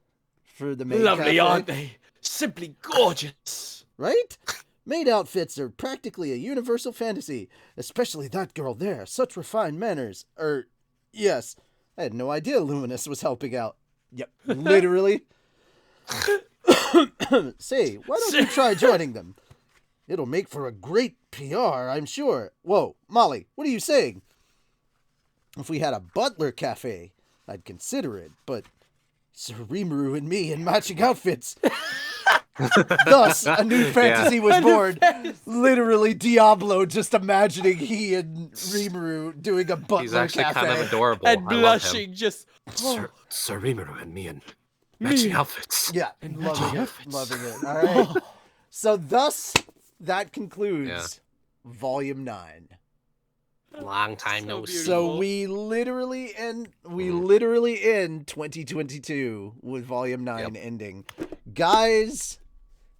for the maid Lovely, cafe. aren't they? Simply gorgeous. Right? Maid outfits are practically a universal fantasy, especially that girl there. Such refined manners. Yes. I had no idea Luminous was helping out. Yep, literally. Say, why don't you try joining them? It'll make for a great PR, I'm sure. Whoa, Molly, what are you saying? If we had a butler cafe, I'd consider it, but Sir Rimuru and me in matching outfits. Thus, a new fantasy was born. Literally, Diablo just imagining he and Rimuru doing a butler He's actually cafe. kind of adorable. And I love him. blushing, just... Sir Rimuru and me in matching outfits. Yeah, And loving magic it. outfits. Loving it. All right. So, thus, that concludes Yeah. Volume 9. Long time So no see. beautiful. So we literally end 2022 with Volume 9 ending. Guys,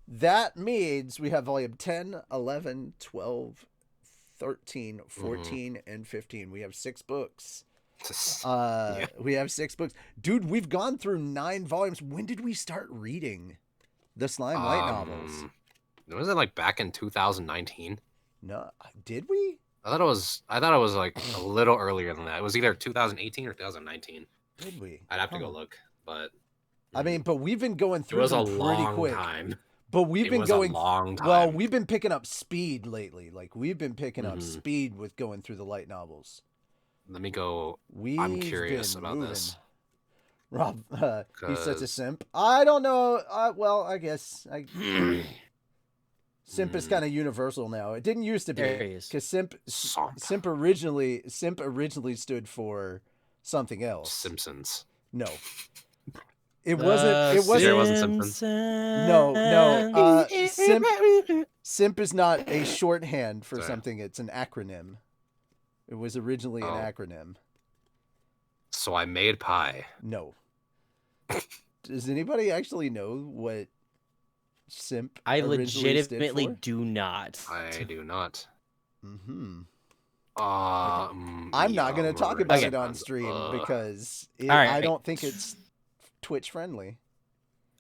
that means we have Volume 10, 11, 12, 13, 14, and 15. We have 6 books. We have 6 books. Dude, we've gone through 9 volumes. When did we start reading the Slime Light novels? Was it like back in 2019? No, did we? I thought it was like a little earlier than that. It was either 2018 or 2019. Did we? I'd have to go Huh. look, but I mean, but we've been going it through was a them pretty long quick. time. But we've It been was going a long time. well. We've been picking up speed lately. Like we've been picking up Mhm. speed with going through the light novels. Let me go. We've curious been about moving. this. Rob, he's such a 'Cause- simp. I don't know. Well, I guess simp is kind of universal now. It didn't used to be There he is. because simp Somp. originally stood for something else. Simpsons. No, it wasn't. It There wasn't. wasn't Simpsons. No. Simp is not a shorthand for Sorry. something. It's an acronym. It was originally an Oh. acronym. So I made pie. No. Does anybody actually know what simp I originally legitimately stood do not. I do not. for? Mm-hmm. I'm not going to talk about it on response. stream because All right. I don't think it's Twitch friendly.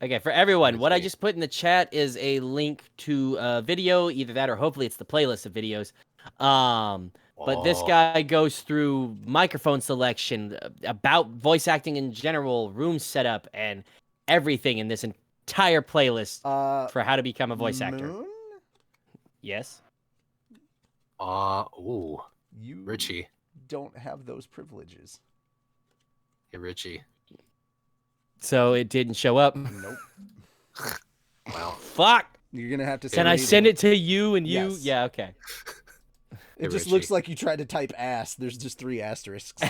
Okay, for everyone, Let's what I see. just put in the chat is a link to a video, either that or hopefully it's the playlist of videos. But this Oh. guy goes through microphone selection, about voice acting in general, room setup, and everything in this entire playlist for how to become a voice actor. Moon? Yes. Ooh, You Richie. don't have those privileges. Hey, Richie. So it didn't show up. Nope. Well, Fuck. You're going to have to Can I send it to you and you? Yes. Yeah, okay. It Hey, just Richie. looks like you tried to type ass. There's just 3 asterisks.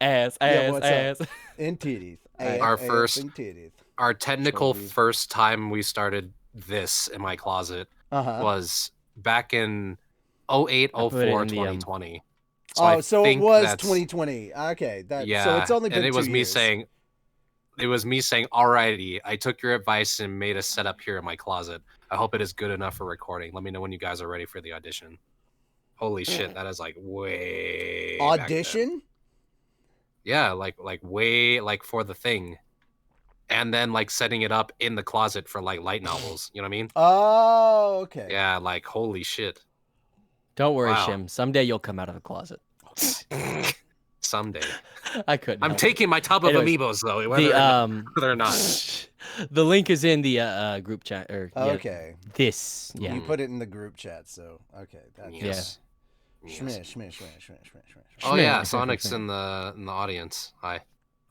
Ass, Yeah, what's up? ass. And titties. Our Ass first- and titties. our technical Shorty. first time we started this in my closet Uh-huh. was back in 08, I put it 04, in the, 2020. Oh, so it think was that's- 2020. Okay, Yeah, so it's only been and it 2 was me years. saying, "Alrighty, I took your advice and made a setup here in my closet. I hope it is good enough for recording. Let me know when you guys are ready for the audition." Holy shit, that is like way back then. Audition? Yeah, like way like for the thing, and then like setting it up in the closet for like light novels. You know what I mean? Oh, okay. Yeah, like holy shit. Don't worry, Wow. Shim. Someday you'll come out of the closet. Someday. I couldn't. I'm help it. taking my tub of Anyways, amiibos though, the whether or not. the link is in the group chat or yeah, Okay. this yeah. You put it in the group chat, so okay. That's Yes. Shmeh, Yes. shmeh, shmeh, shmeh, shmeh, shmeh. Oh yeah, Sonic's in the audience. Hi.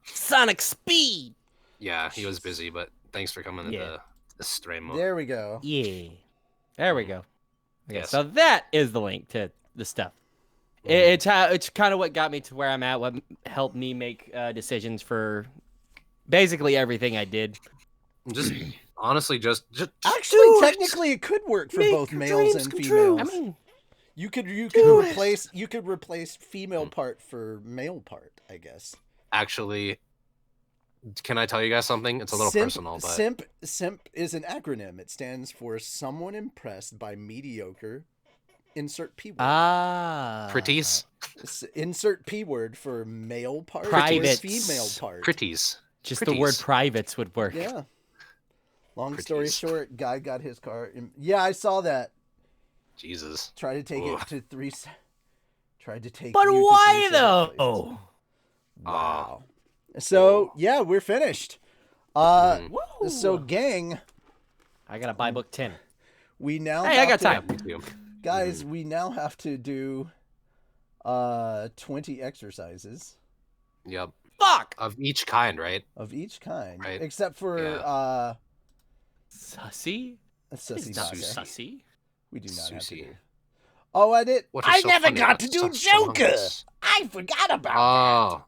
Sonic Speed. Yeah, he was busy, but thanks for coming Yeah. to the stream. There we go. Yeah. There we go. Okay, Yes. so that is the link to the stuff. It's kind of what got me to where I'm at. What helped me make decisions for basically everything I did. Just honestly, just Actually, Do it. technically, it could work for Make both your males dreams and come females. true. I mean, you could do it. replace female part for male part, I guess. actually. Can I tell you guys something? It's a little personal, but Simp is an acronym. It stands for someone impressed by mediocre. Insert P word. pretties, Insert P word for male part or Privates. female part. pretties. just the word Pretties. privates would work. Yeah. Long story Pretties. short, guy got his car. Yeah, I saw that. Jesus. Tried to take Ugh. it to 3. Tried to take. But you to why 3 separate places. though? Wow. So yeah, we're finished. Woo. So gang, I gotta buy book 10. we now. Hey, I have got to- time. Me too. guys. We now have to do 20 exercises Yep. Fuck. Of each kind, right? of each kind, Right. except for Yeah. Sussy? sussy It's not Baka. sussy. We do not have to Sushi. do. Oh, I did. What is I so never funny got about to do such Joker. songs? I forgot about Oh. that.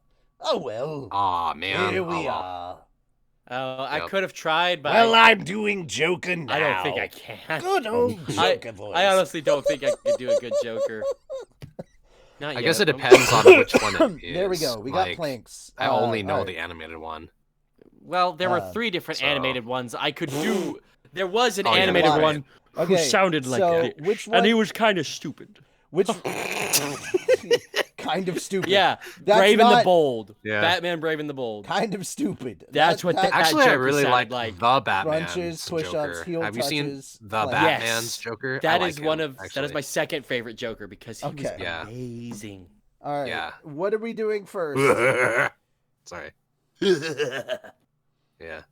Oh well. Aw, man. Here we Oh, well. are. Oh, I Yep. could have tried, but Well, I'm doing Joker now. I don't think I can. Good old Joker voice. I honestly don't think I could do a good Joker. Not I yet. guess it I'm- depends on which one it is. There we go. We got Like, planks. I only know alright. the animated one. Well, there were Uh, 3 different so- animated ones I could do. There was an Oh, yeah, animated right. one who Okay, sounded like so that, which one? and he was kind of stupid. Which kind of stupid. Yeah, That's Brave and the not- Bold. Yeah. Batman, Brave and the Bold. Kind of stupid. That's what that, the- Actually, I Joker really sounded like like the Batman's crunches, push-ups, Joker. heel Have you seen touches, the planks. Batman's Yes. Joker? That I is like one him, of that is actually. my second favorite Joker because he was Okay. Yeah. amazing. All right. Yeah. What are we doing first? Sorry. Yeah.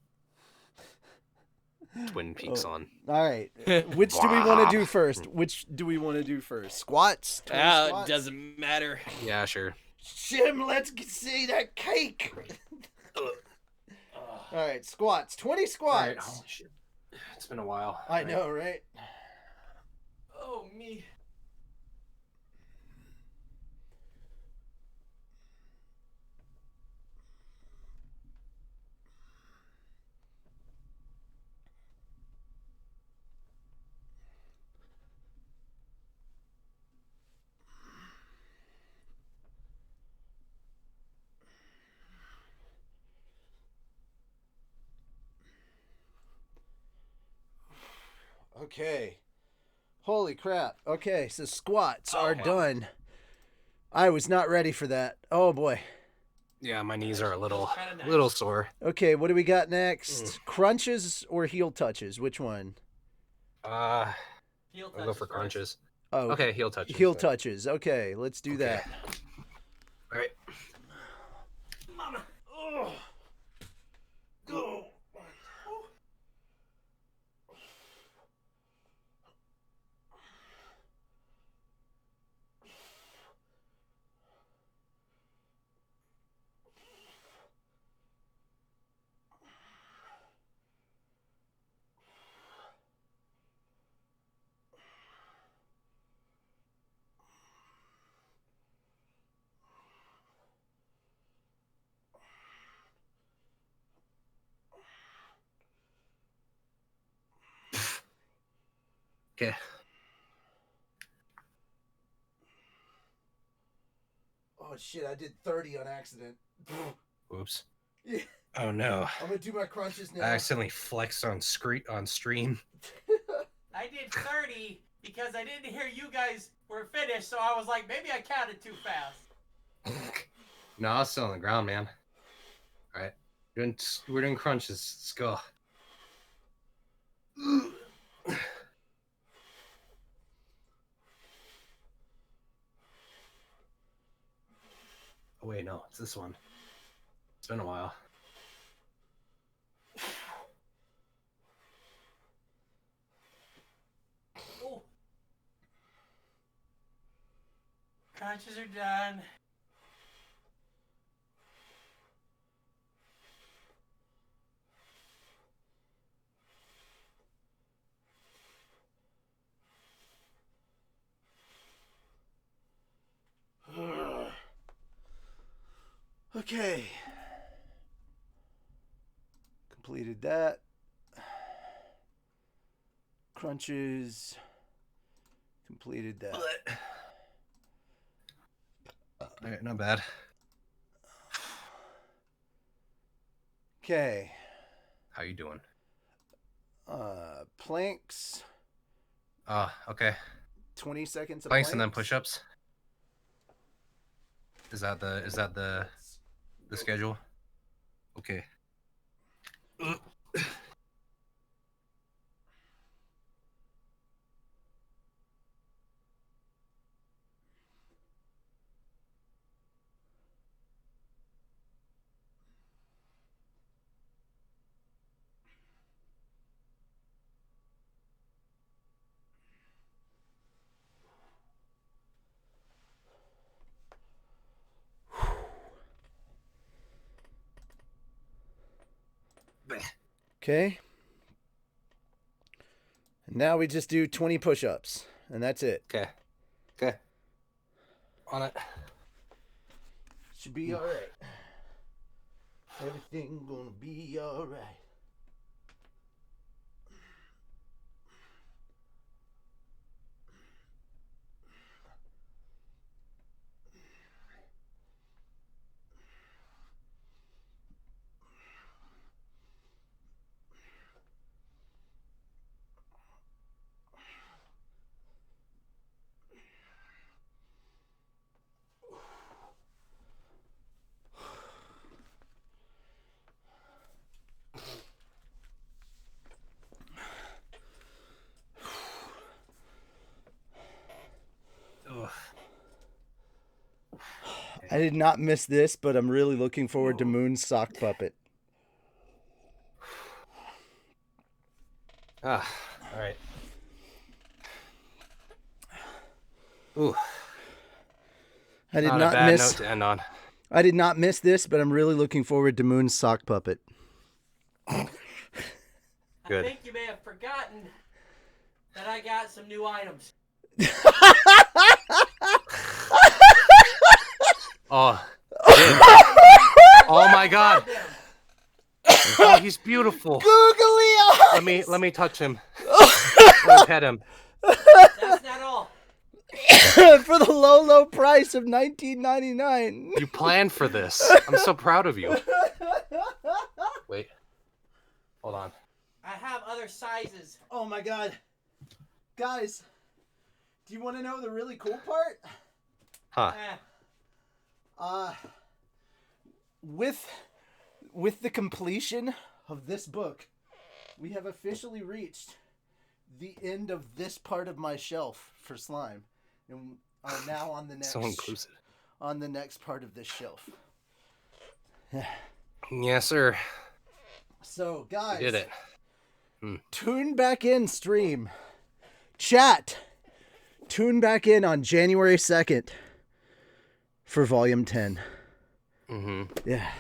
Twin Peaks on. All right. Which do we want to do first? Squats? 20 squats? Doesn't matter. Yeah, sure. Jim, let's see that cake. All right, squats. 20 squats. All right, holy shit. It's been a while. I know, right? Oh, me. Okay. Holy crap. Okay, so squats are done. I was not ready for that. Oh boy. Yeah, my knees are a little sore. Okay, what do we got next? Crunches or heel touches? Which one? I'll go for crunches. Oh, Okay, heel touches. heel touches. Okay, let's do that. All right. Mama. Oh. Go. Okay. Oh shit, I did 30 on accident. Whoops. Yeah. Oh no. I'm gonna do my crunches now. I accidentally flexed on stream. I did 30 because I didn't hear you guys were finished, so I was like, maybe I counted too fast. No, I was still on the ground, man. All right. We're doing crunches. Let's go. Oh wait, no, it's this one. It's been a while. Oh. Crunches are done. Okay. Completed that. Crunches. Completed that. All right, not bad. Okay. How you doing? Planks. Okay. 20 seconds of Planks and then push-ups. Is that the schedule? Okay. Okay. And now we just do 20 push-ups, and that's it. Okay. Okay. On it. Should be all right. Everything gonna be all right. Ugh. I did not miss this, but I'm really looking forward to Moon's sock puppet. All right. Ooh, I did not not a bad miss. note to end on. I did not miss this, but I'm really looking forward to Moon's sock puppet. Good. I think you may have forgotten that I got some new items. Oh, dude. Oh my God! Oh, he's beautiful. Googly eyes. Let me touch him. Let me pet him. That's not all. For the low, low price of $19.99. You planned for this. I'm so proud of you. Wait. Hold on. I have other sizes. Oh my God, guys! Do you want to know the really cool part? Huh. With the completion of this book, we have officially reached the end of this part of my shelf for slime, and are now on the next So inclusive. on the next part of this shelf. Yes, sir. So, guys, We did it. tune back in, stream, chat. Tune back in on January 2nd for Volume 10. Mm-hmm. Yeah.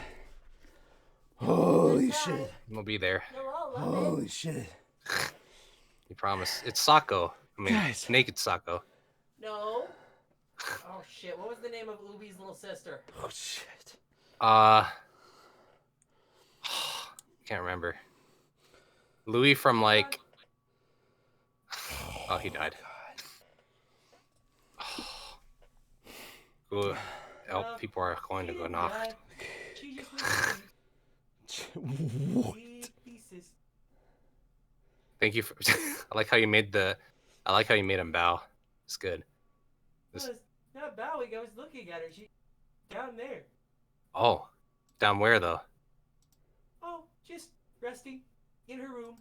Holy shit. We'll be there. Holy shit. You promise. It's Sako. I mean, Guys. naked Sako. No. Oh shit! What was the name of Ubi's little sister? Oh shit. Can't remember. Louis from like. Oh, he died. Ooh. Oh, people are going to go knock. She just What? pieces. Thank you for. I like how you made him bow. It's good. Was not bowing. I was looking at her. She down there. Oh, down where though? Oh, just resting in her room.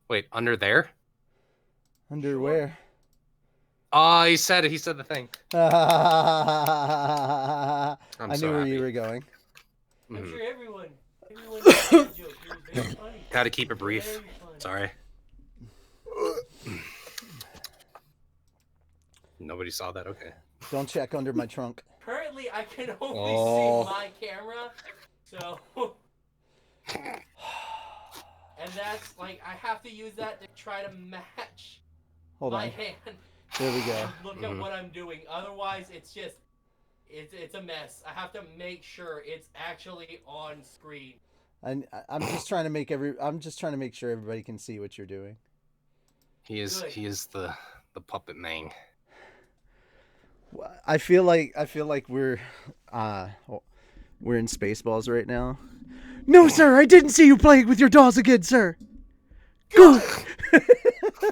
Wait, under there? Underwear. Oh, he said it. He said the thing. I I'm knew so where you happy. were going. I'm Mhm. sure everyone knows that joke. It was very funny. Gotta keep it brief. Very funny. Sorry. Nobody saw that. Okay. Don't check under my trunk. Currently, I can only Oh. see my camera, so. And that's like I have to use that to try to match Hold my on. hand. There we go. And look at Mhm. what I'm doing. Otherwise, it's just it's a mess. I have to make sure it's actually on screen. I'm just trying to make sure everybody can see what you're doing. He is the puppet man. I feel like we're in Spaceballs right now. No, sir, I didn't see you playing with your dolls again, sir. Good.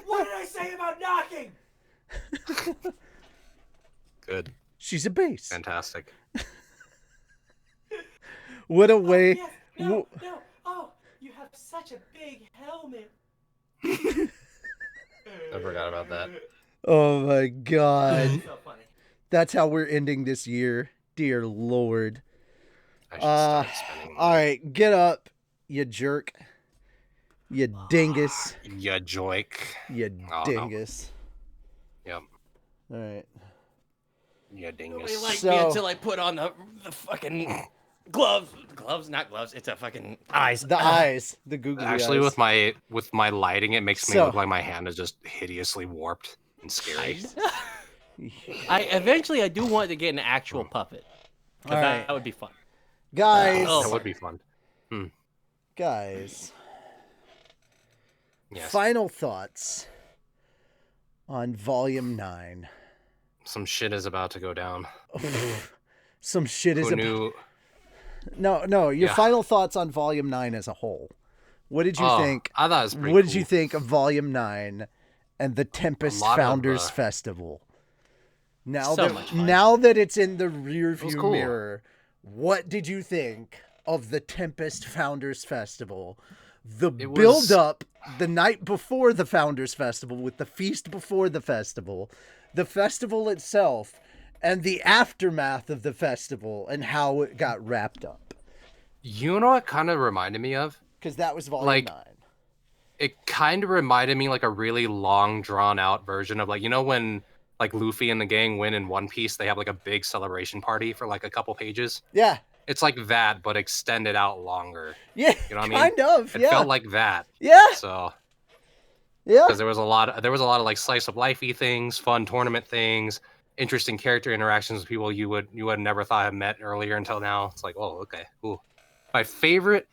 What did I say about knocking? Good. She's a base. Fantastic. What a way. Yes. No, no. Oh, you have such a big helmet. I forgot about that. Oh my god. So funny. That's how we're ending this year. Dear Lord. I should start spending money. All right, get up, you jerk. You dingus. Ya joik. You Oh, no. dingus. Yep. All right. Ya dingus. Nobody liked So- me until I put on the fucking gloves. Gloves, not gloves. It's a fucking eyes. The eyes. The googly Actually, eyes. with my lighting, it makes me So- look like my hand is just hideously warped and scary. Eventually I do want to get an actual puppet. 'Cause All right. that would be fun. Guys. Oh. That would be fun. Guys. Yes. Final thoughts on Volume 9. Some shit is about to go down. Some shit is Who about... knew? No, your Yeah. final thoughts on Volume 9 as a whole. What did you Oh, think? I thought it was pretty What cool. did you think of Volume 9 and the Tempest lot of, Founders Festival? Now So that much fun. now that it's in the rearview cool. mirror, what did you think of the Tempest Founders Festival? The It was- build up the night before the Founders Festival with the feast before the festival itself, and the aftermath of the festival and how it got wrapped up. You know what kind of reminded me of? Because that was Volume Like- 9. It kind of reminded me like a really long, drawn out version of like, you know, when like Luffy and the gang win in One Piece, they have like a big celebration party for like a couple pages. Yeah. It's like that, but extended out longer. Yeah. You know what I mean? Kind of. It Yeah. felt like that. Yeah. So Yeah. because there was a lot of like slice of lifey things, fun tournament things, interesting character interactions with people you would never thought had met earlier until now. It's like, oh, okay, cool. My favorite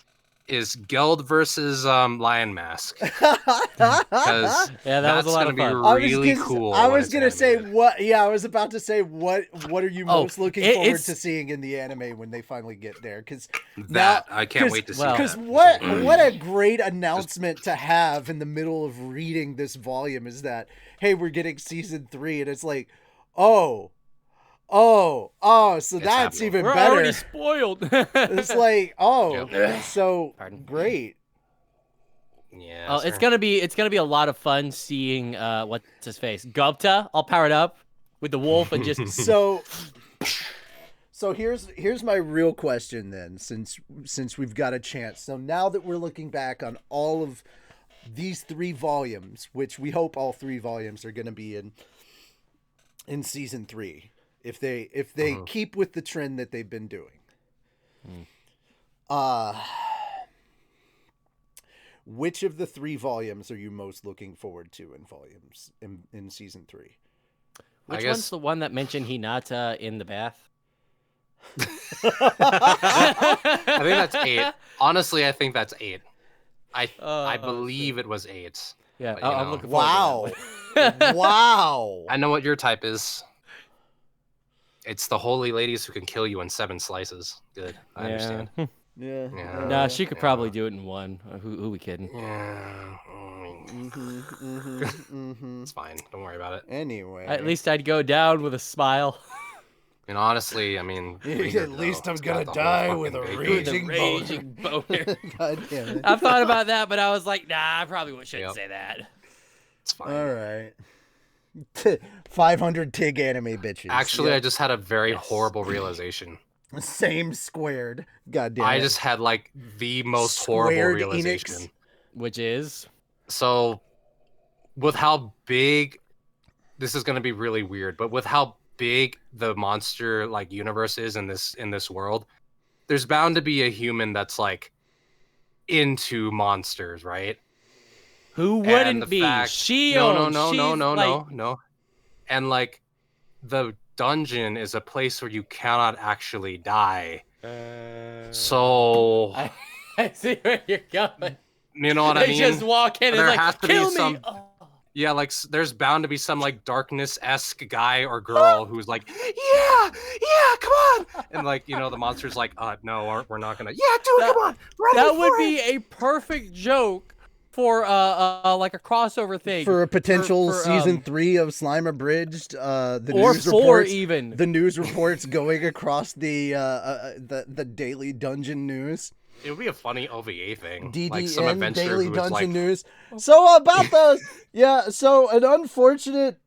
is Geld versus Lion Mask. Because Yeah, that was a lot of fun. really cool. I when was it's gonna say animated. what? Yeah, I was about to say what are you Oh, most looking it- forward it's- to seeing in the anime when they finally get there? Because That I can't wait to see. well- Because that. what a great announcement to have in the middle of reading this volume is that, hey, we're getting season 3, and it's like, so that's happening. even We're better. already spoiled. It's like, Yep. so Pardon. great. Yeah, Oh, it's sir. gonna be a lot of fun seeing what's his face, Gupta, all powered up with the wolf and just So here's my real question then, since we've got a chance. So now that we're looking back on all of these 3 volumes, which we hope all 3 volumes are going to be in season 3, if they keep with the trend that they've been doing. Which of the 3 volumes are you most looking forward to in season 3? which guess- one's the one that mentioned Hinata in the bath? I think that's 8. Honestly, I think that's 8. I Oh, believe it was 8. Yeah, But, you I'm know. looking Wow. forward to that one. Wow. I know what your type is. It's the holy ladies who can kill you in 7 slices. Good, I understand. Yeah. Yeah. Nah, she could Yeah. probably do it in one. Who we kidding? Yeah, it's fine. Don't worry about it. Anyway. At least I'd go down with a smile. And honestly, I mean, At least I'm gonna die with a With a raging raging boner. God damn it. I thought about that, but I was like, nah, I probably shouldn't Yep. say that. It's fine. All right. 500 TIG anime bitches. Actually, Yep. I just had a very horrible realization. Same squared. God damn it. I just had like the most horrible Squared realization. Enix. Which is So, with how big, this is going to be really weird, but with how big the monster like universe is in this world, there's bound to be a human that's like into monsters, right? who And wouldn't the be fact- Shield? No. And like the dungeon is a place where you cannot actually die. So, I see where you're going. you know what They I mean? just walk in and There like, has to be kill me. some- Oh. Yeah, like there's bound to be some like darkness-esque guy or girl who's like, yeah, come on, and like the monster's like, no, we're not gonna, yeah, do it, That- come on, ready That would for be it." a perfect joke for like a crossover thing. For a potential for, season 3 of Slime Abridged, the or news 4 reports, even. the news reports going across the daily dungeon news. It would be a funny OVA thing, DDN like some adventure Daily who's Dungeon like, News. So about those, yeah. So an unfortunate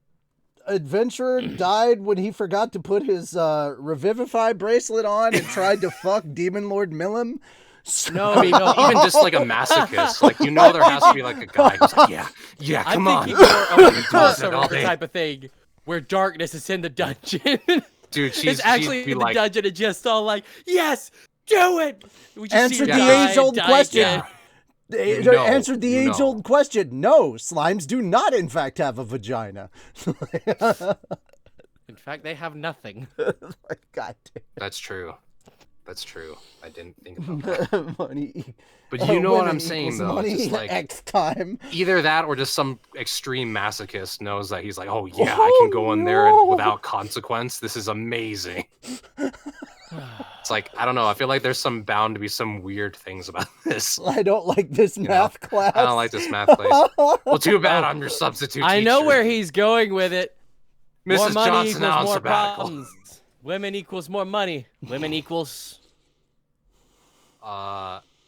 adventurer died when he forgot to put his Revivify bracelet on and tried to fuck Demon Lord Milim. So, No, even just like a masochist, like there has to be like a guy who's like, yeah, I'm come on, thinking more of a do this all crossover day. type of thing where darkness is in the dungeon. dude, she's it's actually she'd be in the like, dungeon and just all like, yes, do it. We just see Answer her the die, age-old die question. again. No, answered the age-old question. No, slimes do not, in fact, have a vagina. In fact, they have nothing. God that's true. I didn't think about that. damn. Money. But you know what Women I'm saying equals though. Money It's just like X time. either that or just some extreme masochist knows that he's like, oh yeah, I can go in there no. without consequence. This is amazing. It's like, I don't know. I feel like there's bound to be some weird things about this. I don't like this know, math class. I don't like this math class. Well, too bad I'm your substitute I know teacher. where he's going with it. More Mrs. money Johnson equals on more sabbatical. problems. Women equals more money. Women equals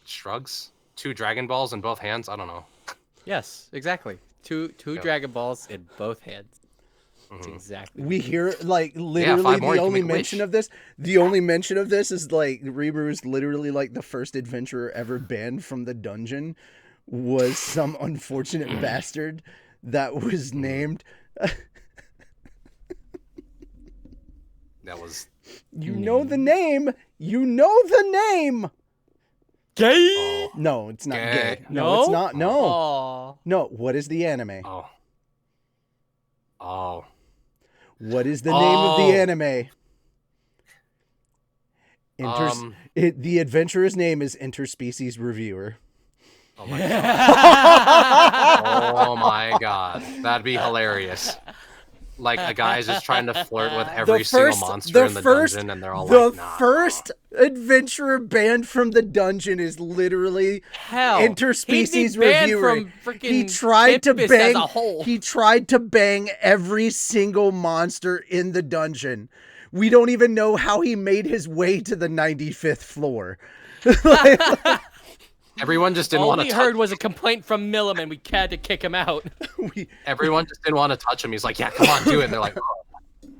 Shrugs. 2 Dragon Balls in both hands. I don't know. yes, exactly. Two Yep. Dragon Balls in both hands. That's Mhm. exactly. We hear like literally 5 more, the you can only make a mention wish. of this. The only mention of this is like Rebrew is literally like the first adventurer ever banned from the dungeon, was some unfortunate bastard that was named. That was You know the name. You know the name. Gay? oh No, it's not Gay. gay. No, No? it's not. No. Aw. No. What is the anime? oh. What is the name of the Oh. anime? The adventurer's name is Interspecies Reviewer. Oh my god. Oh my god. That'd be hilarious. Like a guy's just trying to flirt with every single monster in the dungeon, and they're all the like, nah. first adventurer banned from the dungeon is literally Hell. Interspecies he'd be banned Reviewer. From He freaking tried to Tempest bang. as a whole. He tried to bang every single monster in the dungeon. We don't even know how he made his way to the 95th floor. Everyone just didn't All want to we touch heard was a complaint from Milliman. We had to kick him out. Everyone just didn't want to touch him. He's like, yeah, come on, do it. And they're like, oh.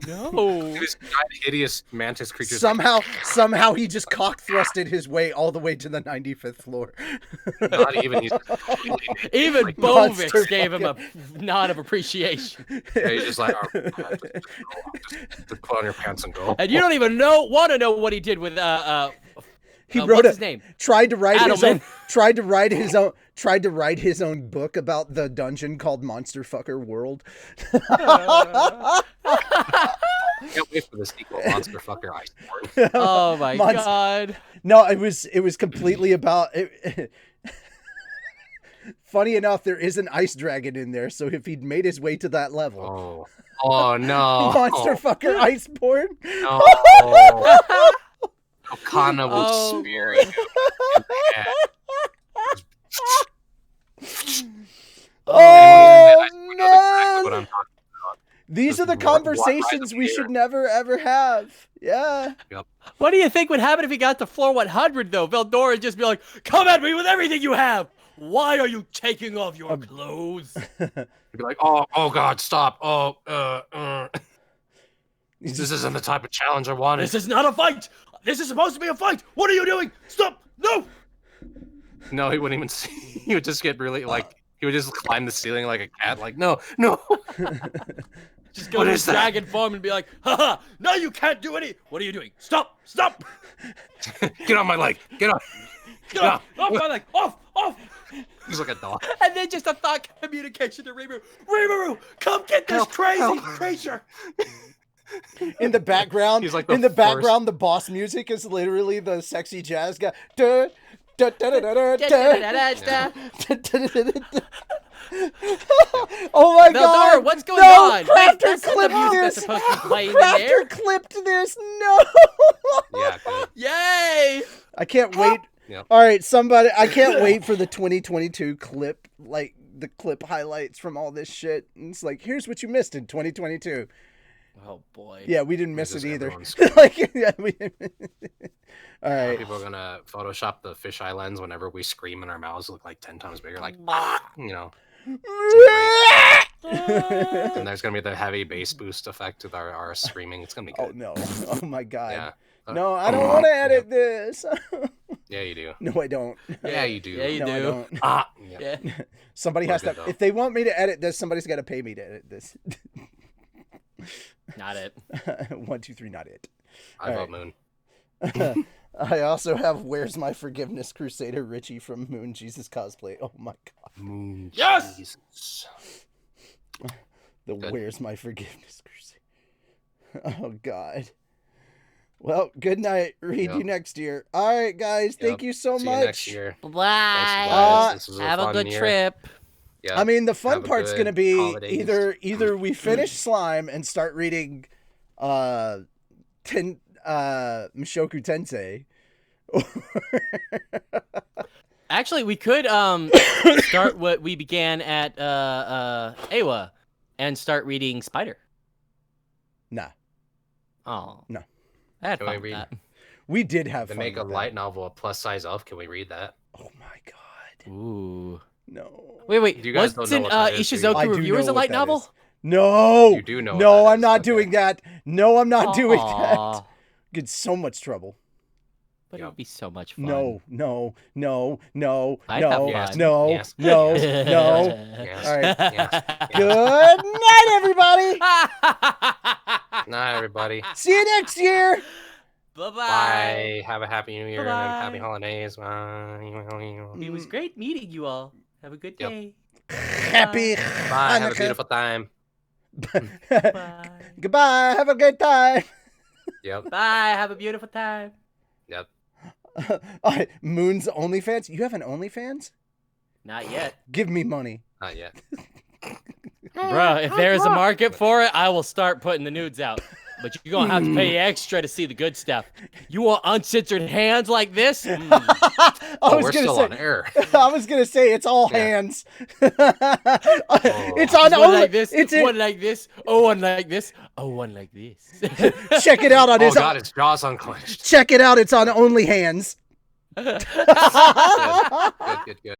No. This giant, hideous mantis creature. Somehow he just cock thrusted his way all the way to the 95th floor. Not even. He's Even like, Bovix monster gave him a nod of appreciation. yeah, he's just like, oh, just put on your pants and go. And you don't even want to know what he did with He what's wrote his name? tried to write his own Adelman. tried to write his own book about the dungeon called Monster Fucker World. Can't wait for the sequel, Monster Fucker Iceborne. Oh my god. No, it was completely about it. Funny enough, there is an ice dragon in there, so if he'd made his way to that level. Oh no. Monster Fucker Iceborne. No. Okana will spear you. Oh man! What man! I'm talking about. These are the Just ride conversations the we air. should never ever have. Yeah. What do you think would happen if he got to floor 100 though? Veldora would just be like, "Come at me with everything you have. Why are you taking off your clothes?" You'd be like, oh god, stop. This isn't the type of challenge I wanted. This is not a fight. This is supposed to be a fight. What are you doing? Stop! No! No, he wouldn't even see. He would just get really like. He would just climb the ceiling like a cat. Like, no. Just go What to is that? dragon form and be like, haha, no, you can't do any. What are you doing? Stop! Get on my leg. Get on. Get off! Off my leg! Off! He's like a dog. And then just a thought communication to Rimuru. Rimuru, come get this crazy creature! In the background, He's like the boss music is literally the sexy jazz guy. Da, da, da, da, da, da, da. Oh my god! Veldora, what's going No, on? Crafter That's not the clipped music this. that's supposed to be playing in there. Crafter clipped this. No. Yeah, good. Yay! I can't wait. Yep. All right, somebody. I can't wait for the 2022 clip, like the clip highlights from all this shit. And it's like, here's what you missed in 2022. Oh boy. Yeah, we didn't miss Just it either. everyone's screaming. Like, yeah, we didn't. All right. People are gonna Photoshop the fisheye lens whenever we scream and our mouths look like 10 times bigger. Like, you know. And there's gonna be the heavy bass boost effect with our screaming. It's gonna be Oh good. no! Oh my god! Yeah. No, I don't want to edit this. Yeah, you do. No, I don't. Yeah, you do. Yeah, you No, I do. don't. Yeah. Yeah. Somebody We're has good, to. though. If they want me to edit this, somebody's got to pay me to edit this. Not it. 1, 2, 3, not it. I All vote right. Moon. I also have "Where's My Forgiveness" Crusader Richie from Moon Jesus cosplay. Oh my god! Moon. Yes! Jesus. The Good. "Where's My Forgiveness" Crusader. Oh god. Well, good night. Read Yep. you next year. All right, guys. Thank Yep. you so See much. you next year. Bye. guys. This was a Have a fun good year. trip. Yeah. I mean, the fun Have a part's good gonna be holidays. either we finish Slime and start reading, Mushoku Tensei. Actually, we could start what we began at Awa and start reading Spider. Nah, Oh. No. I had Can we fun with read- that. we did have They fun. make a with that. light novel a plus size elf. Can we read that? Oh my god! Ooh. No. Wait. You guys don't Wasn't know what that is, do you? Ishizoku I do Reviewers know a what light that novel? is. No. You do know what No, that I'm is. not Okay. doing that. No, I'm not doing that. Aw. Get so much trouble. But it would be so much fun. No. I'd have fun. Yes. No. Yes. No. Yes. No. Yes. All right. Yes. Good night, everybody. Night, everybody. See you next year. Bye-bye. Bye. Have a happy new year and Bye-bye. happy holidays. Bye. It was great meeting you all. Have a good Yep. day. Happy Bye. Have a Hanukkah. beautiful time. Bye. Goodbye. Have a good time. Yep. Bye. Have a beautiful time. Yep. All right, Moon's OnlyFans. You have an OnlyFans? Not yet. Give me money. Not yet. Bruh, if there is a market for it, I will start putting the nudes out. But you're going to have to pay extra to see the good stuff. You want uncensored hands like this? I Oh, was we're gonna still say, on air. I was gonna say it's all Yeah. hands. It's on One only. like this, It's in, one like this, oh, one like this, oh, one like this. check it out on Oh his. God, his jaw's unclenched. Check it out. It's on Only Hands. Good. Good. Good.